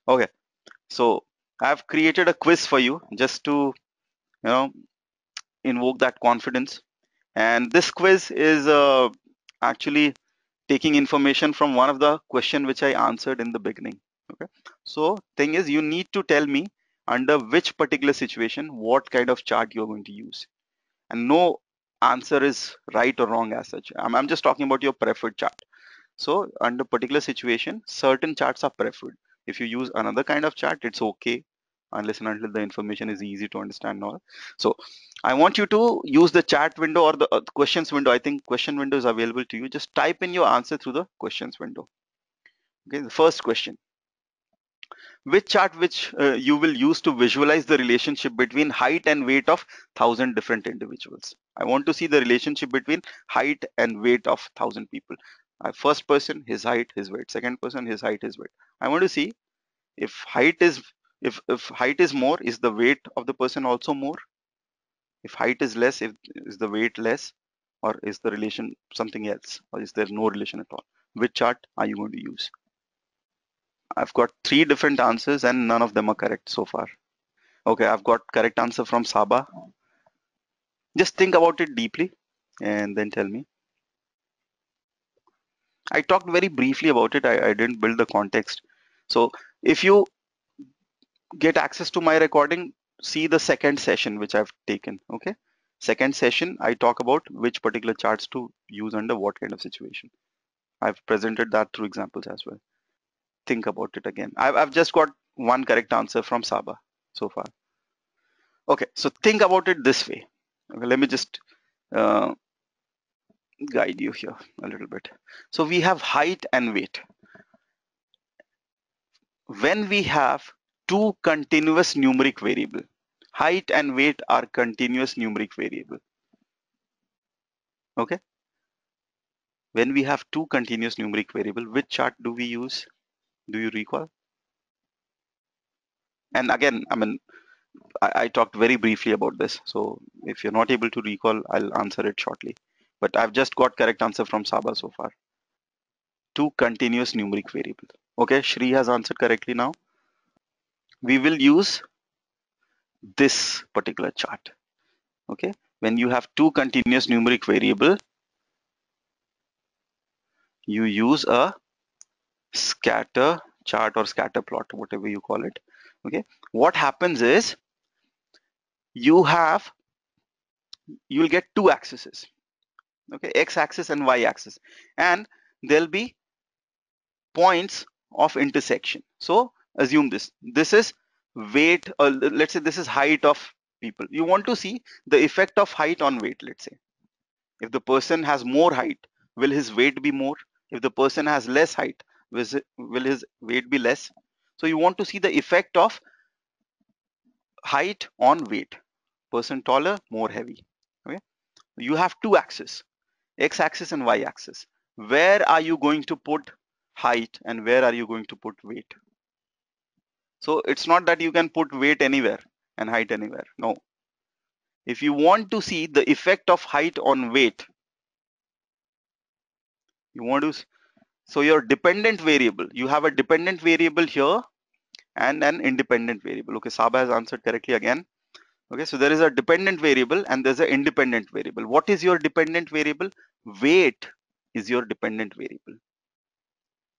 Okay, so I've created a quiz for you just to you know invoke that confidence. And this quiz is actually taking information from one of the question which I answered in the beginning. Okay, so thing is, you need to tell me under which particular situation what kind of chart you're going to use, and no answer is right or wrong as such. I'm just talking about your preferred chart. So under particular situation, certain charts are preferred. If you use another kind of chart, it's okay, unless and until the information is easy to understand and all. So I want you to use the chat window or the questions window. I think question window is available to you. Just type in your answer through the questions window. Okay, the first question. Which chart which you will use to visualize the relationship between height and weight of 1,000 different individuals? I want to see the relationship between height and weight of 1,000 people. First person, his height, his weight. Second person, his height, his weight. I want to see if height is if height is more, is the weight of the person also more? If height is less, is the weight less, or is the relation something else, or is there no relation at all? Which chart are you going to use? I've got 3 different answers and none of them are correct so far. Okay, I've got correct answer from Saba. Just think about it deeply and then tell me. I talked very briefly about it. I didn't build the context. So if you get access to my recording, see the second session which I've taken. Okay, second session I talk about which particular charts to use under what kind of situation. I've presented that through examples as well. Think about it again. I've just got one correct answer from Saba so far. Okay, so think about it this way. Okay, let me just uh, guide you here a little bit. So we have height and weight. When we have two continuous numeric variable, height and weight are continuous numeric variable. Okay. When we have two continuous numeric variable, which chart do we use? Do you recall? And again, I talked very briefly about this. So if you're not able to recall, I'll answer it shortly. But I've just got correct answer from Saba so far. Two continuous numeric variable. Okay, Shri has answered correctly now. We will use this particular chart. Okay, when you have two continuous numeric variable, you use a scatter chart or scatter plot, whatever you call it. Okay, what happens is you'll get two axes. Okay, x-axis and y-axis, and there'll be points of intersection. So assume this is weight, or let's say this is height of people. You want to see the effect of height on weight. Let's say if the person has more height, will his weight be more? If the person has less height, will his weight be less? So you want to see the effect of height on weight. Person taller, more heavy. Okay, you have two axes, x-axis and y-axis. Where are you going to put height and where are you going to put weight? So it's not that you can put weight anywhere and height anywhere. No. If you want to see the effect of height on weight, you want to, so your dependent variable, you have a dependent variable here and an independent variable. Okay, Saba has answered correctly again. Okay, so there is a dependent variable and there's an independent variable. What is your dependent variable? Weight is your dependent variable.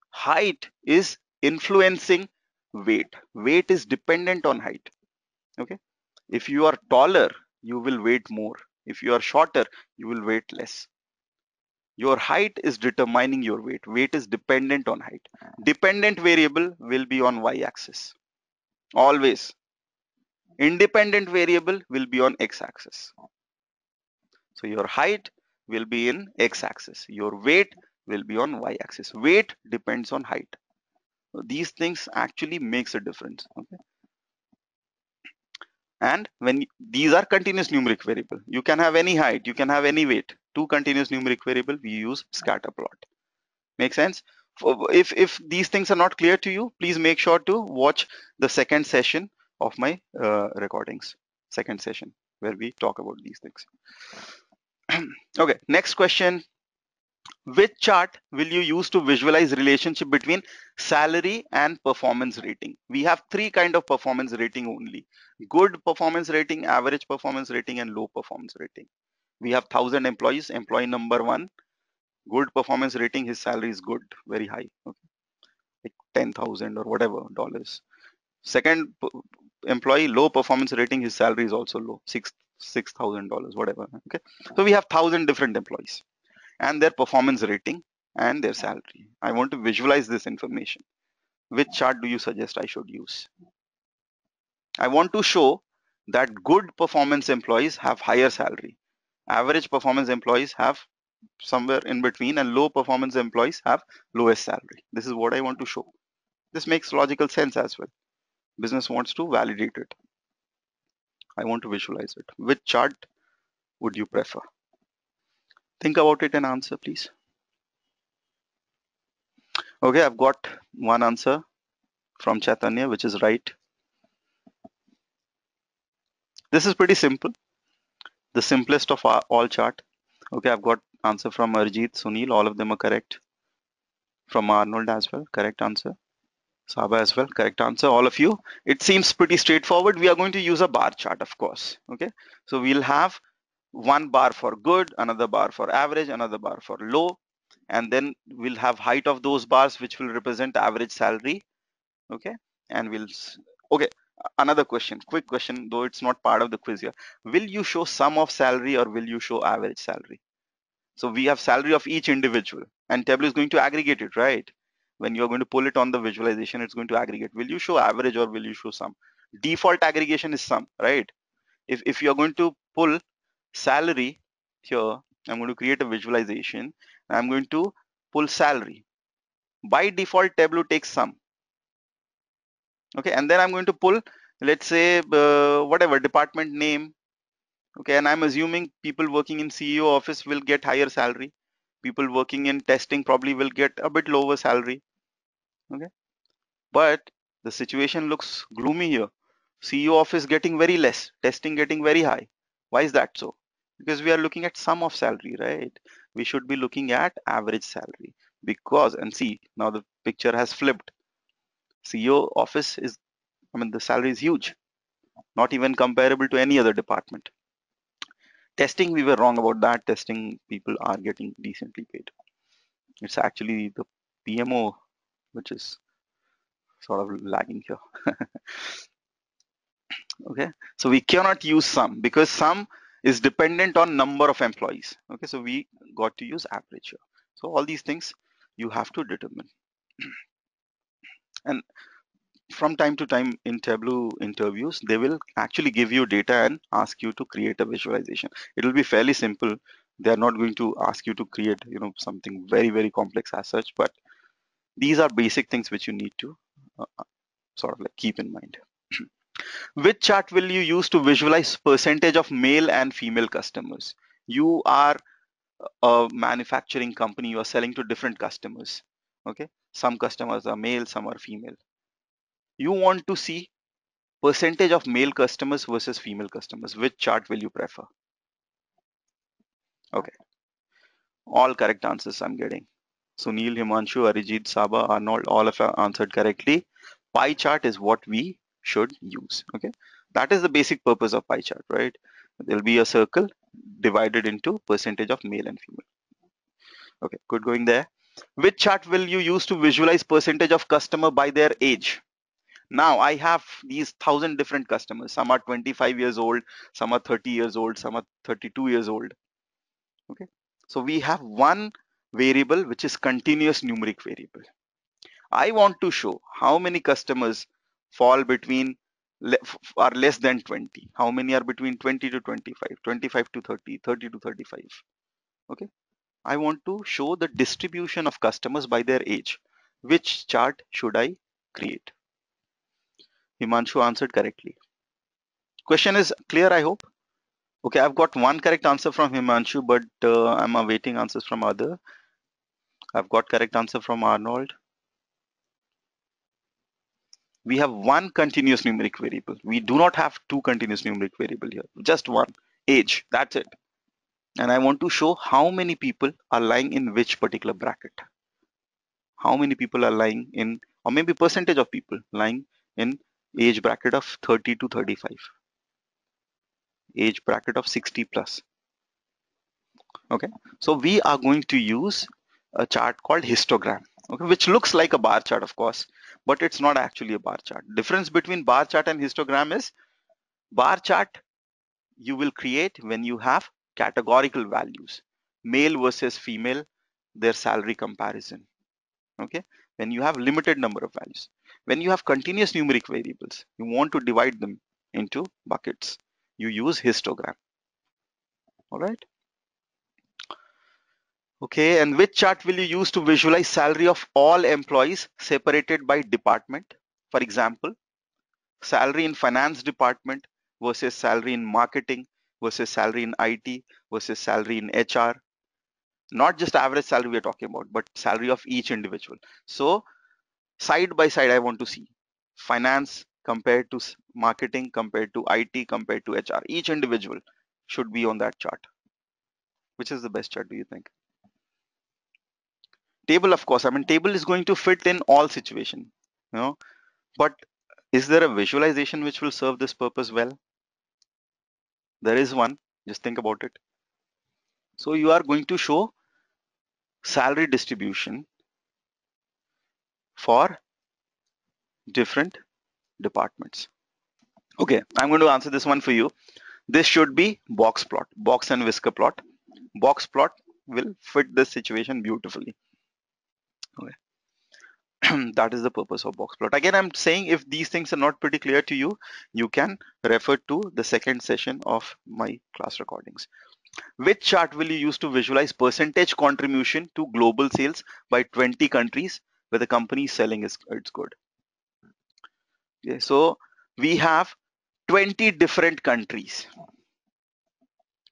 Height is influencing weight. Weight is dependent on height. Okay, if you are taller, you will weight more. If you are shorter, you will weight less. Your height is determining your weight. Weight is dependent on height. Dependent variable will be on y-axis always. Independent variable will be on x-axis. So your height will be in x-axis. Your weight will be on y-axis. Weight depends on height. So these things actually makes a difference. Okay. And when these are continuous numeric variable, you can have any height, you can have any weight. Two continuous numeric variable, we use scatter plot. Make sense? If these things are not clear to you, please make sure to watch the second session of my recordings. Second session where we talk about these things. Okay, next question. Which chart will you use to visualize relationship between salary and performance rating? We have three kind of performance rating only: good performance rating, average performance rating, and low performance rating. We have 1,000 employees. Employee number one, good performance rating, his salary is good, very high, okay, like 10,000 or whatever dollars. Second employee, low performance rating, his salary is also low, $6,000, whatever. Okay, so we have 1,000 different employees and their performance rating and their salary. I want to visualize this information. Which chart do you suggest I should use? I want to show that good performance employees have higher salary. Average performance employees have somewhere in between, and low performance employees have lowest salary. This is what I want to show. This makes logical sense as well. Business wants to validate it. I want to visualize it. Which chart would you prefer? Think about it and answer, please. Okay, I've got one answer from Chaitanya, which is right. This is pretty simple. The simplest of all chart. Okay, I've got answer from Arjit, Sunil, all of them are correct. From Arnold as well, correct answer. Saba as well, correct answer, all of you. It seems pretty straightforward. We are going to use a bar chart, of course. Okay, so we'll have one bar for good, another bar for average, another bar for low, and then we'll have height of those bars which will represent average salary. Okay, and okay, another question, quick question, though it's not part of the quiz here. Will you show sum of salary or will you show average salary? So we have salary of each individual and Tableau is going to aggregate it, right? When you're going to pull it on the visualization, it's going to aggregate. Will you show average or will you show sum? Default aggregation is sum, right? If you're going to pull salary here, I'm going to create a visualization. I'm going to pull salary. By default, Tableau takes sum. Okay, and then I'm going to pull, let's say, whatever department name. Okay, and I'm assuming people working in CEO office will get higher salary. People working in testing probably will get a bit lower salary. Okay, but the situation looks gloomy here. CEO office getting very less, testing getting very high. Why is that so? Because we are looking at sum of salary, right? We should be looking at average salary because, and see, now the picture has flipped. CEO office is, I mean, the salary is huge, not even comparable to any other department. Testing, we were wrong about that. Testing people are getting decently paid. It's actually the PMO which is sort of lagging here. Okay, so we cannot use sum because sum is dependent on number of employees. Okay, so we got to use average here. So all these things you have to determine. And from time to time in Tableau interviews, they will actually give you data and ask you to create a visualization. It will be fairly simple. They are not going to ask you to create, something very, very complex as such, but these are basic things which you need to sort of like keep in mind. Which chart will you use to visualize percentage of male and female customers? You are a manufacturing company, you are selling to different customers. Okay, some customers are male, some are female. You want to see percentage of male customers versus female customers. Which chart will you prefer? Okay, all correct answers I'm getting. Sunil, Himanshu, Arijit, Saba, Arnold, all of you answered correctly. Pie chart is what we should use. Okay, that is the basic purpose of pie chart, right? There'll be a circle divided into percentage of male and female. Okay, good going there. Which chart will you use to visualize percentage of customer by their age? Now I have these 1,000 different customers. Some are 25 years old, some are 30 years old, some are 32 years old. Okay, so we have one variable which is continuous numeric variable. I want to show how many customers fall between are less than 20. How many are between 20 to 25, 25 to 30, 30 to 35. Okay, I want to show the distribution of customers by their age. Which chart should I create? Himanshu answered correctly. Question is clear, I hope. Okay, I've got one correct answer from Himanshu, but I'm awaiting answers from other. I've got correct answer from Arnold. We have one continuous numeric variable. We do not have two continuous numeric variable here. Just one, age. That's it. And I want to show how many people are lying in which particular bracket. How many people are lying in, or maybe percentage of people lying in age bracket of 30 to 35, age bracket of 60 plus. Okay, so we are going to use a chart called histogram, okay, which looks like a bar chart, of course, but it's not actually a bar chart. Difference between bar chart and histogram is bar chart you will create when you have categorical values, male versus female, their salary comparison. Okay, when you have limited number of values. When you have continuous numeric variables, you want to divide them into buckets. You use histogram. All right. Okay, and which chart will you use to visualize salary of all employees separated by department? For example, salary in finance department versus salary in marketing versus salary in IT versus salary in HR. Not just average salary we are talking about, but salary of each individual. So side by side, I want to see finance compared to marketing, compared to IT, compared to HR. Each individual should be on that chart. Which is the best chart, do you think? Table, of course. I mean, table is going to fit in all situation, you know. But is there a visualization which will serve this purpose well? There is one. Just think about it. So you are going to show salary distribution for different departments. Okay, I'm going to answer this one for you. This should be box plot, box and whisker plot. Box plot will fit this situation beautifully. Okay. That is the purpose of box plot. Again, I'm saying if these things are not pretty clear to you, you can refer to the second session of my class recordings. Which chart will you use to visualize percentage contribution to global sales by 20 countries where the company is selling its good? Okay, so we have 20 different countries.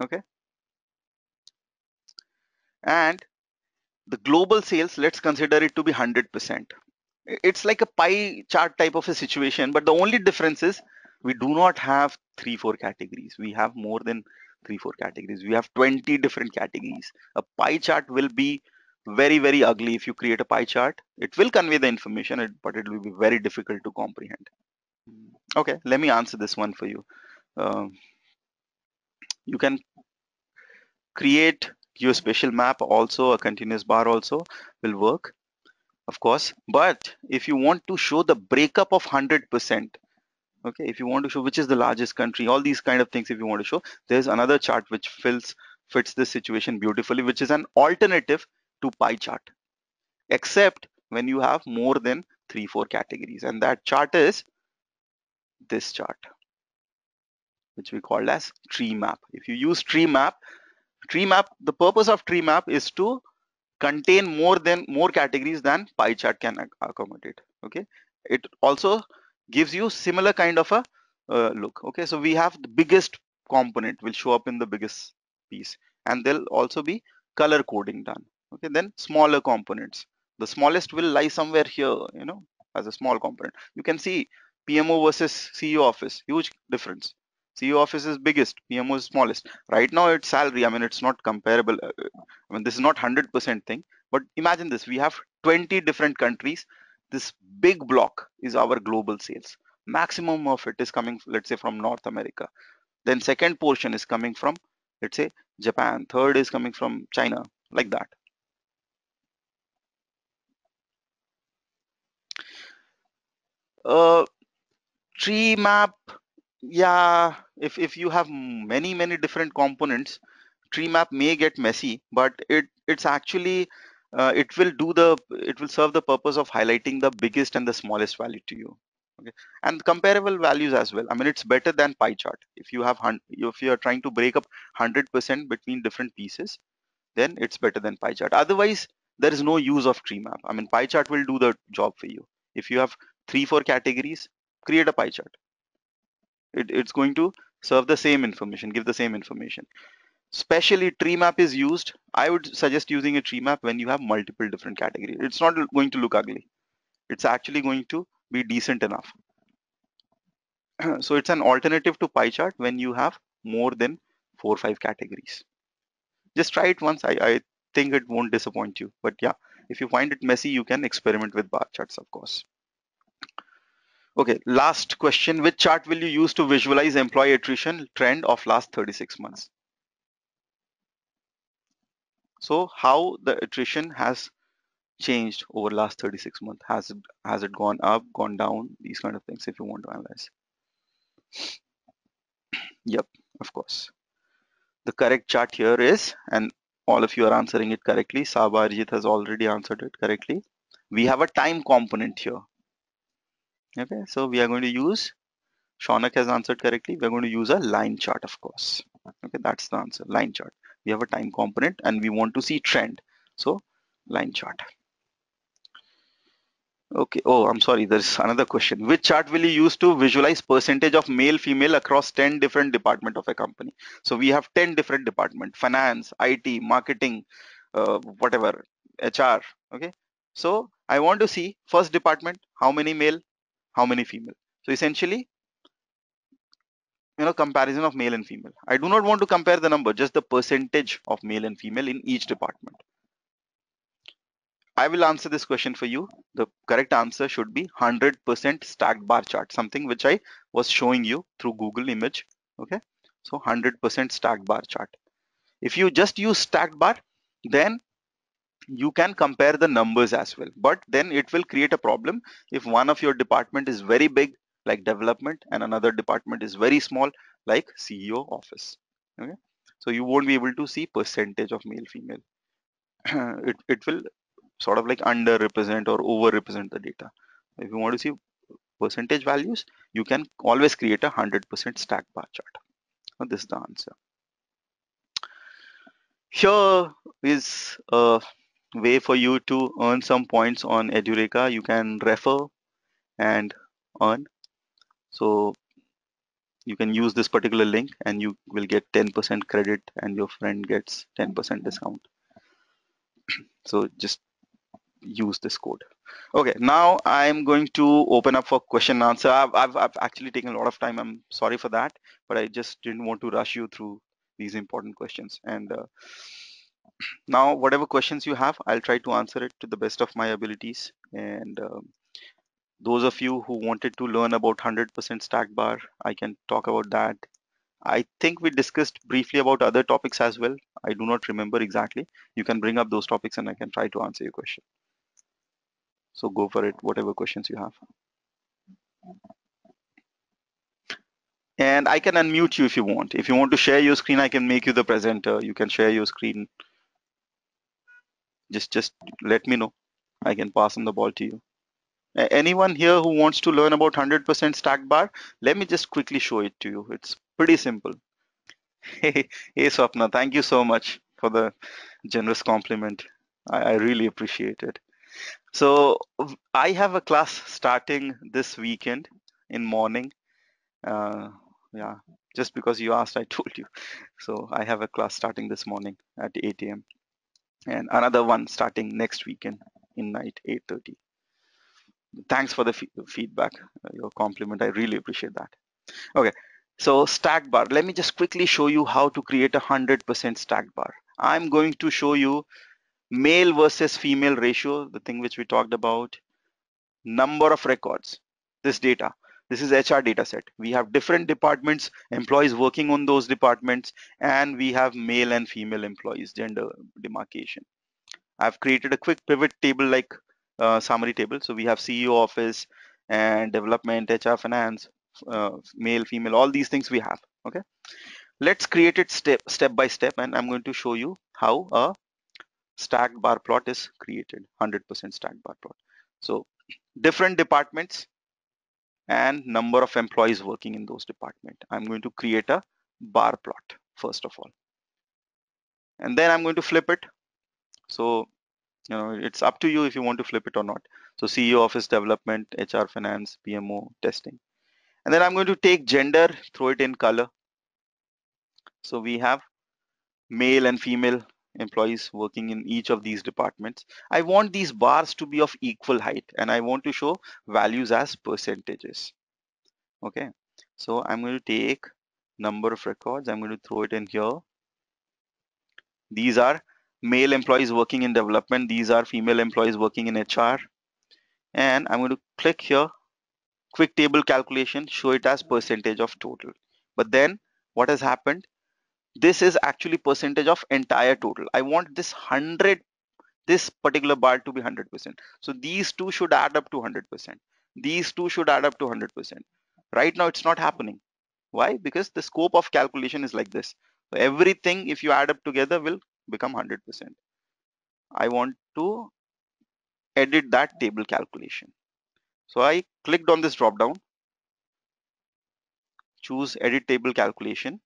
Okay, and the global sales, let's consider it to be 100%. It's like a pie chart type of a situation, but the only difference is we do not have 3 4 categories. We have more than 3 4 categories. We have 20 different categories. A pie chart will be very ugly. If you create a pie chart, it will convey the information, but it will be very difficult to comprehend. Okay, let me answer this one for you. Um, you can create your special map also. A continuous bar also will work, of course, but if you want to show the breakup of 100%, okay, if you want to show which is the largest country, all these kind of things, if you want to show, there's another chart which fits this situation beautifully, which is an alternative to pie chart, except when you have more than 3 4 categories, and that chart is this chart, which we call as tree map. If you use tree map, the purpose of tree map is to contain more categories than pie chart can accommodate. Okay, it also gives you similar kind of a look. Okay, so we have the biggest component will show up in the biggest piece, and there'll also be color coding done. Okay, then smaller components, the smallest will lie somewhere here, as a small component. You can see PMO versus CEO office, huge difference. CEO office is biggest, PMO is smallest. Right now it's salary, I mean it's not comparable. I mean, this is not 100% thing, but imagine this. We have 20 different countries. This big block is our global sales. Maximum of it is coming, let's say, from North America. Then second portion is coming from, let's say, Japan. Third is coming from China, like that. Uh, Tree map, yeah, if you have many different components, tree map may get messy, but it's actually it will serve the purpose of highlighting the biggest and the smallest value to you. Okay, and comparable values as well. I mean, it's better than pie chart. If you have if you are trying to break up 100% between different pieces, then it's better than pie chart. Otherwise, there is no use of tree map. I mean, pie chart will do the job for you. If you have 3 4 categories, create a pie chart. It's going to serve the same information, give the same information. Especially tree map is used. I would suggest using a tree map when you have multiple different categories. It's not going to look ugly. It's actually going to be decent enough. So it's an alternative to pie chart when you have more than 4 or 5 categories. Just try it once. I think it won't disappoint you. But yeah, if you find it messy, you can experiment with bar charts, of course. Okay, last question. Which chart will you use to visualize employee attrition trend of last 36 months? So how the attrition has changed over last 36 months? Has it gone up, gone down? These kind of things if you want to analyze. Yep, of course. The correct chart here is, and all of you are answering it correctly. Sabha Arjit has already answered it correctly. We have a time component here. Okay, so we are going to use, Shaunak has answered correctly. We're going to use a line chart, of course. Okay, that's the answer, line chart. We have a time component and we want to see trend. So line chart. Okay. Oh, I'm sorry. There's another question. Which chart will you use to visualize percentage of male, female across 10 different department of a company? So we have 10 different department, finance, IT, marketing, whatever, HR. Okay. So I want to see first department, how many male, how many female. So essentially, comparison of male and female. I do not want to compare the number, just the percentage of male and female in each department. I will answer this question for you. The correct answer should be 100% stacked bar chart, something which I was showing you through Google image. Okay, so 100% stacked bar chart. If you just use stacked bar, then you can compare the numbers as well. But then it will create a problem if one of your department is very big, like development, and another department is very small, like CEO office. Okay, so you won't be able to see percentage of male, female. it will sort of like underrepresent or overrepresent the data. If you want to see percentage values, you can always create a 100% stack bar chart. So this is the answer. Here is a way for you to earn some points on Edureka. You can refer and earn. So you can use this particular link and you will get 10% credit and your friend gets 10% discount. So just use this code. Okay, now I'm going to open up for question and answer. I've actually taken a lot of time. I'm sorry for that, but I just didn't want to rush you through these important questions. And now whatever questions you have, I'll try to answer it to the best of my abilities. And those of you who wanted to learn about 100% stack bar, I can talk about that. I think we discussed briefly about other topics as well. I do not remember exactly. You can bring up those topics and I can try to answer your question. So go for it, whatever questions you have. And I can unmute you if you want. If you want to share your screen, I can make you the presenter. You can share your screen. Just let me know. I can pass on the ball to you. Anyone here who wants to learn about 100% stacked bar, let me just quickly show it to you. It's pretty simple. Hey, Swapna, thank you so much for the generous compliment. I really appreciate it. So I have a class starting this weekend in morning. Uh, yeah, just because you asked, I told you. So I have a class starting this morning at 8 a.m. and another one starting next weekend in night 8:30. Thanks for the feedback, your compliment. I really appreciate that. Okay, so stack bar. Let me just quickly show you how to create a 100% stack bar. I'm going to show you male versus female ratio, the thing which we talked about, number of records, this data. This is HR data set. We have different departments, employees working on those departments, and we have male and female employees, gender demarcation. I've created a quick pivot table like summary table. So we have CEO office and development, HR finance, male, female, all these things we have. Okay. Let's create it step by step, and I'm going to show you how a stacked bar plot is created, 100% stacked bar plot. So different departments and number of employees working in those departments. I'm going to create a bar plot first of all, and then I'm going to flip it. So it's up to you if you want to flip it or not. So CEO office, development, HR finance, PMO, testing. And then I'm going to take gender, throw it in color. So we have male and female employees working in each of these departments. I want these bars to be of equal height, and I want to show values as percentages. Okay, so I'm going to take number of records. I'm going to throw it in here. These are male employees working in development. These are female employees working in HR. And I'm going to click here, quick table calculation, show it as percentage of total. But then what has happened? This is actually percentage of entire total. I want this particular bar to be 100%. So these two should add up to 100%. These two should add up to 100%. Right now it's not happening. Why? Because the scope of calculation is like this. So everything, if you add up together, will become 100%. I want to edit that table calculation. So I clicked on this drop down, choose edit table calculation.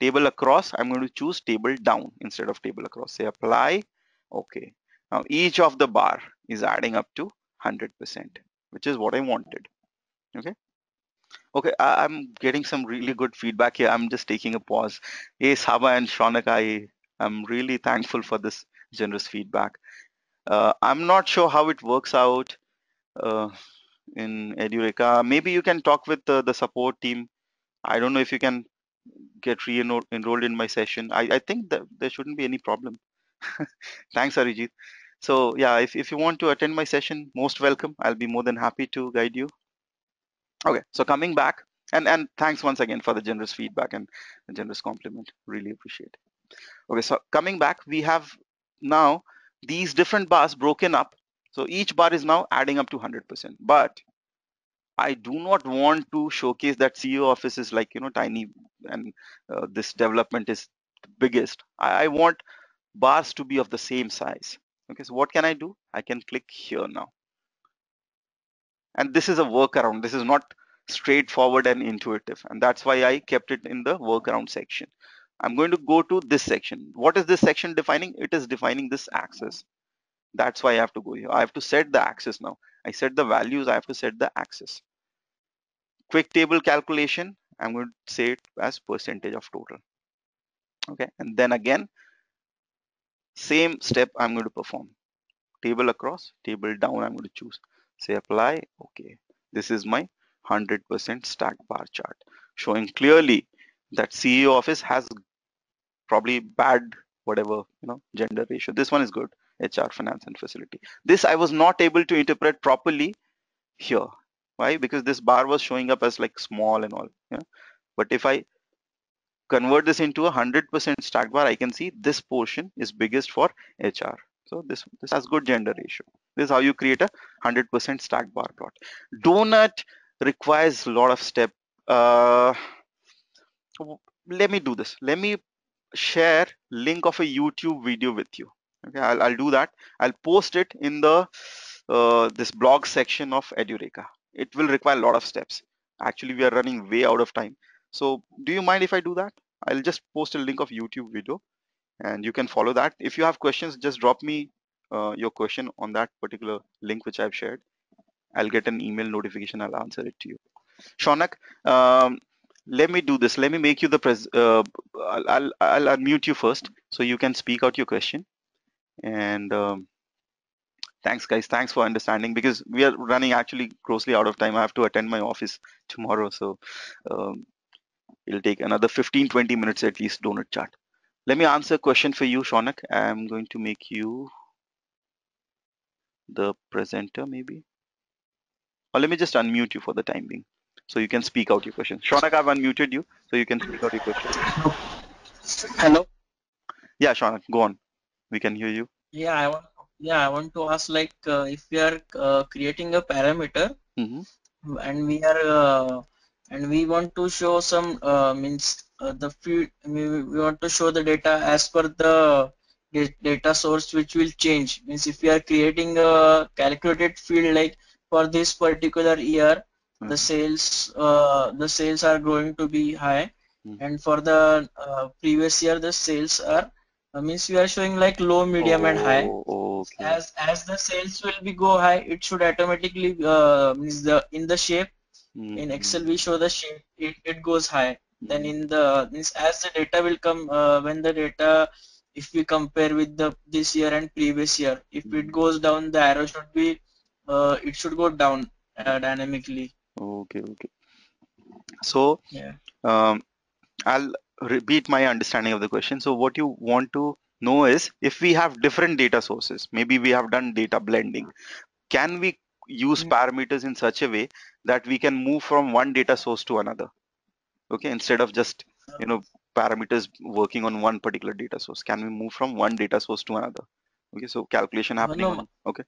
Table across, I'm going to choose table down instead of table across. Say apply. Okay. Now each of the bar is adding up to 100%, which is what I wanted. Okay. Okay, I'm getting some really good feedback here. I'm just taking a pause. Hey, Saba and Shaunak, I'm really thankful for this generous feedback. I'm not sure how it works out uh, in Edureka. Maybe you can talk with the support team. I don't know if you can get re-enrolled in my session. I think that there shouldn't be any problem. Thanks, Arijit. So yeah, if you want to attend my session, most welcome. I'll be more than happy to guide you. Okay, so coming back, and thanks once again for the generous feedback and the generous compliment. Really appreciate it. Okay, so coming back, we have now these different bars broken up. So each bar is now adding up to 100%. But I do not want to showcase that CEO office is like, tiny, and this development is the biggest. I want bars to be of the same size. Okay, so what can I do? I can click here now. And this is a workaround. This is not straightforward and intuitive. And that's why I kept it in the workaround section. I'm going to go to this section. What is this section defining? It is defining this axis. That's why I have to go here. I have to set the axis now. I set the values. I have to set the axis. Quick table calculation. I'm going to say it as percentage of total. Okay. And then again, same step I'm going to perform. Table across, table down, I'm going to choose. Say apply. Okay. This is my 100% stacked bar chart showing clearly that CEO office has probably bad whatever gender ratio. This one is good. HR, finance, and facility. This I was not able to interpret properly here. Why? Because this bar was showing up as like small and all. Yeah. But if I convert this into a 100% stack bar, I can see this portion is biggest for HR. So this has good gender ratio. This is how you create a 100% stack bar plot. Donut requires a lot of step. Uh, Let me do this. Let me share link of a YouTube video with you. Okay, I'll do that. I'll post it in the this blog section of Edureka. It will require a lot of steps. Actually, we are running way out of time. So do you mind if I do that? I'll just post a link of YouTube video and you can follow that. If you have questions, just drop me your question on that particular link which I've shared. I'll get an email notification. I'll answer it to you. Shaunak, let me do this. Let me make you the I'll unmute you first so you can speak out your question. And thanks, guys. Thanks for understanding because we are running actually grossly out of time. I have to attend my office tomorrow, so it'll take another 15-20 minutes at least. Donut chart. Let me answer a question for you, Shaunak. I'm going to make you the presenter, maybe, or let me just unmute you for the time being, so you can speak out your question. Shaunak, I've unmuted you, so you can speak out your question.
Hello.
Yeah, Shaunak, go on. We can hear you.
I want to ask like if we are creating a parameter
Mm-hmm.
and we want to show some means the field we want to show the data as per the data source which will change. Means if we are creating a calculated field like for this particular year the sales are going to be high, and for the previous year the sales are means we are showing like low, medium, and high.
Oh, okay.
As the sales will be go high, it should automatically means the in the shape In
Mm-hmm.
Excel, we show the shape, it goes high. Then
Mm-hmm.
in the means as the data will come, when the data, if we compare with the this year and previous year, if it goes down, the arrow should be, it should go down dynamically.
Okay, okay. So,
Yeah.
um, I'll repeat my understanding of the question. So what you want to know is if we have different data sources, maybe we have done data blending, can we use
Mm.
parameters in such a way that we can move from one data source to another? Okay, instead of just, you know, parameters working on one particular data source, can we move from one data source to another? Okay, so calculation happening
No,
on, okay,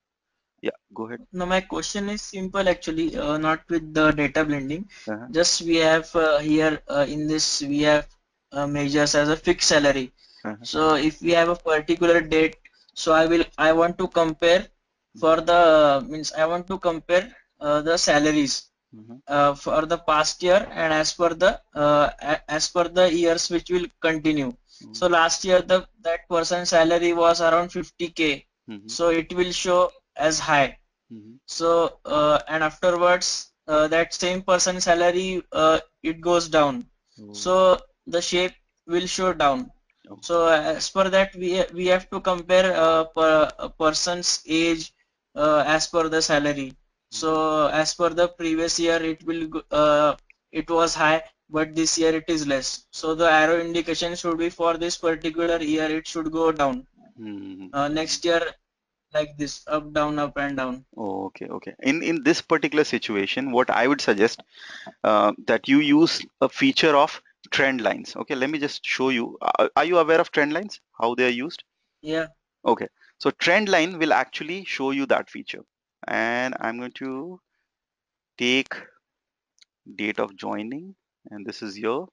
yeah, go ahead.
no, my question is simple actually, not with the data blending.
Uh-huh,
Just we have here in this we have measures as a fixed salary.
uh-huh,
So if we have a particular date, so I want to compare for the means I want to compare the salaries
mhm,
for the past year and as per the years which will continue.
mhm,
So last year the that person's salary was around 50K,
mhm,
so it will show as high.
mhm,
So and afterwards that same person's salary it goes down.
oh,
So the shape will show down.
oh,
So as per that we have to compare a person's age as per the salary.
mhm,
So as per the previous year it was high, but this year it is less. So the arrow indication should be for this particular year it should go down.
mhm.
Next year like this, up and down.
Oh, okay, okay. In this particular situation, what I would suggest that you use a feature of trend lines. Okay, let me just show you. Are you aware of trend lines? How they are used?
Yeah.
Okay, so trend line will actually show you that feature. And I'm going to take date of joining, and this is your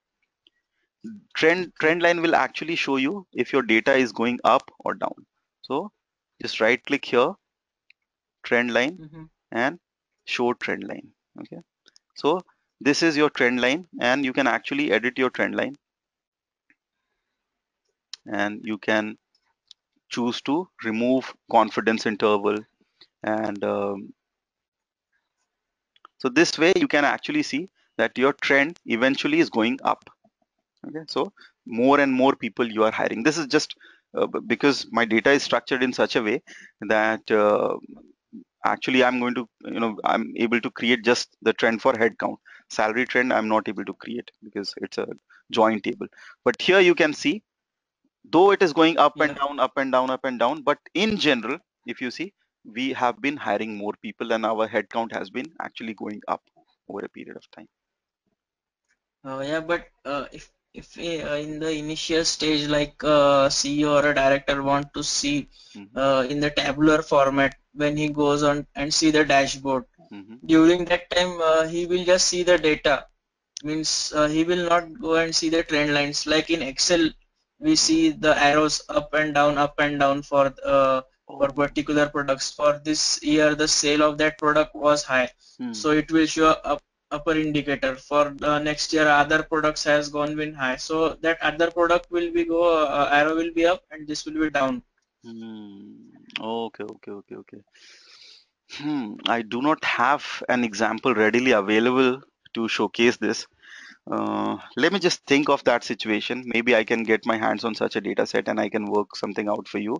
Okay.
trend line will actually show you if your data is going up or down. So just right click here, trend line,
Mm-hmm.
and show trend line. Okay, so this is your trend line, and you can actually edit your trend line, and you can choose to remove confidence interval. And so this way you can actually see that your trend eventually is going up. Okay, so more and more people you are hiring. This is just because my data is structured in such a way that actually I'm going to, you know, I'm able to create just the trend for headcount. Salary trend I'm not able to create because it's a joint table. But here you can see, though it is going up and
Yeah.
down, up and down, up and down, but in general, if you see, we have been hiring more people and our headcount has been actually going up over a period of time.
Yeah, but if in the initial stage, like CEO or a director want to see
Hmm.
in the tabular format when he goes on and see the dashboard,
Hmm.
during that time he will just see the data. Means he will not go and see the trend lines. Like in Excel, we see the arrows up and down for
Oh.
particular products. For this year, the sale of that product was high,
Hmm.
so it will show upper indicator. For the next year, other products has gone been high, so that other product will be go arrow will be up and this will be down.
Hmm. Okay, okay, okay, okay. I do not have an example readily available to showcase this. Let me just think of that situation. Maybe I can get my hands on such a data set and I can work something out for you.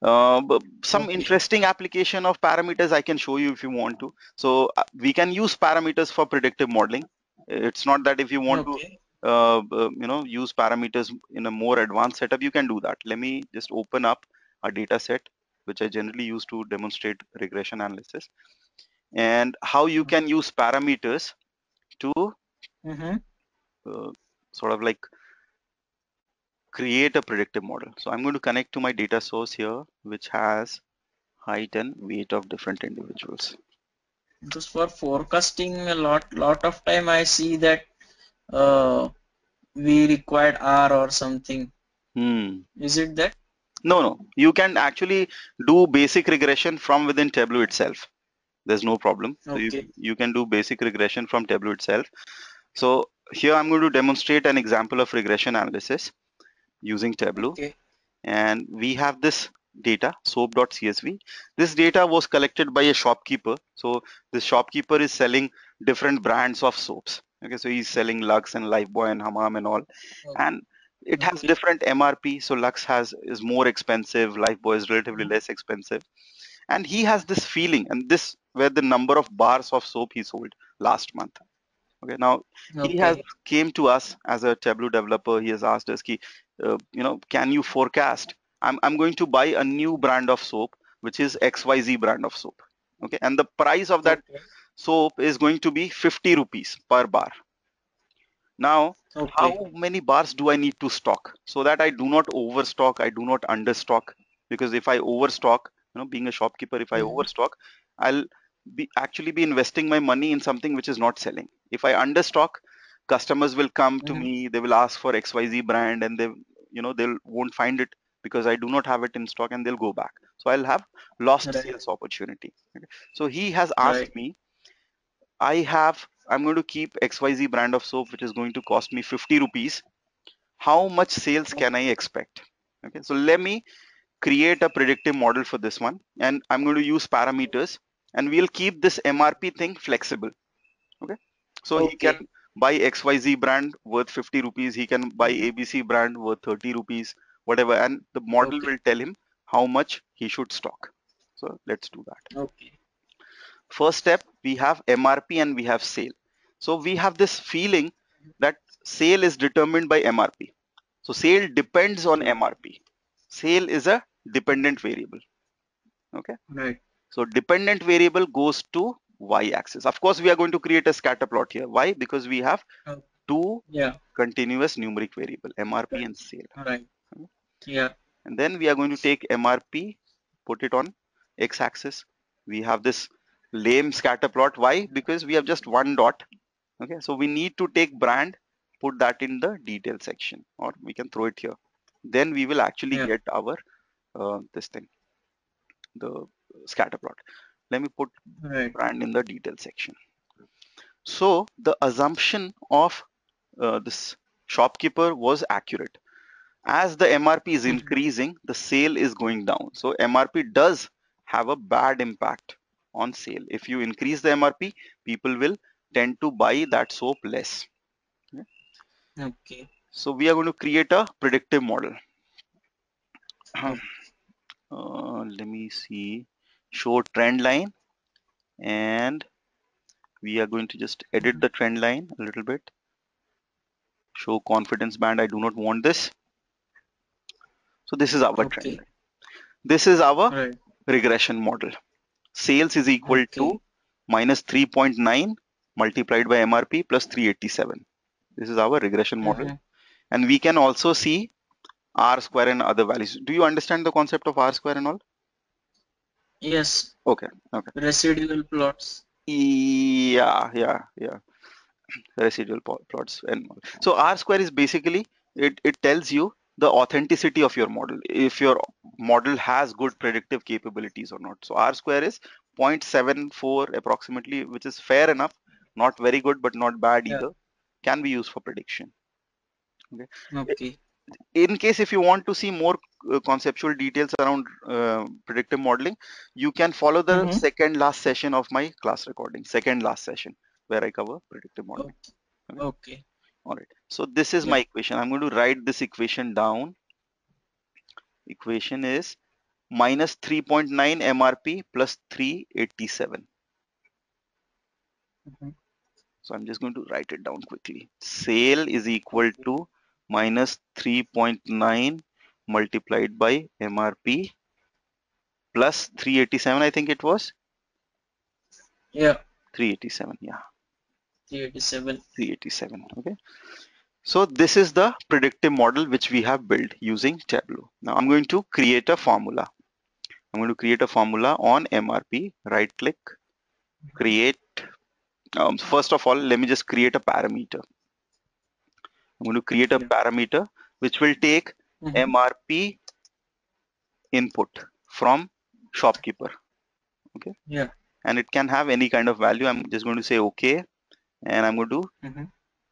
Some
Okay.
interesting application of parameters I can show you if you want to. So we can use parameters for predictive modeling. It's not that if you want to,
Okay.
you know, use parameters in a more advanced setup, you can do that. Let me just open up a data set, which I generally use to demonstrate regression analysis, and how you can use parameters to
Mm-hmm.
uh, sort of like create a predictive model. So I'm going to connect to my data source here, which has height and weight of different individuals.
Because for forecasting, a lot of time I see that uh, we required R or something.
Hmm.
Is it that?
No, no. You can actually do basic regression from within Tableau itself. There's no problem. So
Okay.
you can do basic regression from Tableau itself. So here I'm going to demonstrate an example of regression analysis using Tableau.
Okay.
And we have this. data, soap.csv. This data was collected by a shopkeeper. So this shopkeeper is selling different brands of soaps. Okay, so he's selling Lux and Lifebuoy and Hammam and all, and it has
Okay.
different MRP. So Lux has is more expensive, Lifebuoy is relatively less expensive, and he has this feeling, and this were the number of bars of soap he sold last month. Okay, now he has
Okay.
came to us as a Tableau developer. He has asked us, can you forecast? I'm going to buy a new brand of soap, which is XYZ brand of soap. Okay, and the price of that
Okay.
soap is going to be 50 rupees per bar. Now,
Okay.
how many bars do I need to stock so that I do not overstock, I do not understock? Because if I overstock, being a shopkeeper, if I
Mm-hmm.
overstock, I'll be actually be investing my money in something which is not selling. If I understock, customers will come to
Mm-hmm.
me, they will ask for XYZ brand, and they'll won't find it because I do not have it in stock, and they'll go back. So I'll have lost
Right.
sales opportunity. Okay. So he has asked
Right.
me, I'm going to keep XYZ brand of soap, which is going to cost me 50 rupees. How much sales can I expect? Okay, so let me create a predictive model for this one, and I'm going to use parameters, and we'll keep this MRP thing flexible. Okay, so he can
Okay.
buy XYZ brand worth 50 rupees, he can buy
Mm-hmm.
ABC brand worth 30 rupees, whatever, and the model
Okay.
will tell him how much he should stock. So let's do that.
Okay.
First step, we have MRP and we have sale. So we have this feeling that sale is determined by MRP. So sale depends on
Okay.
MRP. Sale is a dependent variable. Okay.
Right.
So dependent variable goes to y-axis. Of course, we are going to create a scatter plot here. Why? Because we have
Oh,
two
yeah.
continuous numeric variable, MRP
Right.
and sale.
Right. Yeah.
And then we are going to take MRP, put it on x-axis. We have this lame scatter plot. Why? Because we have just one dot. Okay, so we need to take brand, put that in the detail section, or we can throw it here. Then we will actually
Yeah.
get our this thing, the scatter plot. Let me put
Right.
brand in the detail section. So the assumption of this shopkeeper was accurate. As the MRP is
Mm-hmm.
increasing, the sale is going down. So MRP does have a bad impact on sale. If you increase the MRP, people will tend to buy that soap less. Okay.
Okay.
So we are going to create a predictive model.
Okay.
Let me see, show trend line, and we are going to just edit
Mm-hmm.
the trend line a little bit. Show confidence band. I do not want this. So this is our trend
Okay.
line. This is our
Right.
regression model. Sales is equal to
Okay.
minus 3.9 multiplied by MRP plus 387. This is our regression model.
Mm-hmm.
And we can also see R square and other values. Do you understand the concept of R square and all?
Yes.
Okay, okay.
Residual plots.
Yeah. Residual plots and so R square is basically, it tells you the authenticity of your model, if your model has good predictive capabilities or not. So R square is 0.74 approximately, which is fair enough, not very good but not bad
Yeah.
either, can be used for prediction. Okay.
Okay.
In case if you want to see more conceptual details around predictive modeling, you can follow the
Mm-hmm.
second last session of my class recording, second last session, where I cover predictive modeling.
Okay.
Okay.
Okay.
All right. So this is my
Yeah.
equation. I'm going to write this equation down. Equation is minus 3.9 MRP plus 387.
Mm-hmm.
So I'm just going to write it down quickly. Sale is equal
Okay.
to minus 3.9 multiplied by MRP plus 387. I think it was
Yeah.
387. Yeah,
387.
387. Okay. So this is the predictive model which we have built using Tableau. Now I'm going to create a formula. I'm going to create a formula on MRP, right click,
Mm-hmm.
create. First of all, let me just create a parameter. I'm going to create a
Yeah.
parameter which will take
Mm-hmm.
MRP input from shopkeeper. Okay.
Yeah.
And it can have any kind of value. I'm just going to say okay. And I'm going to
Mm-hmm.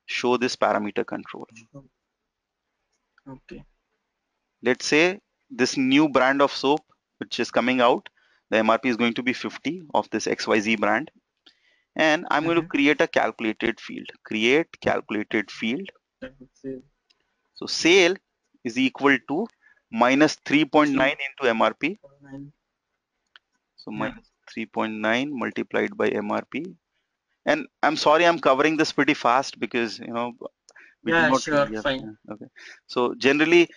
show this parameter control.
Okay.
Let's say this new brand of soap which is coming out. The MRP is going to be 50 of this XYZ brand. And I'm going to create a calculated field. Create calculated field. So sale is equal to minus 3.9 into MRP. So minus 3.9 multiplied by MRP. And I'm sorry, I'm covering this pretty fast because we do
Yeah,
not
sure,
really have.
fine.
Yeah, okay. So generally,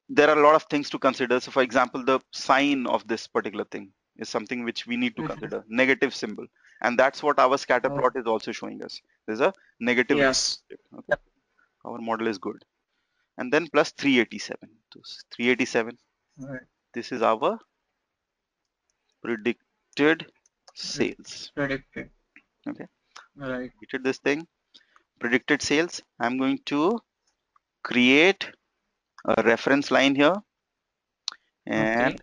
there are a lot of things to consider. So for example, the sign of this particular thing is something which we need to consider, negative symbol. And that's what our scatter
Oh,
plot is also showing us. There's a negative
yes.
relationship. Okay. Our model is good. And then plus 387. So 387.
Right.
This is our predicted sales.
Predicted.
Okay.
Right.
Predicted this thing. Predicted sales. I'm going to create a reference line here,
Okay.
and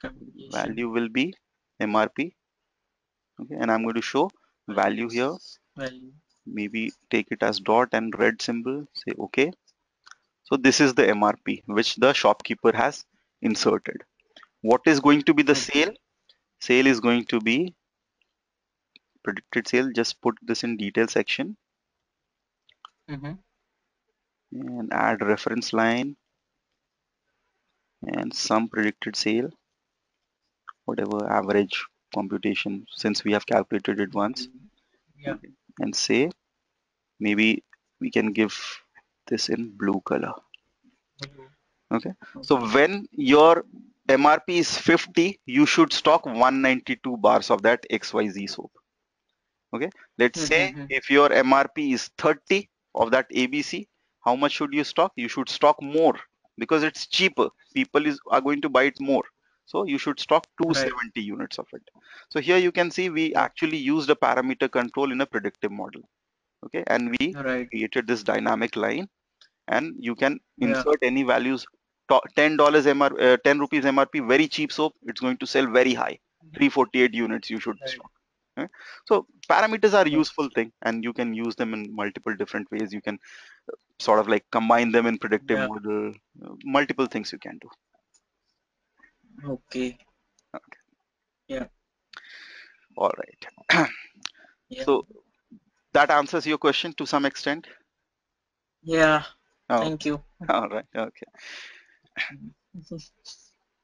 Communication.
value will be MRP. Okay, and I'm going to show value here.
Value.
Maybe take it as dot and red symbol. Say okay. So this is the MRP which the shopkeeper has inserted. What is going to be the
Okay.
sale? Sale is going to be predicted sale. Just put this in detail section
Mm-hmm.
and add reference line and some predicted sale, whatever average computation since we have calculated it once.
Yeah.
Okay. And say maybe we can give this in blue color.
Value.
Okay. So
Okay.
when your MRP is 50, you should stock 192 bars of that XYZ soap. Okay. Let's say
Mm-hmm.
if your MRP is 30 of that ABC, how much should you stock? You should stock more because it's cheaper. People are going to buy it more. So you should stock
Right.
270 units of it. So here you can see we
Oh,
actually used a parameter control in a predictive model. Okay. And we
right.
created this dynamic line, and you can
Yeah.
insert any values. $10 10 rupees MRP, very cheap soap, it's going to sell very high. 348 units you should
Right.
stock. Okay? So parameters are
Oh,
useful thing, and you can use them in multiple different ways. You can sort of like combine them in predictive
yeah.
model. Multiple things you can do.
Okay.
Okay.
Yeah.
All right.
Yeah.
So that answers your question to some extent.
Yeah.
Oh,
Thank you.
all right. Okay.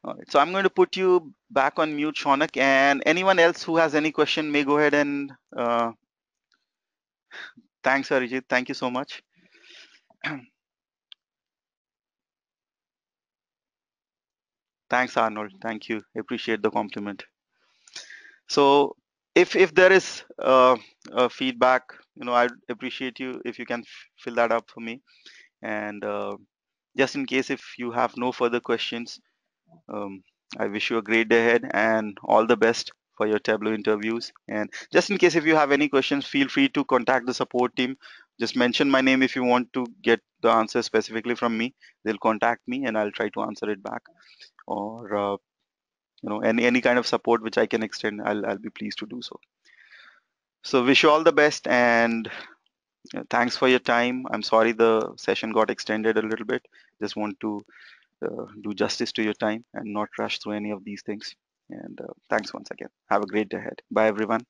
All right. So I'm going to put you back on mute, Shaunak, and anyone else who has any question may go ahead and thanks, Arijit. Thank you so much. Thanks, Arnold. Thank you. Appreciate the compliment. So if there is feedback, I'd appreciate you if you can fill that up for me. And just in case if you have no further questions, um, I wish you a great day ahead and all the best for your Tableau interviews. And just in case if you have any questions, feel free to contact the support team. Just mention my name if you want to get the answer specifically from me. They'll contact me and I'll try to answer it back. Or any kind of support which I can extend, I'll be pleased to do so. So wish you all the best, and thanks for your time. I'm sorry the session got extended a little bit. Just want to do justice to your time and not rush through any of these things. And thanks once again. Have a great day ahead. Bye everyone.